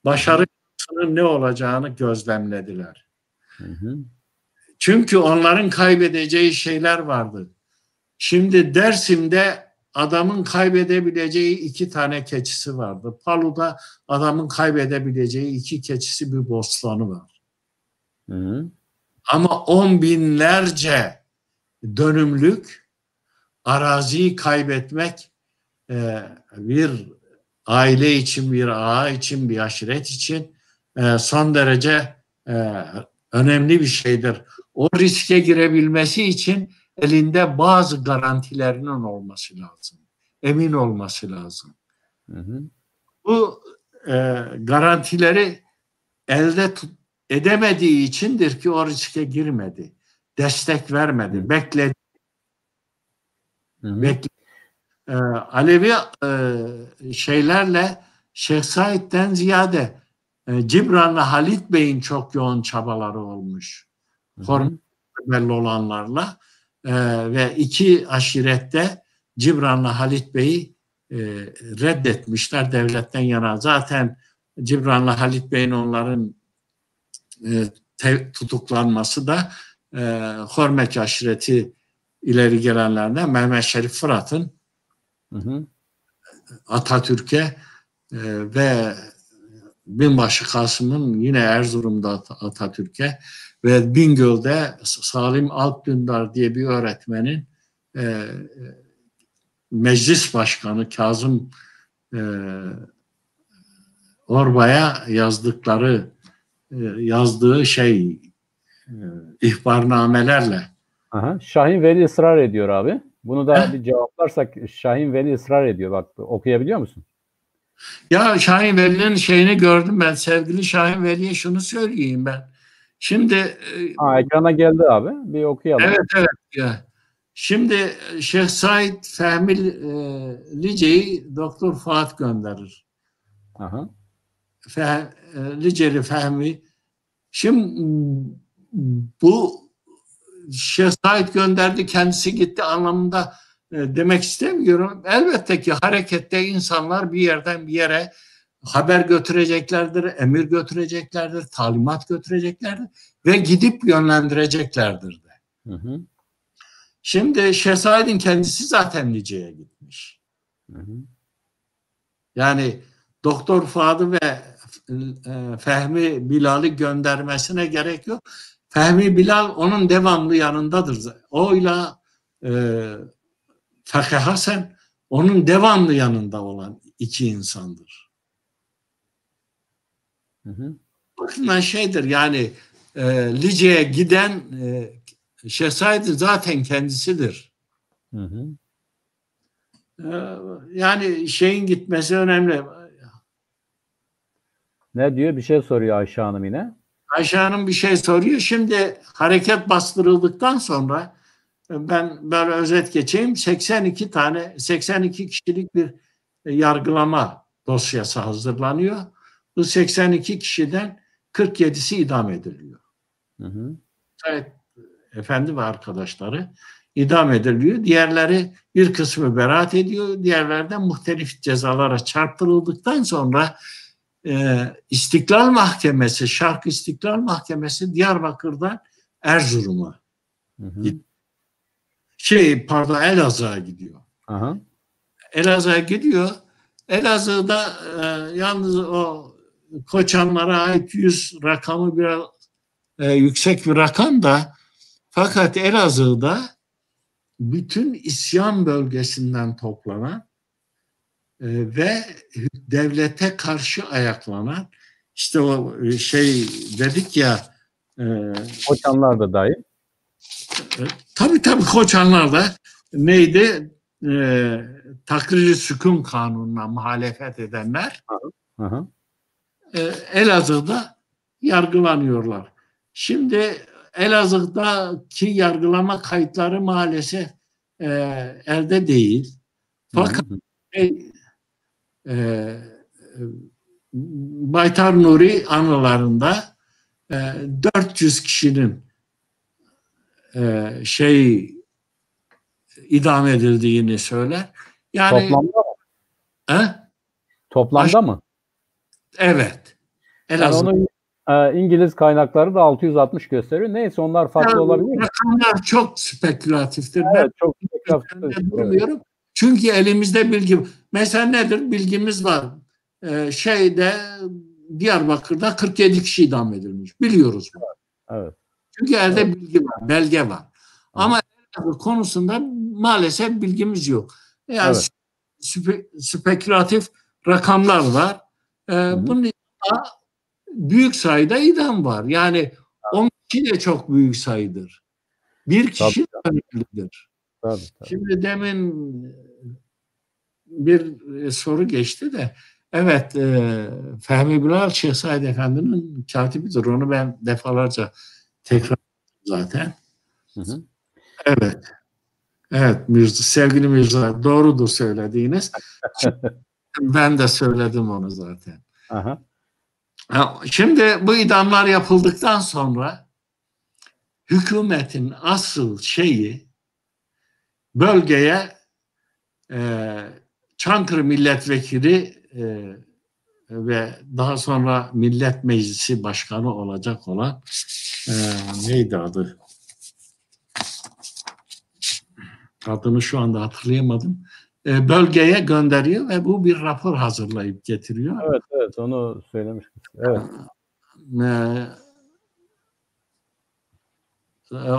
başarısının ne olacağını gözlemlediler. Hı. Çünkü onların kaybedeceği şeyler vardı. Şimdi Dersim'de adamın kaybedebileceği 2 tane keçisi vardı. Palu'da adamın kaybedebileceği 2 keçisi, bir bostanı var. Hı. Ama 10 binlerce dönümlük araziyi kaybetmek bir aile için, bir ağa için, bir aşiret için son derece önemli bir şeydir. O riske girebilmesi için elinde bazı garantilerinin olması lazım. Emin olması lazım. Hı. Bu garantileri elde edemediği içindir ki o riske girmedi. Destek vermedi. Bekledi. Alevi şeylerle Şeyh Said'den ziyade Cibranlı Halit Bey'in çok yoğun çabaları olmuş. Belli olanlarla. ve iki aşirette Cibran'la Halit Bey'i reddetmişler devletten yana. Zaten Cibran'la Halit Bey'in onların tutuklanması da Hormec aşireti ileri gelenlerden Mehmet Şerif Fırat'ın Atatürk'e ve Binbaşı Kasım'ın yine Erzurum'da Atatürk'e ve Bingöl'de Salim Altdündar diye bir öğretmenin meclis başkanı Kazım Orbay'a yazdığı ihbarnamelerle. Aha. Şahin Veli ısrar ediyor abi. Bunu da bir cevaplarsak, Şahin Veli ısrar ediyor. Bak, okuyabiliyor musun? Ya Şahin Veli'nin şeyini gördüm ben. Sevgili Şahin Veli'ye şunu söyleyeyim ben. Şimdi ekrana geldi abi. Bir okuyalım. Evet. Ya. Şimdi Şeyh Said Fehmi Lice'yi Doktor Fuat gönderir. Aha. Liceli Fehmi. Şimdi bu Şeyh Said gönderdi, kendisi gitti anlamında demek istemiyorum. Elbette ki harekette insanlar bir yerden bir yere haber götüreceklerdir, emir götüreceklerdir, talimat götüreceklerdir ve gidip yönlendireceklerdir de. Şimdi Şeyh Said'in kendisi zaten Lice'ye gitmiş. Yani Doktor Fuad'ı ve Fehmi Bilal'i göndermesine gerek yok. Fehmi Bilal onun devamlı yanındadır. Oyla Fakih Hasan onun devamlı yanında olan iki insandır. Bakın şeydir yani Lice'ye giden Şeyh Said zaten kendisidir. Yani şeyin gitmesi önemli. Ne diyor? Bir şey soruyor Ayşe Hanım yine. Ayşe Hanım bir şey soruyor. Şimdi hareket bastırıldıktan sonra ben böyle özet geçeyim. 82 kişilik bir yargılama dosyası hazırlanıyor. Bu 82 kişiden 47'si idam ediliyor. Evet, efendi ve arkadaşları idam ediliyor. Diğerleri bir kısmı beraat ediyor. Diğerleri de muhtelif cezalara çarptırıldıktan sonra İstiklal Mahkemesi, Şark İstiklal Mahkemesi Diyarbakır'dan Erzurum'a Elazığ'a gidiyor. Elazığ'a gidiyor. Elazığ'da yalnız o Koçanlara ait 100 rakamı biraz yüksek bir rakam da, fakat Elazığ'da bütün isyan bölgesinden toplanan ve devlete karşı ayaklanan, işte o dedik ya, Koçanlar da dahil. Tabii Koçanlar da neydi? Takrir-i Sükun Kanunu'na muhalefet edenler Elazığ'da yargılanıyorlar. Şimdi Elazığ'daki yargılama kayıtları maalesef elde değil. Fakat Baytar Nuri anılarında 400 kişinin idam edildiğini söyler. Yani toplamda mı? Toplamda mı? Evet. Yani onu İngiliz kaynakları da 660 gösteriyor. Neyse, onlar farklı olabilir. Rakamlar çok spekülatiftir. Evet, çok spekülatiftir. Çünkü elimizde bilgi. Mesela nedir? Bilgimiz var. Diyarbakır'da 47 kişi idam edilmiş. Biliyoruz. Evet. Çünkü elde bilgi var, belge var. Ama konusunda maalesef bilgimiz yok. Yani spekülatif rakamlar var. Bunun büyük sayıda idam var. Yani 10 kişi de çok büyük sayıdır. Bir kişi de önemlidir. Şimdi demin bir soru geçti de, evet, Fehmi Bilal Şeyh Said Efendi'nin katibidir. Onu ben defalarca tekrar zaten. Evet. Evet Mirza, sevgili Mirza, doğrudur söylediğiniz. Ben de söyledim onu zaten. Şimdi bu idamlar yapıldıktan sonra hükümetin asıl şeyi bölgeye Çankırı milletvekili ve daha sonra Millet Meclisi Başkanı olacak olan neydi adı? Adını şu anda hatırlayamadım. Bölgeye gönderiyor ve bu bir rapor hazırlayıp getiriyor. Evet, evet, onu söylemiştik. Evet.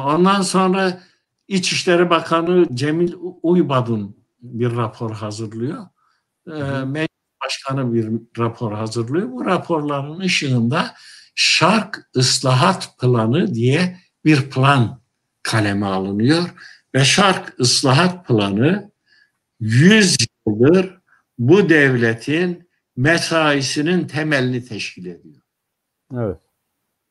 Ondan sonra İçişleri Bakanı Cemil Uybadun bir rapor hazırlıyor. Meclis Başkanı bir rapor hazırlıyor. Bu raporların ışığında Şark Islahat Planı diye bir plan kaleme alınıyor ve Şark Islahat Planı 100 yıldır bu devletin mesaisinin temelini teşkil ediyor. Evet.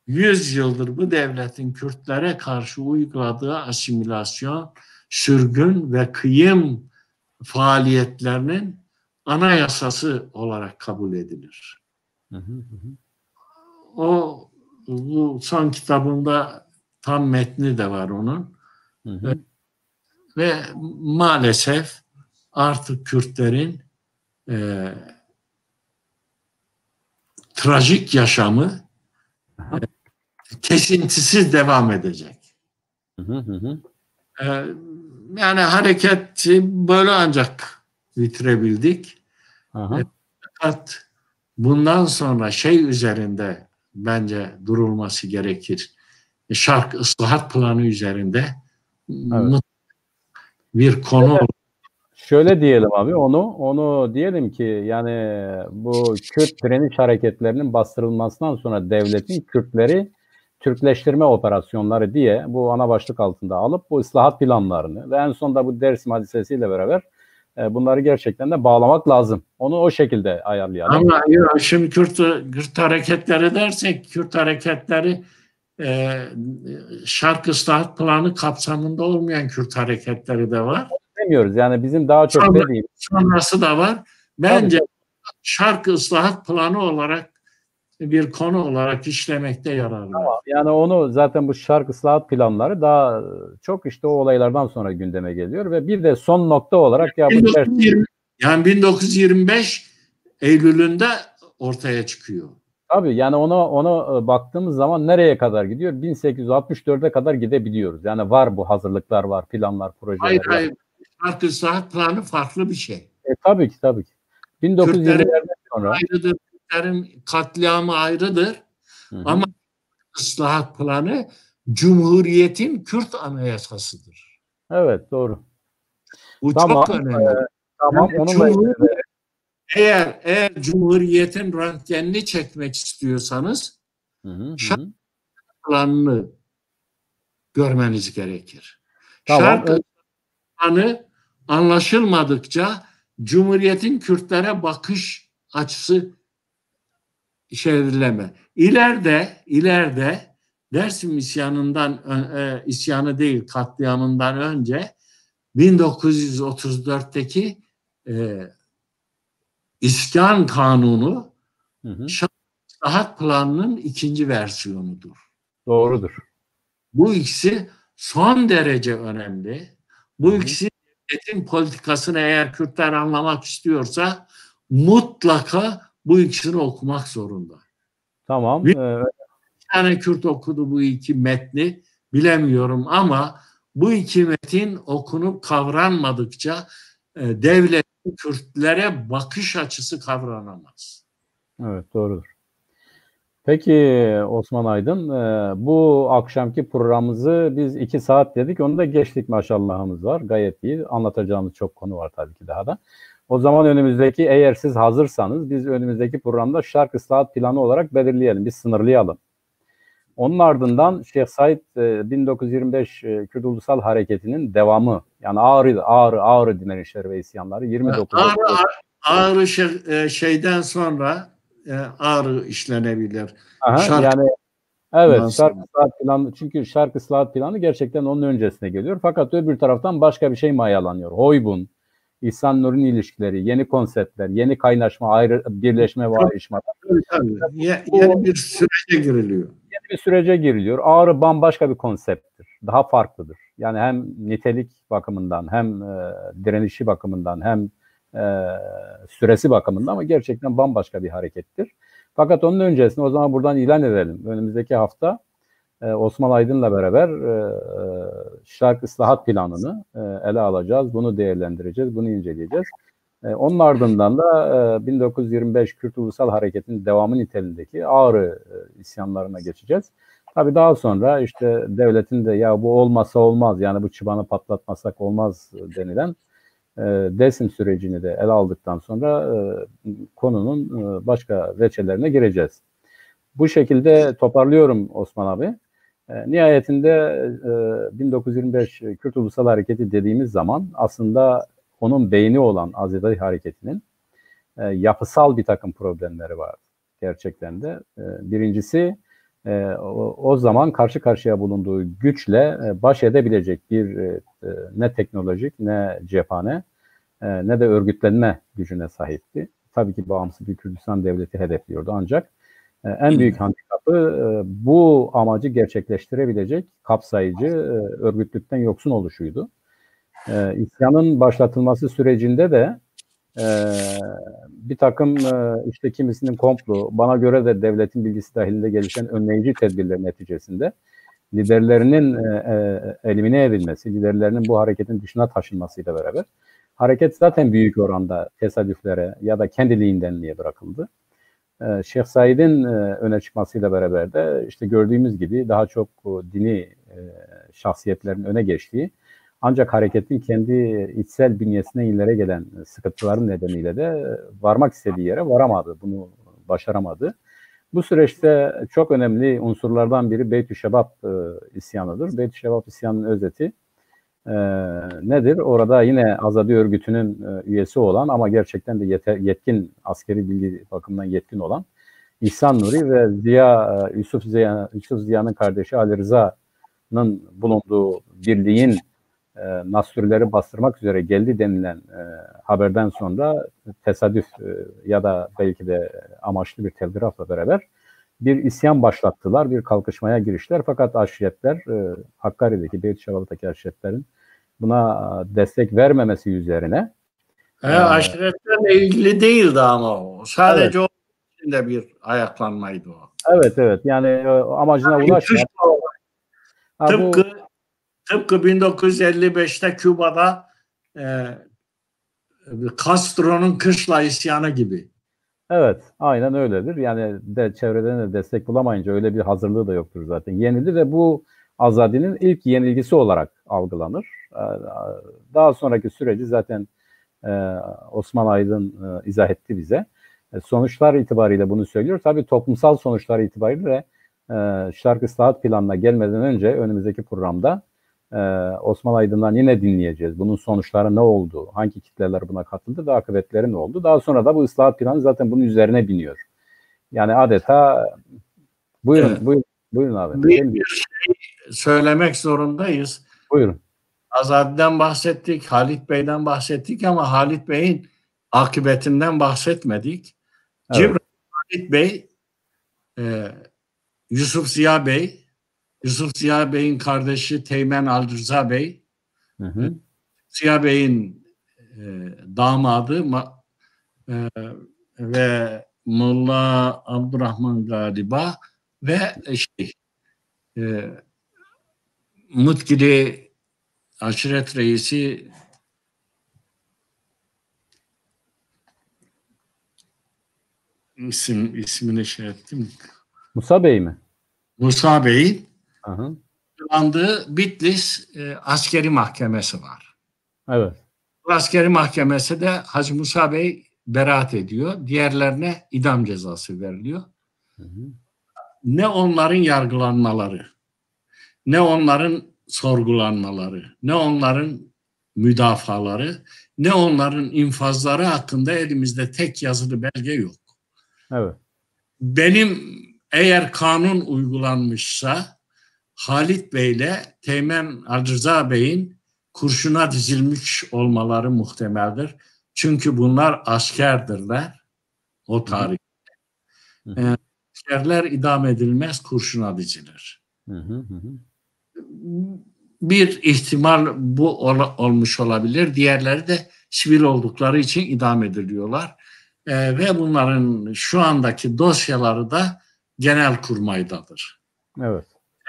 100 yıldır bu devletin Kürtlere karşı uyguladığı asimilasyon, sürgün ve kıyım faaliyetlerinin anayasası olarak kabul edilir. O bu son kitabında tam metni de var onun. Ve maalesef artık Kürtlerin trajik yaşamı kesintisiz devam edecek. Yani hareketi böyle ancak bitirebildik. Fakat bundan sonra şey üzerinde bence durulması gerekir. Şark Islahat Planı üzerinde bir konu. Şöyle diyelim abi, onu diyelim ki yani bu Kürt direniş hareketlerinin bastırılmasından sonra devletin Kürtleri Türkleştirme operasyonları diye bu ana başlık altında alıp bu ıslahat planlarını ve en sonunda bu Dersim hadisesiyle beraber bunları gerçekten de bağlamak lazım. Onu o şekilde ayarlayalım. Ama şimdi Kürt hareketleri dersek, Kürt hareketleri Şark Islahat Planı kapsamında olmayan Kürt hareketleri de var. Demiyoruz yani bizim daha çok dediğimiz. Sonrası da var. Bence Şark Islahat Planı olarak bir konu olarak işlemekte yarar var. Tamam. Yani onu zaten bu Şark Islahat planları daha çok işte o olaylardan sonra gündeme geliyor ve bir de son nokta olarak ya 1925 Eylül'ünde ortaya çıkıyor. Tabii yani ona baktığımız zaman nereye kadar gidiyor? 1864'e kadar gidebiliyoruz. Yani var bu hazırlıklar var, planlar, projeler. Hayır. Şark Islahat Planı farklı bir şey. Tabii ki. 1920'lerden sonra. Ayrıdır. Kürtlerin katliamı ayrıdır. Ama Islahat Planı Cumhuriyet'in Kürt Anayasasıdır. Evet, doğru. Bu çok önemli. Tamam. Yani eğer Cumhuriyet'in röntgenini çekmek istiyorsanız Şark Planı'nı görmeniz gerekir. Tamam, Şark Planı anlaşılmadıkça Cumhuriyet'in Kürtlere bakış açısı çevrileme. İleride Dersim isyanı değil katliamından önce 1934'teki İskan Kanunu Şark Islahat Planı'nın ikinci versiyonudur. Doğrudur. Bu ikisi son derece önemli. Bu ikisi devletin politikasını eğer Kürtler anlamak istiyorsa mutlaka bu ikisini okumak zorunda. Tamam. Bir tane Kürt okudu bu iki metni bilemiyorum ama bu iki metin okunup kavranmadıkça devletin Kürtlere bakış açısı kavranamaz. Evet, doğrudur. Peki Osman Aydın, bu akşamki programımızı biz 2 saat dedik. Onu da geçtik, maşallahımız var. Gayet iyi. Anlatacağımız çok konu var tabii ki daha da. O zaman eğer siz hazırsanız biz önümüzdeki programda Şark Islahat Planı olarak belirleyelim. Biz sınırlayalım. Onun ardından Şeyh Said 1925 Kürt Ulusal Hareketi'nin devamı. Yani Ağrı direnişleri ve isyanları 29. Ağrı şeyden sonra Ağrı işlenebilir. Yani evet, Şark Islahat Planı, çünkü Şark Islahat Planı gerçekten onun öncesine geliyor. Fakat öbür taraftan başka bir şey mayalanıyor. Hoybun, İhsan Nuri'nin ilişkileri, yeni konseptler, yeni kaynaşma, birleşme ve ayrışma. Yeni bir sürece giriliyor. Yeni bir sürece giriliyor. Ağrı bambaşka bir konsepttir. Daha farklıdır. Yani hem nitelik bakımından, hem direnişi bakımından, hem süresi bakımından, ama gerçekten bambaşka bir harekettir. Fakat onun öncesinde o zaman buradan ilan edelim. Önümüzdeki hafta Osman Aydın'la beraber Şark Islahat Planı'nı ele alacağız. Bunu değerlendireceğiz, bunu inceleyeceğiz. Onun ardından da 1925 Kürt Ulusal Hareketi'nin devamı niteliğindeki Ağrı isyanlarına geçeceğiz. Tabii daha sonra işte devletin de ya bu olmasa olmaz, yani bu çıbanı patlatmasak olmaz denilen Dersim sürecini de ele aldıktan sonra konunun başka veçelerine gireceğiz. Bu şekilde toparlıyorum Osman abi. Nihayetinde 1925 Kürt Ulusal Hareketi dediğimiz zaman aslında onun beyni olan Azadi Hareketi'nin yapısal bir takım problemleri var gerçekten de. Birincisi o zaman karşı karşıya bulunduğu güçle baş edebilecek bir ne teknolojik, ne cephane, ne de örgütlenme gücüne sahipti. Tabii ki bağımsız bir Kürdistan devleti hedefliyordu, ancak en büyük handikapı bu amacı gerçekleştirebilecek kapsayıcı örgütlükten yoksun oluşuydu. İsyanın başlatılması sürecinde de bir takım işte kimisinin komplo, bana göre de devletin bilgisi dahilinde gelişen önleyici tedbirler neticesinde liderlerinin elimine edilmesi, liderlerinin bu hareketin dışına taşınmasıyla beraber hareket zaten büyük oranda tesadüflere ya da kendiliğindenliğe bırakıldı. Şeyh Said'in öne çıkmasıyla beraber de işte gördüğümüz gibi daha çok dini şahsiyetlerin öne geçtiği, ancak hareketin kendi içsel bünyesine ileri gelen sıkıntıların nedeniyle de varmak istediği yere varamadı. Bunu başaramadı. Bu süreçte çok önemli unsurlardan biri Beyt-ü Şebab isyanıdır. Beyt-ü Şebab isyanının özeti nedir? Orada yine Azadi örgütünün üyesi olan ama gerçekten de yetkin, askeri bilgi bakımından yetkin olan İhsan Nuri ve Yusuf Ziya'nın kardeşi Ali Rıza'nın bulunduğu birliğin Nasturileri bastırmak üzere geldi denilen haberden sonra tesadüf ya da belki de amaçlı bir telgrafla beraber bir isyan başlattılar, bir kalkışmaya giriştiler. Fakat aşiretler, Hakkari'deki, Beyt-i Şebab'daki aşiretlerin buna destek vermemesi üzerine. Aşiretlerle ilgili değildi ama o. Sadece evet. O içinde bir ayaklanmaydı o. Evet. Yani amacına ulaşmadı. Tıpkı 1955'te Küba'da Castro'nun kışla isyanı gibi. Evet, aynen öyledir. Yani çevreden de destek bulamayınca öyle bir hazırlığı da yoktur zaten. Yenildi ve bu Azadi'nin ilk yenilgisi olarak algılanır. Daha sonraki süreci zaten Osman Aydın izah etti bize. Sonuçlar itibariyle bunu söylüyor. Tabii toplumsal sonuçlar itibariyle Şark Islahat Planı'na gelmeden önce önümüzdeki programda Osman Aydın'dan yine dinleyeceğiz. Bunun sonuçları ne oldu? Hangi kitleler buna katıldı ve akıbetleri ne oldu? Daha sonra da bu ıslahat planı zaten bunun üzerine biniyor. Yani adeta buyurun abi. Bir şey söylemek zorundayız. Buyurun. Azadi'den bahsettik, Halit Bey'den bahsettik ama Halit Bey'in akıbetinden bahsetmedik. Evet. Halit Bey, Yusuf Ziya Bey'in kardeşi Teğmen Aldırza Bey, Ziya Bey'in damadı ve Molla Abdurrahman galiba ve Mutkili aşiret reisi ismini şey ettim. Musa Bey mi? Musa Bey'in kullandığı Bitlis askeri mahkemesi var. Evet. Bu askeri mahkemesi de Hacı Musa Bey beraat ediyor. Diğerlerine idam cezası veriliyor. Ne onların yargılanmaları, ne onların sorgulanmaları, ne onların müdafaları, ne onların infazları hakkında elimizde tek yazılı belge yok. Evet. Benim eğer kanun uygulanmışsa Halit Bey'le Teğmen Aldırza Bey'in kurşuna dizilmiş olmaları muhtemeldir. Çünkü bunlar askerdirler o tarih. Askerler idam edilmez, kurşuna dizilir. Bir ihtimal bu olmuş olabilir. Diğerleri de sivil oldukları için idam ediliyorlar. Ve bunların şu andaki dosyaları da Genelkurmay'dadır. Evet.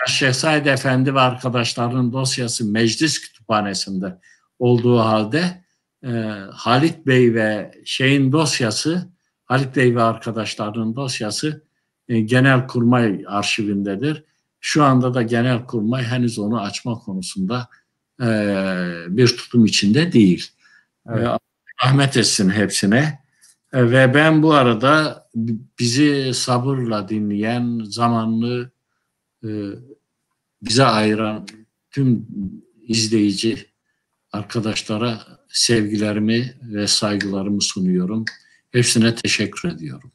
Şehzade Efendi ve arkadaşlarının dosyası meclis kütüphanesinde olduğu halde Halit Bey ve Halit Bey ve arkadaşlarının dosyası Genelkurmay arşivindedir. Şu anda da Genelkurmay henüz onu açma konusunda bir tutum içinde değil. Evet. Rahmet etsin hepsine. Ve ben bu arada bizi sabırla dinleyen, zamanını bize ayıran tüm izleyici arkadaşlara sevgilerimi ve saygılarımı sunuyorum. Hepsine teşekkür ediyorum.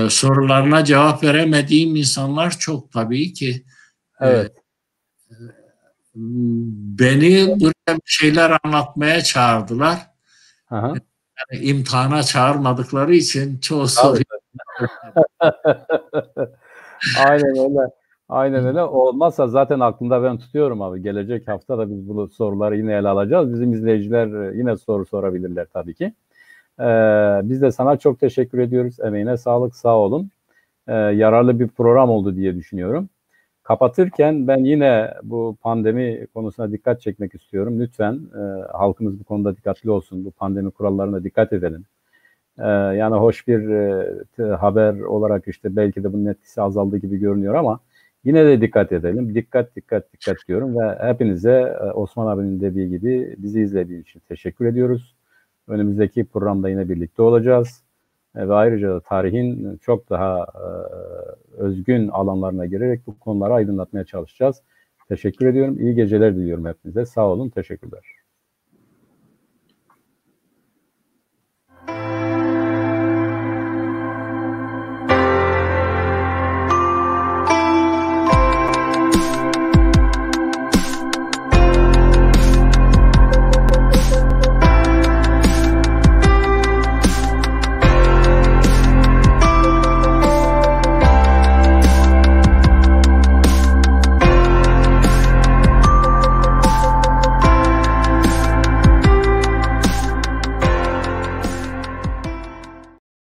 Sorularına cevap veremediğim insanlar çok tabii ki. Evet. Beni buraya bir şeyler anlatmaya çağırdılar. Yani imtihana çağırmadıkları için çoğu soru. Aynen öyle. Aynen öyle. Olmazsa zaten aklımda ben tutuyorum abi. Gelecek hafta da biz bu soruları yine ele alacağız. Bizim izleyiciler yine soru sorabilirler tabii ki. Biz de sana çok teşekkür ediyoruz. Emeğine sağlık, sağ olun. Yararlı bir program oldu diye düşünüyorum. Kapatırken ben yine bu pandemi konusuna dikkat çekmek istiyorum. Lütfen halkımız bu konuda dikkatli olsun. Bu pandemi kurallarına dikkat edelim. Yani hoş bir haber olarak işte belki de bunun etkisi azaldı gibi görünüyor ama yine de dikkat edelim. Dikkat diyorum ve hepinize Osman abinin dediği gibi bizi izlediğiniz için teşekkür ediyoruz. Önümüzdeki programda yine birlikte olacağız. Ve ayrıca da tarihin çok daha özgün alanlarına girerek bu konuları aydınlatmaya çalışacağız. Teşekkür ediyorum. İyi geceler diliyorum hepinize. Sağ olun. Teşekkürler.